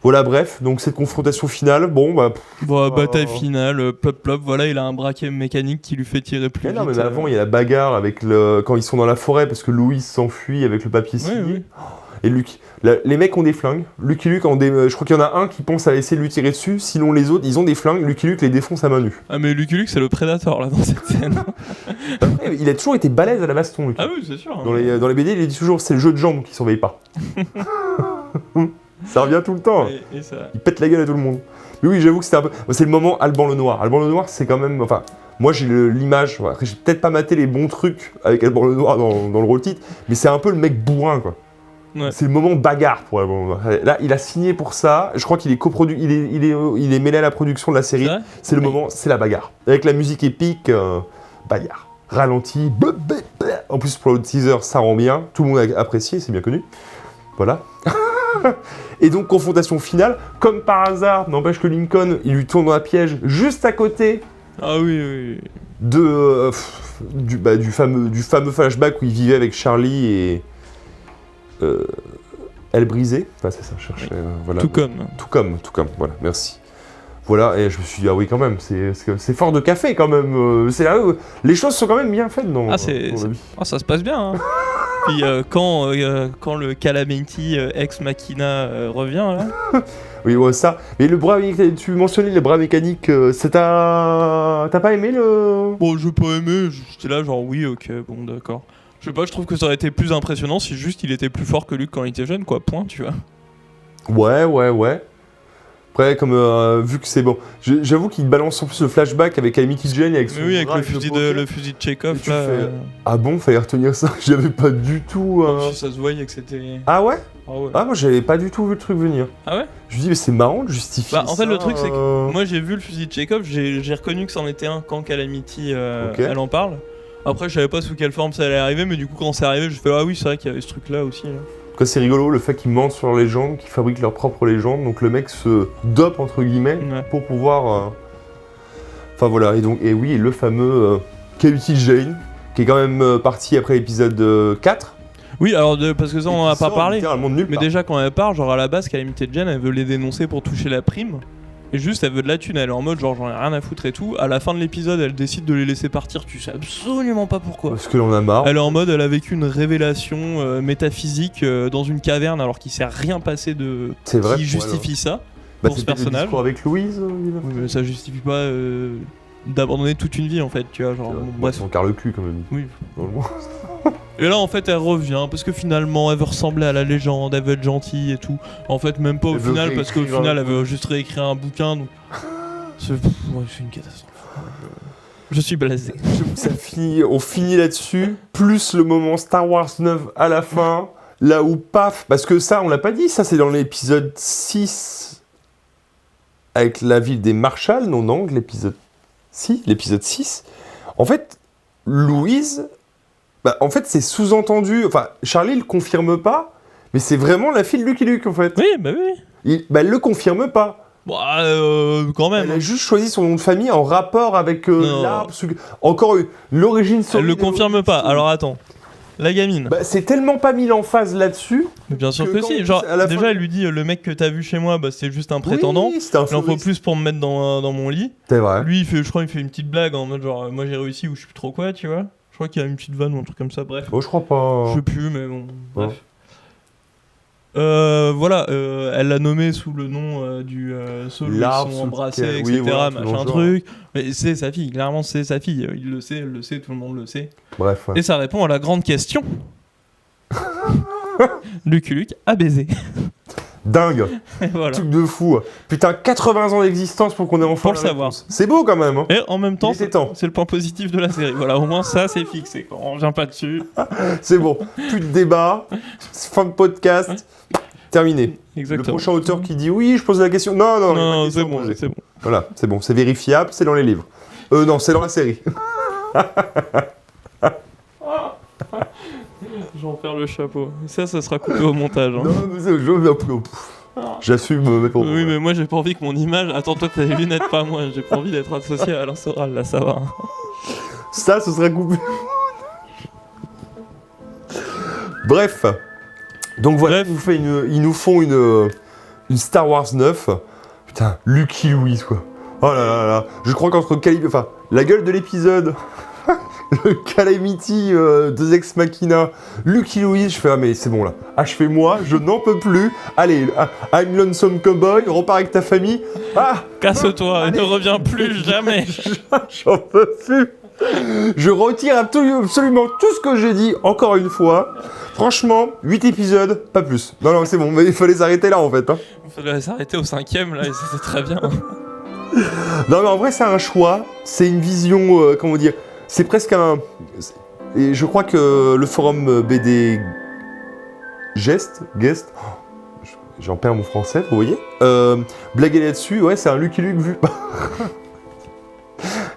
Voilà, bref. Donc, cette confrontation finale, bataille finale, plop, voilà, il a un braquet mécanique qui lui fait tirer plus vite. Non, mais avant, il y a la bagarre avec quand ils sont dans la forêt parce que Louis s'enfuit avec le papier signé. Oui. Et Luke, les mecs ont des flingues. Lucky Luke, je crois qu'il y en a un qui pense à essayer de lui tirer dessus. Sinon, les autres, ils ont des flingues. Lucky Luke les défonce à main nue. Ah, mais Lucky Luke, c'est le prédateur là dans cette scène. Après, il a toujours été balèze à la baston. Luke. Ah oui, c'est sûr. Dans les BD, il dit toujours c'est le jeu de jambes qui surveille pas. Ça revient tout le temps. Et ça... Il pète la gueule à tout le monde. Mais oui, j'avoue que c'était un peu. C'est le moment Alban le Noir. Alban le Noir, c'est quand même. Enfin, moi j'ai l'image. Après, j'ai peut-être pas maté les bons trucs avec Alban le Noir dans le rôle titre, mais c'est un peu le mec bourrin quoi. Ouais. C'est le moment bagarre pour Alban le Noir. Là, il a signé pour ça. Je crois qu'il est coproduit. Il est mêlé à la production de la série. C'est le moment, c'est la bagarre. Avec la musique épique, bagarre. Ralenti. En plus, pour le teaser, ça rend bien. Tout le monde a apprécié, c'est bien connu. Voilà. Et donc, confrontation finale. Comme par hasard, n'empêche que Lincoln, il lui tourne dans un piège juste à côté. Ah oui. Du fameux flashback où il vivait avec Charlie et. Elle brisée. Enfin, c'est ça, je cherchais. Voilà. Tout comme. Voilà, merci. Voilà, et je me suis dit, ah oui, quand même, c'est fort de café quand même. Les choses sont quand même bien faites dans la vie. Ça se passe bien. Hein. Puis quand le Calamity ex Machina revient là. Oui, ouais, ça. Mais le bras mécanique, tu mentionnais les bras mécaniques, t'as pas aimé le. Bon, j'ai pas aimé, j'étais là genre oui, ok, bon, d'accord. Je sais pas, je trouve que ça aurait été plus impressionnant si juste il était plus fort que Luke quand il était jeune, quoi, point, tu vois. Ouais. Après, comme vu que c'est bon, j'avoue qu'il balance en plus le flashback avec Calamity Jane avec son. Mais oui, avec bras, le fusil de Chekhov là. Ah bon, fallait retenir ça. J'avais pas du tout. Si ça se voyait que c'était. Ah ouais. Ah moi j'avais pas du tout vu le truc venir. Ah ouais. Je me dis mais c'est marrant de justifier. En fait le truc c'est que moi j'ai vu le fusil de Chekhov, j'ai reconnu que c'en était un quand Calamity elle en parle. Après, je savais pas sous quelle forme ça allait arriver, mais du coup, quand c'est arrivé, je fais ah oui, c'est vrai qu'il y avait ce truc-là aussi. Là. Quoi, c'est rigolo le fait qu'ils mentent sur leur légende, qu'ils fabriquent leur propre légende, donc le mec se dope entre guillemets pour pouvoir. Enfin voilà, et oui, le fameux Kabuki Jane, qui est quand même parti après l'épisode 4. Oui, alors parce que ça on en a pas parlé. Littéralement de nulle mais part. déjà quand elle part, genre à la base, Calamity Jane, elle veut les dénoncer pour toucher la prime. Et juste, elle veut de la thune, elle est en mode genre j'en ai rien à foutre et tout. À la fin de l'épisode, elle décide de les laisser partir, tu sais absolument pas pourquoi. Parce qu'elle en a marre. Elle est en mode, elle a vécu une révélation métaphysique dans une caverne alors qu'il s'est rien passé de vrai, qui justifie ça Bah, pour ce c'était le personnage. discours avec Louise. Oui, mais ça justifie pas d'abandonner toute une vie en fait, tu vois, genre Bref. C'est encore le cul quand même. Oui. Normalement. Et là en fait elle revient parce que finalement elle veut ressembler à la légende, elle veut être gentille et tout. En fait même pas au Elle veut final parce qu'au réécrire final elle veut juste réécrire un bouquin donc c'est une catastrophe. Je suis blasé. On finit là-dessus, plus le moment Star Wars 9 à la fin, là où paf, parce que ça on l'a pas dit, ça c'est dans l'épisode 6 avec la ville des Marshalls, non, l'épisode 6. En fait, Louise, en fait c'est sous-entendu, enfin Charlie le confirme pas, mais c'est vraiment la fille de Lucky Luke en fait. Oui, bah oui. Elle le confirme pas. Bah, quand même. Elle a juste choisi son nom de famille en rapport avec l'arbre. Encore l'origine. Elle le confirme pas. Alors attends. La gamine. C'est tellement pas mis en phase là-dessus. Mais bien sûr que si. Genre, déjà, elle lui dit le mec que t'as vu chez moi, c'était juste un prétendant. Oui, il en faut plus pour me mettre dans mon lit. C'est vrai. Lui, je crois, il fait une petite blague en mode genre, moi j'ai réussi ou je sais plus trop quoi, tu vois. Je crois qu'il y a une petite vanne ou un truc comme ça. Bref. Bon, je crois pas. Je sais plus, mais bon. Bref. Voilà, elle l'a nommé sous le nom du celui où ils sont embrassés, etc. Oui, voilà, machin truc. Mais c'est sa fille, clairement c'est sa fille. Il le sait, elle le sait, tout le monde le sait. Bref. Ouais. Et ça répond à la grande question. Lucky Luke a baisé. Dingue. Voilà. Truc de fou. Putain, 80 ans d'existence pour qu'on ait enfin pour le savoir. C'est beau quand même. Hein. Et en même temps, c'est le point positif de la série. Voilà, au moins ça c'est fixé. On revient pas dessus. C'est bon. Plus de débat. Fin de podcast. Terminé. Exactement. Le prochain auteur qui dit oui, je pose la question. Non, c'est bon, c'est bon. Voilà, c'est bon, c'est vérifiable, c'est dans les livres. Non, c'est dans la série. J'en perds le chapeau. Ça sera coupé au montage. Hein. Non, j'assume. Oui, mais moi j'ai pas envie que mon image. Attends, toi t'as les lunettes, pas moi. J'ai pas envie d'être associé à Alain Soral, là, ça va. Ça, ce sera coupé. Bref. Donc voilà, ils nous font une Star Wars 9. Putain, Lucky Louise, quoi. Oh là là là. Je crois qu'entre la gueule de l'épisode, le Calamity de Ex Machina, Lucky Louise, je fais mais c'est bon là. Achevez-moi, je n'en peux plus. Allez, I'm Lonesome Cowboy, repars avec ta famille. Casse-toi, ne reviens plus jamais. J'en peux plus. Je retire absolument tout ce que j'ai dit, encore une fois. Franchement, 8 épisodes, pas plus. Non, c'est bon, mais il fallait s'arrêter là en fait. Hein. Il fallait s'arrêter au 5ème là, et c'était très bien. Non, mais en vrai, c'est un choix. C'est une vision, comment dire. C'est presque un. Et je crois que le forum BD Guest. J'en perds mon français, vous voyez. Blaguer là-dessus, ouais, c'est un Lucky Luke vu par.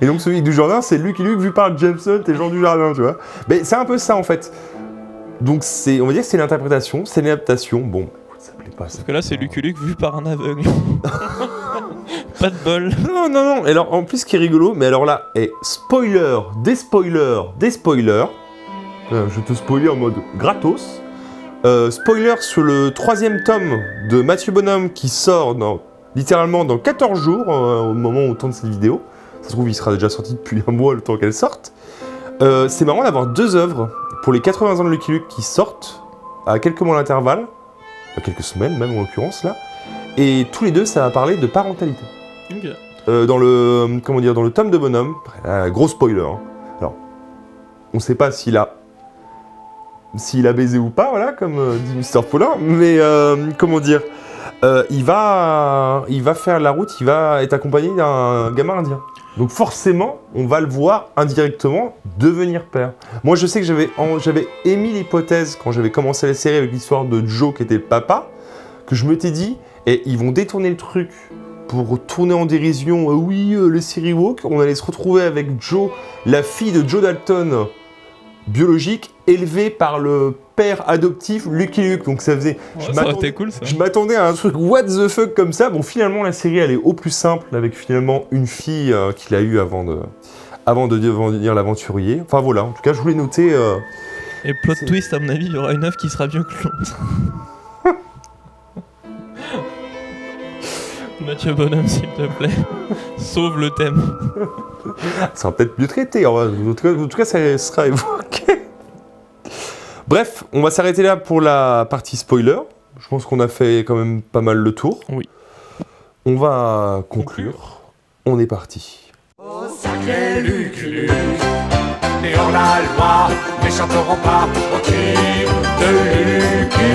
Et donc celui du jardin, c'est Lucky Luke vu par Jameson et Jean du Jardin, tu vois. Mais c'est un peu ça en fait. Donc on va dire que c'est l'interprétation, c'est l'adaptation. Bon, ça plaît pas. Parce que là, c'est Lucky Luke vu par un aveugle. Pas de bol. Non. Et alors en plus, ce qui est rigolo, mais alors là, spoiler, des spoilers. Je te spoiler en mode gratos. Spoiler sur le 3e tome de Mathieu Bonhomme qui sort littéralement dans 14 jours au moment où on tourne cette vidéo. Ça se trouve, il sera déjà sorti depuis un mois le temps qu'elle sorte. C'est marrant d'avoir 2 œuvres pour les 80 ans de Lucky Luke qui sortent à quelques mois d'intervalle, à quelques semaines même en l'occurrence là, et tous les deux ça va parler de parentalité. Okay. Dans le tome de Bonhomme, gros spoiler. Hein. Alors, on sait pas s'il a baisé ou pas, voilà, comme dit Mr. Paulin, mais il va faire la route, il va être accompagné d'un gamin indien. Donc forcément, on va le voir indirectement devenir père. Moi, je sais que j'avais émis l'hypothèse quand j'avais commencé la série avec l'histoire de Joe qui était le papa, que je m'étais dit, ils vont détourner le truc pour tourner en dérision, les séries woke, on allait se retrouver avec Jo, la fille de Joe Dalton, biologique, élevée par le père adoptif Lucky Luke. Donc ça faisait... ça aurait été cool, ça. Je m'attendais à un truc what the fuck comme ça. Bon, finalement, la série, elle est au plus simple, avec finalement une fille qu'il a eue avant de devenir l'aventurier. Enfin voilà, en tout cas, je voulais noter... Et plot twist, à mon avis, il y aura une œuvre qui sera mieux que l'autre. Mathieu Bonhomme, s'il te plaît, sauve le thème. Ça va peut-être mieux traité, en tout cas, ça sera évoqué. Bref, on va s'arrêter là pour la partie spoiler. Je pense qu'on a fait quand même pas mal le tour. Oui. On va conclure. On est parti. Au sacré Lucky Luke, né hors la loi, n'échapperont pas au crime de Lucky Luke.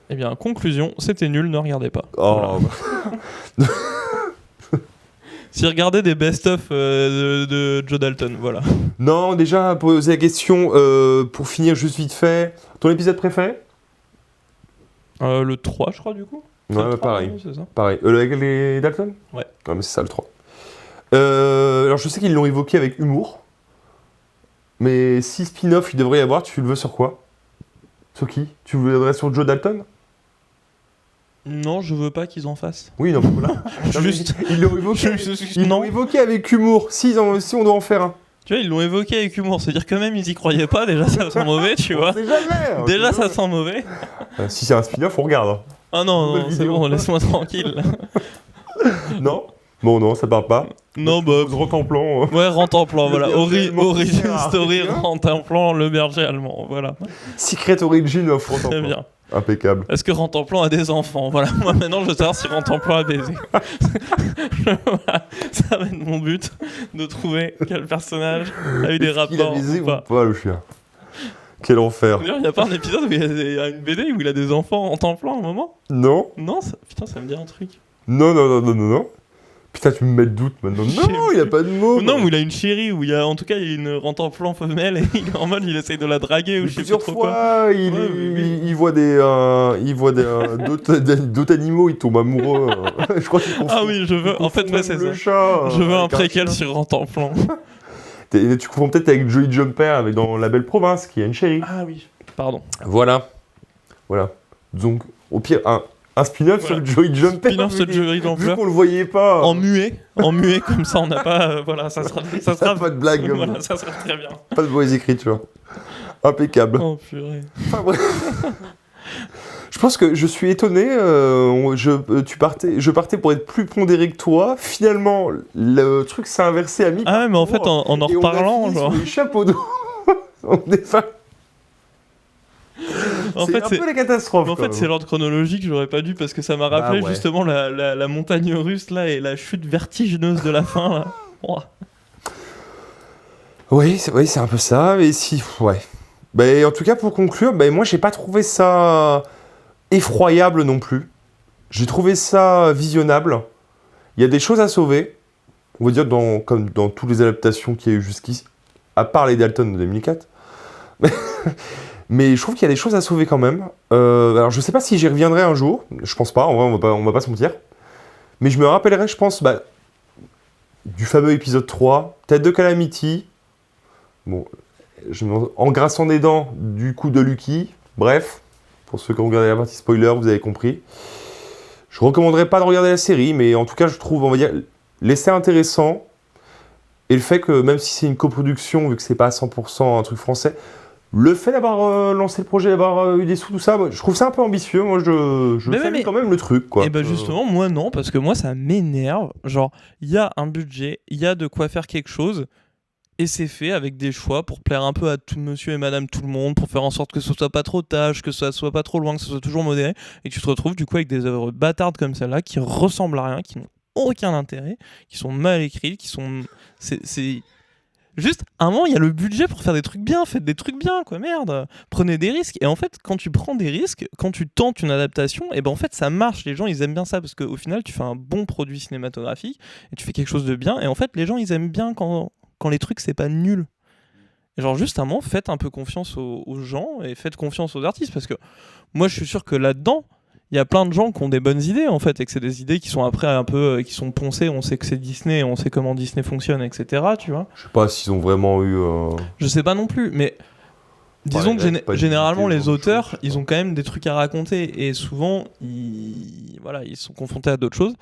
Eh bien, conclusion, c'était nul, ne regardez pas. Oh. Voilà. Si regardez des best-of de Joe Dalton, voilà. Non, déjà, poser la question, pour finir juste vite fait, ton épisode préféré ? Le 3, je crois, du coup. Ouais, le 3, pareil. oui, c'est ça. Pareil. Avec les Dalton ? Ouais. Ouais, mais c'est ça le 3. Alors, je sais qu'ils l'ont évoqué avec humour. Mais si spin-off il devrait y avoir, tu le veux sur quoi ? Sur qui ? Tu le voudrais sur Joe Dalton ? Non, je veux pas qu'ils en fassent. Oui, non, voilà. Juste. Ils l'ont évoqué. Ils l'ont évoqué avec humour. Si on doit en faire un. Tu vois, ils l'ont évoqué avec humour. C'est-à-dire que même ils y croyaient pas, déjà ça sent mauvais, tu vois. C'est jamais. Déjà ça sent mauvais. Si c'est un spin-off, on regarde. Ah non, c'est bon, laisse-moi tranquille. Non ? Bon, non, ça part pas. Non, bah. Rentre en plan. Ouais, rentre en plan, voilà. Origin Ah, Story, rentre en plan, le berger allemand, voilà. Secret Origin of Rentre en plan. Très bien. Impeccable. Est-ce que rentre en plan a des enfants ? Voilà, moi maintenant je veux savoir si rentre en plan a baisé. Voilà. Ça va être mon but, de trouver quel personnage a eu des rapports. Il a baisé ou pas. ou pas, le chien ? Quel enfer. D'ailleurs, il n'y a pas un épisode où il y a une BD où il a des enfants en temps plein à un moment ? Non. Non, putain, ça me dit un truc. Non. Putain, tu me mets le doute maintenant. Non, il a pas de mots. Non, où il a une chérie, où il y a en tout cas il y a une rentre en plan femelle et il est en mode il essaye de la draguer ou je sais plus plusieurs trop fois, quoi. il voit d'autres animaux, il tombe amoureux. Je crois qu'il confond. Ah oui, je veux. En fait, ouais, c'est ça. Chat, je veux un préquel sur rentre en plan. Tu confonds peut-être avec Jolly Jumper dans La Belle Province, qui a une chérie. Ah oui. Pardon. Voilà. Donc, au pire, un spin-off sur Jolly Jumper. Spin-off sur Jolly Jumper. Vu qu'on le voyait pas. En muet, comme ça on n'a pas. Voilà, ça sera pas de blague. Voilà, ça sera très bien. Pas de mauvaise écriture. Impeccable. Oh purée. Enfin bref. Je pense que je suis étonné. Je partais pour être plus pondéré que toi. Finalement, le truc s'est inversé à mi. Ah ouais, mais en fait, en reparlant, genre. Les chapeaux d'eau. On est fin. En fait, un peu la catastrophe. En fait, c'est l'ordre chronologique, j'aurais pas dû parce que ça m'a rappelé justement la montagne russe là et la chute vertigineuse de la fin là. Ouah. Oui, c'est un peu ça. Et si, ouais. En tout cas, pour conclure, moi j'ai pas trouvé ça effroyable non plus. J'ai trouvé ça visionnable. Il y a des choses à sauver. On va dire comme dans toutes les adaptations qu'il y a eu jusqu'ici, à part les Dalton de 2004. Mais je trouve qu'il y a des choses à sauver quand même. Alors je sais pas si j'y reviendrai un jour. Je pense pas, en vrai on va pas se mentir. Mais je me rappellerai, je pense, du fameux épisode 3, Tête de Calamity. Bon, en grinçant des dents du coup de Lucky. Bref, pour ceux qui ont regardé la partie spoiler, vous avez compris. Je recommanderais pas de regarder la série, mais en tout cas je trouve, on va dire, l'essai intéressant. Et le fait que même si c'est une coproduction, vu que c'est pas à 100% un truc français, le fait d'avoir lancé le projet, d'avoir eu des sous, tout ça, je trouve ça un peu ambitieux. Moi, je salue quand même le truc, quoi. Et justement, moi non, parce que moi ça m'énerve. Genre, il y a un budget, il y a de quoi faire quelque chose, et c'est fait avec des choix pour plaire un peu à tout monsieur et madame tout le monde, pour faire en sorte que ce soit pas trop tâche, que ça soit pas trop loin, que ce soit toujours modéré, et que tu te retrouves du coup avec des œuvres bâtardes comme celle-là, qui ressemblent à rien, qui n'ont aucun intérêt, qui sont mal écrites, qui sont... C'est... Juste, à un moment, il y a le budget pour faire des trucs bien, faites des trucs bien, quoi, merde. Prenez des risques. Et en fait, quand tu prends des risques, quand tu tentes une adaptation, et en fait, ça marche. Les gens, ils aiment bien ça parce qu'au final, tu fais un bon produit cinématographique et tu fais quelque chose de bien. Et en fait, les gens, ils aiment bien quand les trucs, c'est pas nul. Et genre, juste un moment, faites un peu confiance aux gens et faites confiance aux artistes. Parce que moi, je suis sûr que là-dedans, il y a plein de gens qui ont des bonnes idées, en fait, et que c'est des idées qui sont après un peu, qui sont poncées. On sait que c'est Disney, on sait comment Disney fonctionne, etc. Tu vois. Je sais pas s'ils ont vraiment eu. Je sais pas non plus, mais disons Ouais, que généralement, les auteurs, choses, ils ont quand même des trucs à raconter. Et souvent, ils sont confrontés à d'autres choses.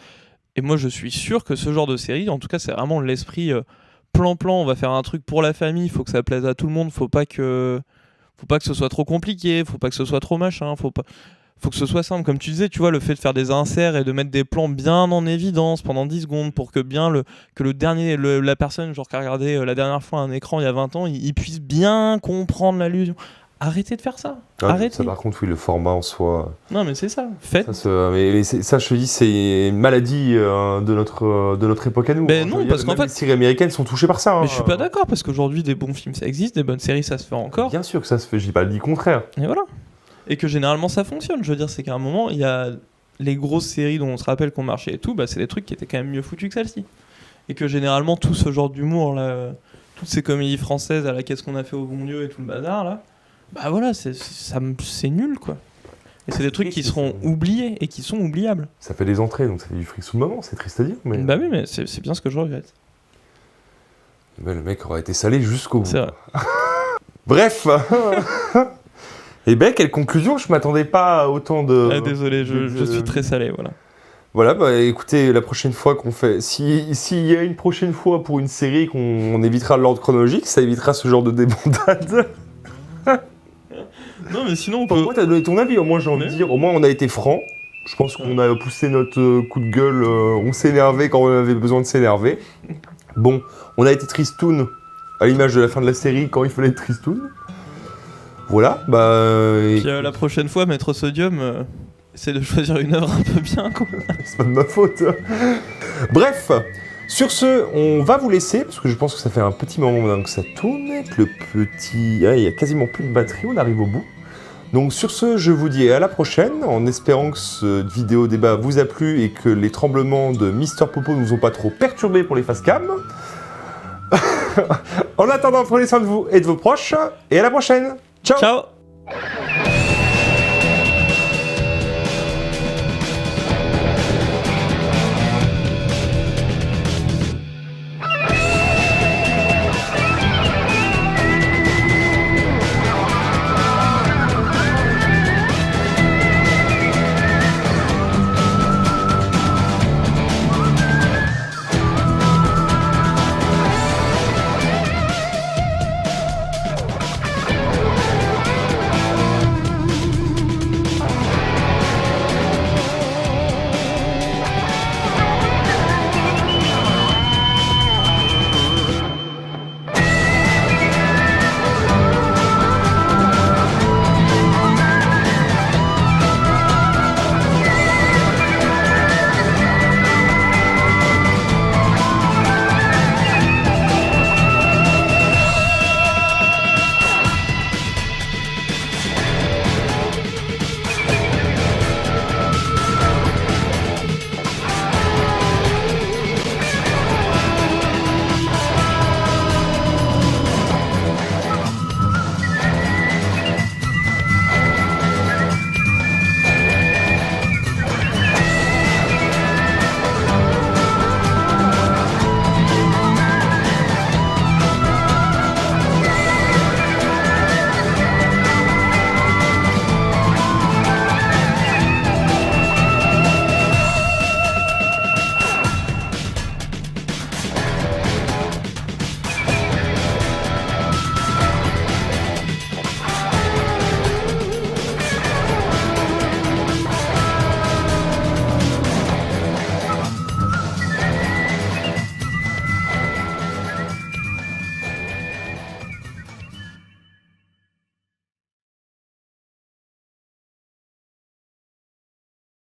Et moi, je suis sûr que ce genre de série, en tout cas, c'est vraiment l'esprit plan-plan. On va faire un truc pour la famille, il faut que ça plaise à tout le monde, faut pas que ce soit trop compliqué, faut pas que ce soit trop machin, faut que ce soit simple. Comme tu disais, tu vois, le fait de faire des inserts et de mettre des plans bien en évidence pendant 10 secondes pour que la personne genre, qui a regardé la dernière fois un écran il y a 20 ans, il puisse bien comprendre l'allusion. Arrêtez de faire ça. Arrêtez. Ça, par contre, oui, le format en soi. Non, mais c'est ça. Faites. Ça, je te dis, c'est une maladie de notre époque à nous. Ben non, parce qu'en fait, les séries américaines sont touchées par ça. Mais je suis pas d'accord, parce qu'aujourd'hui, des bons films, ça existe, des bonnes séries, ça se fait encore. Bien sûr que ça se fait, je dis pas le contraire. Et voilà. Et que généralement, ça fonctionne. Je veux dire, c'est qu'à un moment, il y a les grosses séries dont on se rappelle qu'on marchait et tout, bah, c'est des trucs qui étaient quand même mieux foutus que celle-ci. Et que généralement, tout ce genre d'humour, là, toutes ces comédies françaises à la Qu'est-ce qu'on a fait au bon Dieu et tout le bazar, là, bah voilà, c'est nul, quoi. Et c'est des trucs qui seront oubliés et qui sont oubliables. Ça fait des entrées, donc ça fait du fric sous le moment, c'est triste à dire. Mais... Bah oui, mais c'est bien ce que je regrette. Ben, le mec aura été salé jusqu'au bout. C'est vrai. Bref. Et ben, quelle conclusion, je m'attendais pas à autant de... Ah, désolé, je suis très salé, voilà. Voilà, bah écoutez, la prochaine fois qu'on fait... S'il y a une prochaine fois pour une série qu'on évitera l'ordre chronologique, ça évitera ce genre de débandade. Non, mais sinon on peut... Moi, t'as donné ton avis, au moins j'ai envie de dire. Au moins on a été franc. Je pense qu'on a poussé notre coup de gueule. On s'est énervé quand on avait besoin de s'énerver. Bon, on a été tristoun, à l'image de la fin de la série, quand il fallait être tristoun. Voilà, bah... Puis la prochaine fois, Maître Sodium, essaie de choisir une œuvre un peu bien, quoi. C'est pas de ma faute. Bref, sur ce, on va vous laisser, parce que je pense que ça fait un petit moment maintenant que ça tourne, que le petit... Ah, il y a quasiment plus de batterie, on arrive au bout. Donc sur ce, je vous dis à la prochaine, en espérant que cette vidéo débat vous a plu et que les tremblements de Mister Popo ne nous ont pas trop perturbés pour les facecam. En attendant, prenez soin de vous et de vos proches, et à la prochaine. Ciao. Ciao.